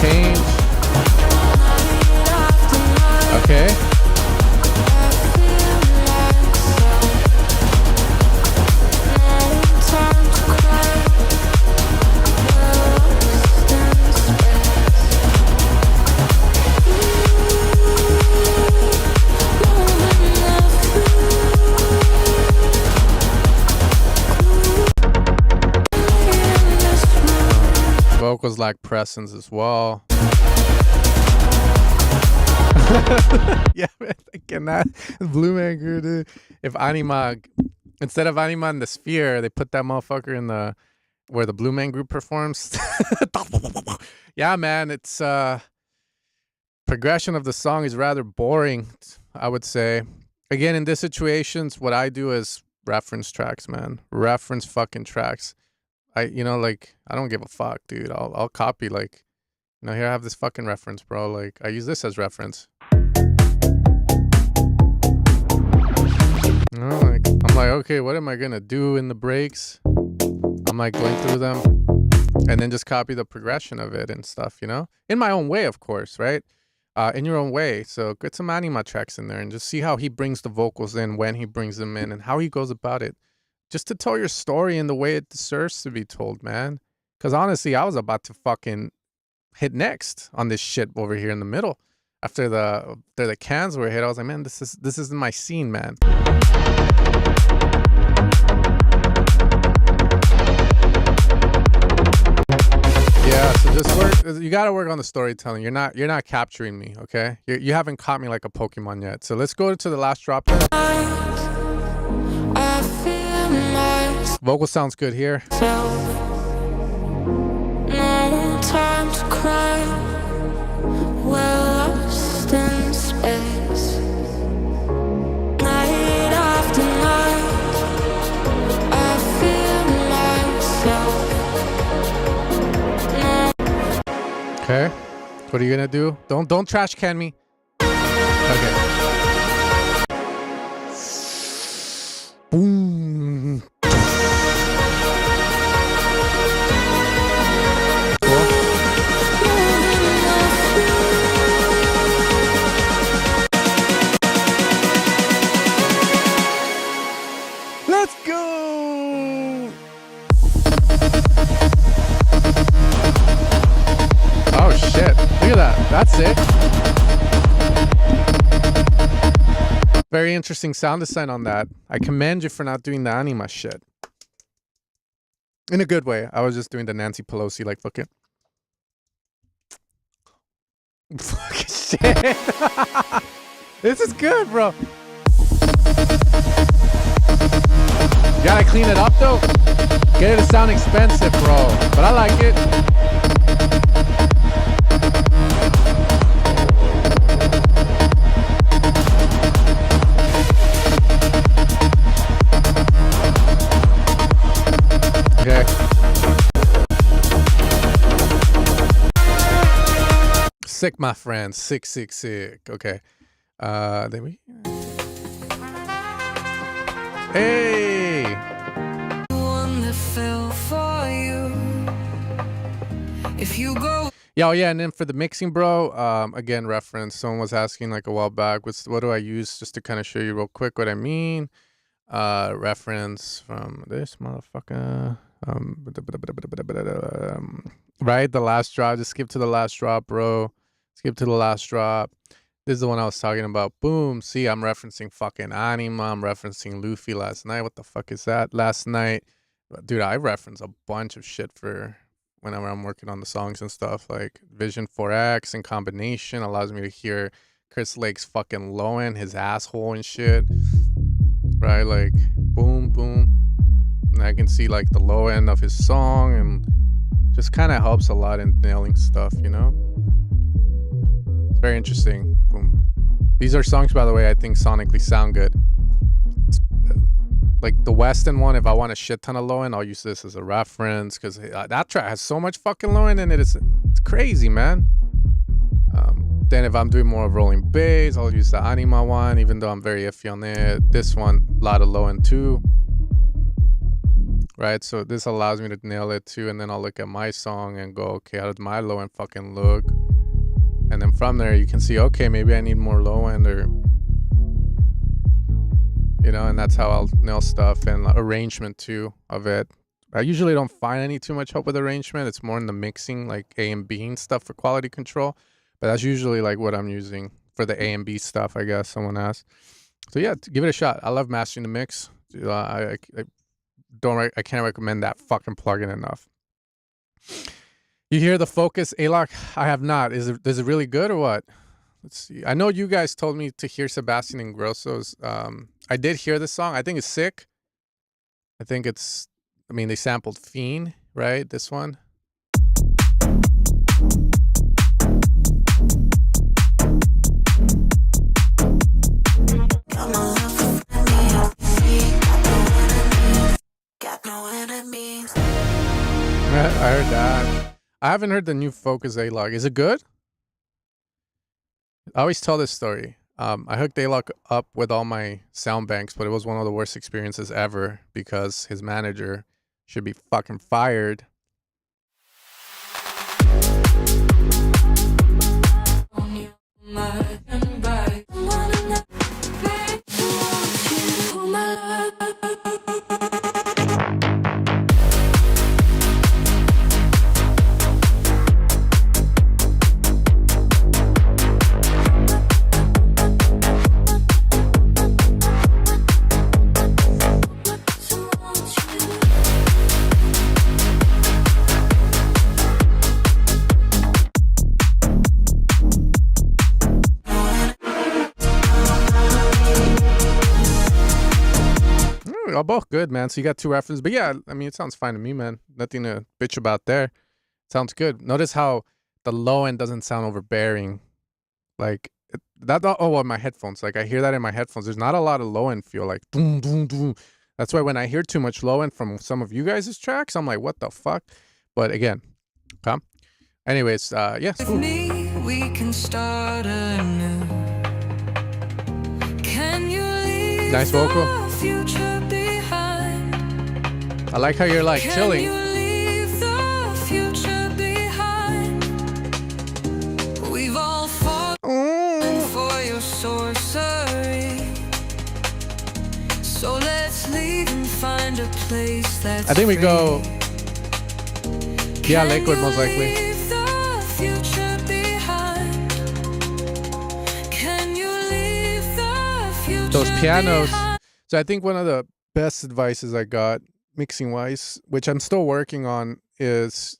change. Okay. Vocals lack presence as well. Yeah, man, I cannot. Blue Man Group, dude. If anima, instead of anima in the sphere, they put that motherfucker in the where the Blue Man Group performs. Yeah, man, it's progression of the song is rather boring, I would say. Again, in this situations, what I do is reference tracks, man. Reference fucking tracks. You know, like, I don't give a fuck, dude. I'll copy, like, you know, here I have this fucking reference, bro. Like, I use this as reference. You know, like, I'm like, okay, what am I gonna do in the breaks? I'm like going through them and then just copy the progression of it and stuff, you know? In my own way, of course, right? In your own way. So get some anima tracks in there and just see how he brings the vocals in, when he brings them in, and how he goes about it. Just to tell your story in the way it deserves to be told, man. Because honestly, I was about to fucking hit next on this shit over here in the middle. After the cans were hit, I was like, man, this isn't my scene, man. Yeah, so just work. You gotta work on the storytelling. You're not capturing me, okay? You haven't caught me like a Pokemon yet. So let's go to the last drop there. Vocal sounds good here. No time to cry. We're lost in space. Night after night, I Okay. What are you gonna do? Don't trash can me. Okay. Boom. Cool. Let's go. Oh shit. Look at that. That's it. Very interesting sound design on that. I commend you for not doing the anima shit. In a good way. I was just doing the Nancy Pelosi like fucking fucking shit. This is good, bro. You gotta clean it up though. Get it to sound expensive, bro. But I like it. Okay. Sick, my friend. Sick. Okay. Then we. Hey. One that fell for you. If you go. Yeah, oh yeah, and then for the mixing, bro, again, reference. Someone was asking like a while back, what do I use, just to kind of show you real quick what I mean. Reference from this motherfucker. Right, the last drop. Just skip to the last drop, bro. Skip to the last drop. This is the one I was talking about. Boom. See, I'm referencing fucking Anima. I'm referencing Luffy last night. What the fuck is that? Last night, dude, I reference a bunch of shit for whenever I'm working on the songs and stuff. Like Vision 4X in combination allows me to hear Chris Lake's fucking low end, his asshole and shit. Right, like boom, boom. And I can see like the low end of his song, and just kind of helps a lot in nailing stuff, you know? It's very interesting. Boom. These are songs, by the way, I think sonically sound good. Like the Western one, if I want a shit ton of low end, I'll use this as a reference, because that track has so much fucking low end in it. It's crazy, man. Then if I'm doing more of rolling bass, I'll use the Anima one, even though I'm very iffy on it. This one, a lot of low end too. Right, so this allows me to nail it too, and then I'll look at my song and go, okay, how does my low end fucking look? And then from there, you can see, okay, maybe I need more low end, or you know, and that's how I'll nail stuff, and arrangement too of it. I usually don't find any too much help with arrangement. It's more in the mixing, like A and B and stuff for quality control. But that's usually like what I'm using for the A and B stuff, I guess someone asked. So yeah, give it a shot. I love mastering the mix. I can't recommend that fucking plugin enough. You hear the Focus A-Lock? I have not. Is it really good or what? Let's see. I know you guys told me to hear Sebastian Ingrosso's. I did hear the song. I think it's sick. I think it's, I mean, they sampled Fiend, right? This one. I heard that. I haven't heard the new Focus A-Lock. Is it good? I always tell this story. I hooked A-Lock up with all my SoundBanks, but it was one of the worst experiences ever because his manager should be fucking fired. All both good, man. So you got two references, but yeah, I mean, it sounds fine to me, man. Nothing to bitch about there. Sounds good. Notice how the low end doesn't sound overbearing, like that. Oh, well, my headphones. Like I hear that in my headphones. There's not a lot of low end feel. Like boom, boom, boom. That's why when I hear too much low end from some of you guys' tracks, I'm like, what the fuck? But again, okay. Anyways, yes. With me, we can start anew. Can you leave Nice vocal. the future behind? I like how you're like Can chilling. you leave the future behind? We've all fallen for your sorcery. So let's leave and find a place that's I think we go. free. Yeah, Can Lakewood you most likely. leave the future behind? Can you leave the future Those pianos. behind? So I think one of the best advices I got mixing wise, which I'm still working on, is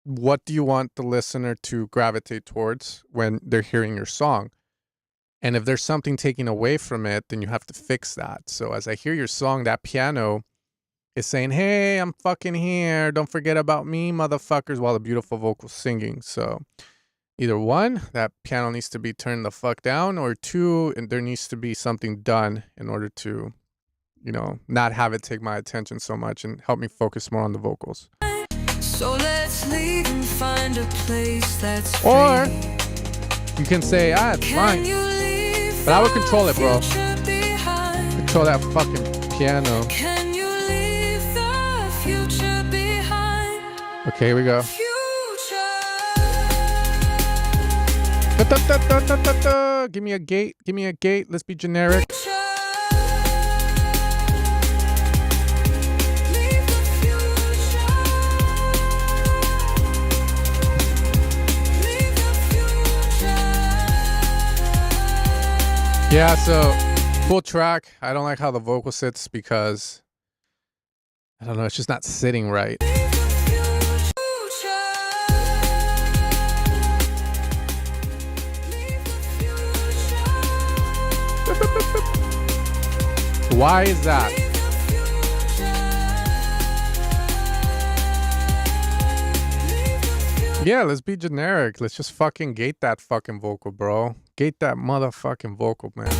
what do you want the listener to gravitate towards when they're hearing your song? And if there's something taken away from it, then you have to fix that. So as I hear your song, that piano is saying, hey, I'm fucking here. Don't forget about me, motherfuckers, while the beautiful vocal's singing. So either one, that piano needs to be turned the fuck down, or two, and there needs to be something done in order to, you know, not have it take my attention so much and help me focus more on the vocals. So let's leave and find a place that's free. Or you can say, it's Can fine. you leave But I would the control it, bro. future behind? Control that fucking piano. Can you leave the future behind? Okay, here we go. Future. Da-da-da-da-da-da. Give me a gate. Give me a gate. Let's be generic. Leave the future. Leave the future. Yeah, so cool track. I don't like how the vocal sits because I don't know, it's just not sitting right. Why is that? Yeah, let's be generic. Let's just fucking gate that fucking vocal, bro. Gate that motherfucking vocal, man.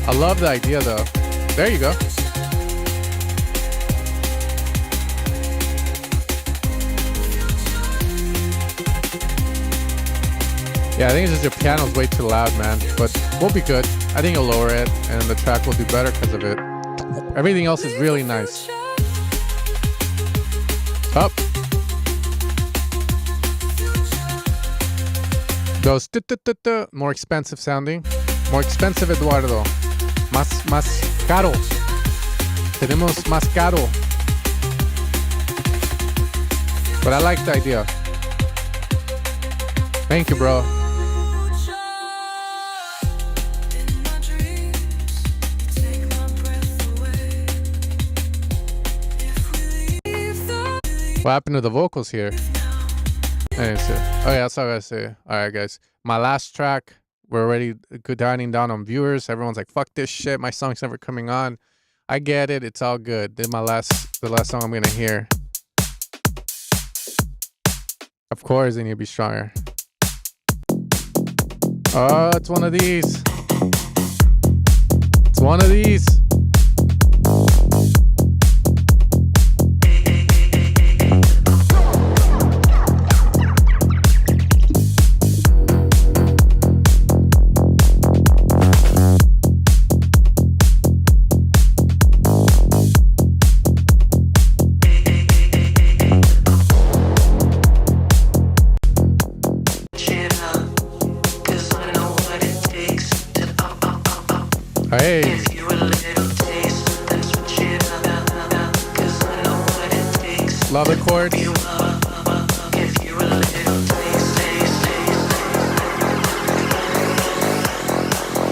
I love the idea though. There you go. Yeah, I think it's just your piano's way too loud, man. But we'll be good. I think you'll lower it and the track will do better because of it. Everything else is really nice. Up. Those more expensive sounding. More expensive, Eduardo. Más caro. Tenemos más caro. But I like the idea. Thank you, bro. What happened to the vocals here? Oh yeah, that's all I gotta say. Alright guys. My last track, we're already dining down on viewers. Everyone's like, fuck this shit, my song's never coming on. I get it, it's all good. This is the last song I'm gonna hear. Of course they need to be stronger. Oh, it's one of these. It's one of these. Hey. Love the chords.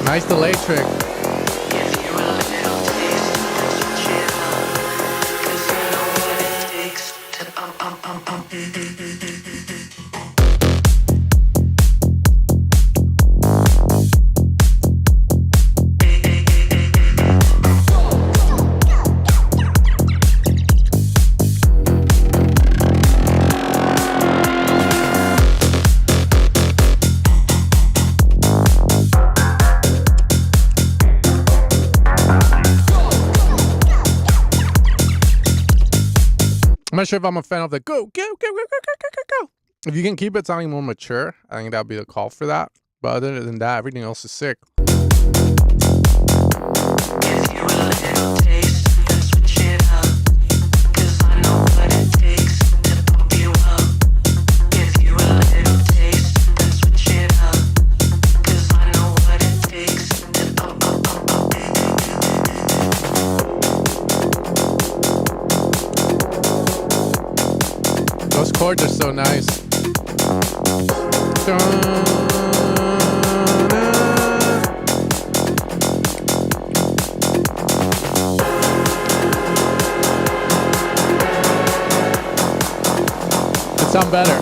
Nice delay trick. sure if I'm a fan of the go. If you can keep it sounding more mature, I think that'd be the call for that. But other than that, everything else is sick. Those chords are so nice. It sound better.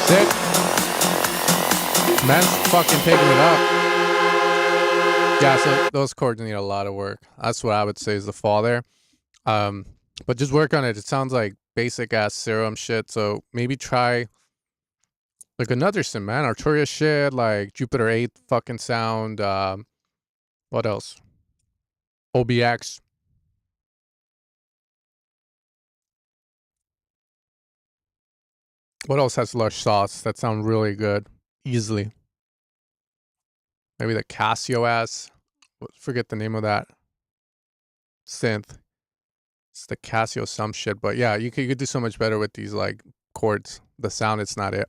Sick. Man's fucking taking it up. Yeah, so those chords need a lot of work. That's what I would say is the fall there. But just work on it. It sounds like basic ass serum shit. So maybe try like another sim, man. Arturia shit, like Jupiter 8 fucking sound. What else? OBX. What else has lush sauce that sound really good? Easily. Maybe the Casio ass. Forget the name of that synth. It's the Casio some shit. But yeah, you could do so much better with these like chords. The sound, it's not it.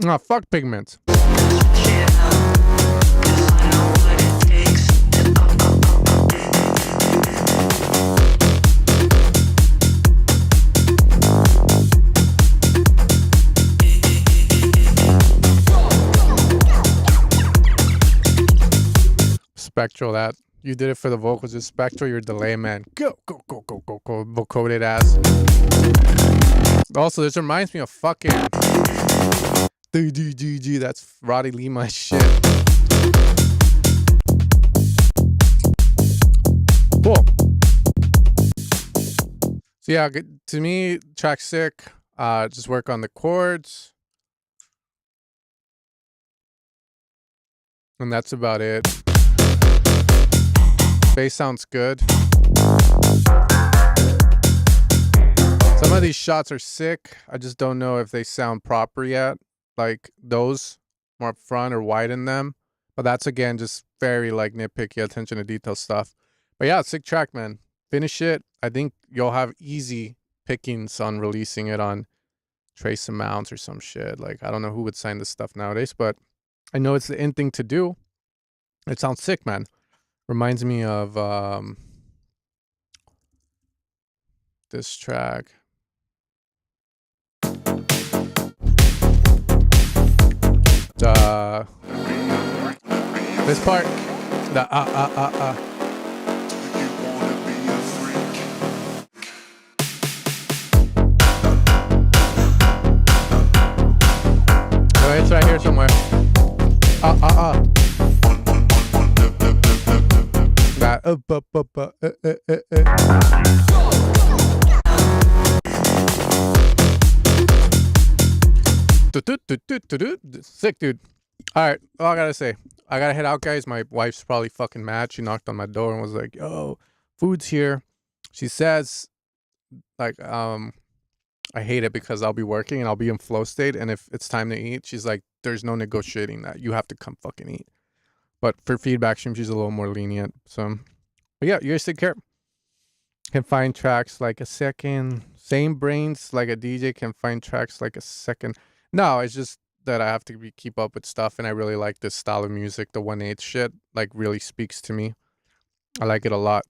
Oh, fuck pigments. Spectral, that you did it for the vocals. Just Spectral, your delay, man. Go vocoded ass. Also, this reminds me of fucking that's Roddy Lima shit. Cool. So yeah, to me, track sick. Just work on the chords. And that's about it. Bass sounds good. Some of these shots are sick. I just don't know if they sound proper yet. Like those more up front or widen them. But that's again just very like nitpicky attention to detail stuff. But yeah, sick track, man. Finish it. I think you'll have easy pickings on releasing it on trace amounts or some shit. Like I don't know who would sign this stuff nowadays, but I know it's the in thing to do. It sounds sick, man. Reminds me of this track. This part. The Oh, it's right here somewhere. That sick, dude. All right, all I gotta say, I gotta head out, guys. My wife's probably fucking mad. She knocked on my door and was like, "Yo, food's here." She says, like, I hate it because I'll be working and I'll be in flow state, and if it's time to eat, she's like, "There's no negotiating that. You have to come fucking eat." But for feedback stream, she's a little more lenient. So, but yeah, you guys take care. Can find tracks like a second. Same brains like a DJ can find tracks like a second. No, it's just that I have to keep up with stuff, and I really like this style of music. The 1/8 shit like really speaks to me. I like it a lot.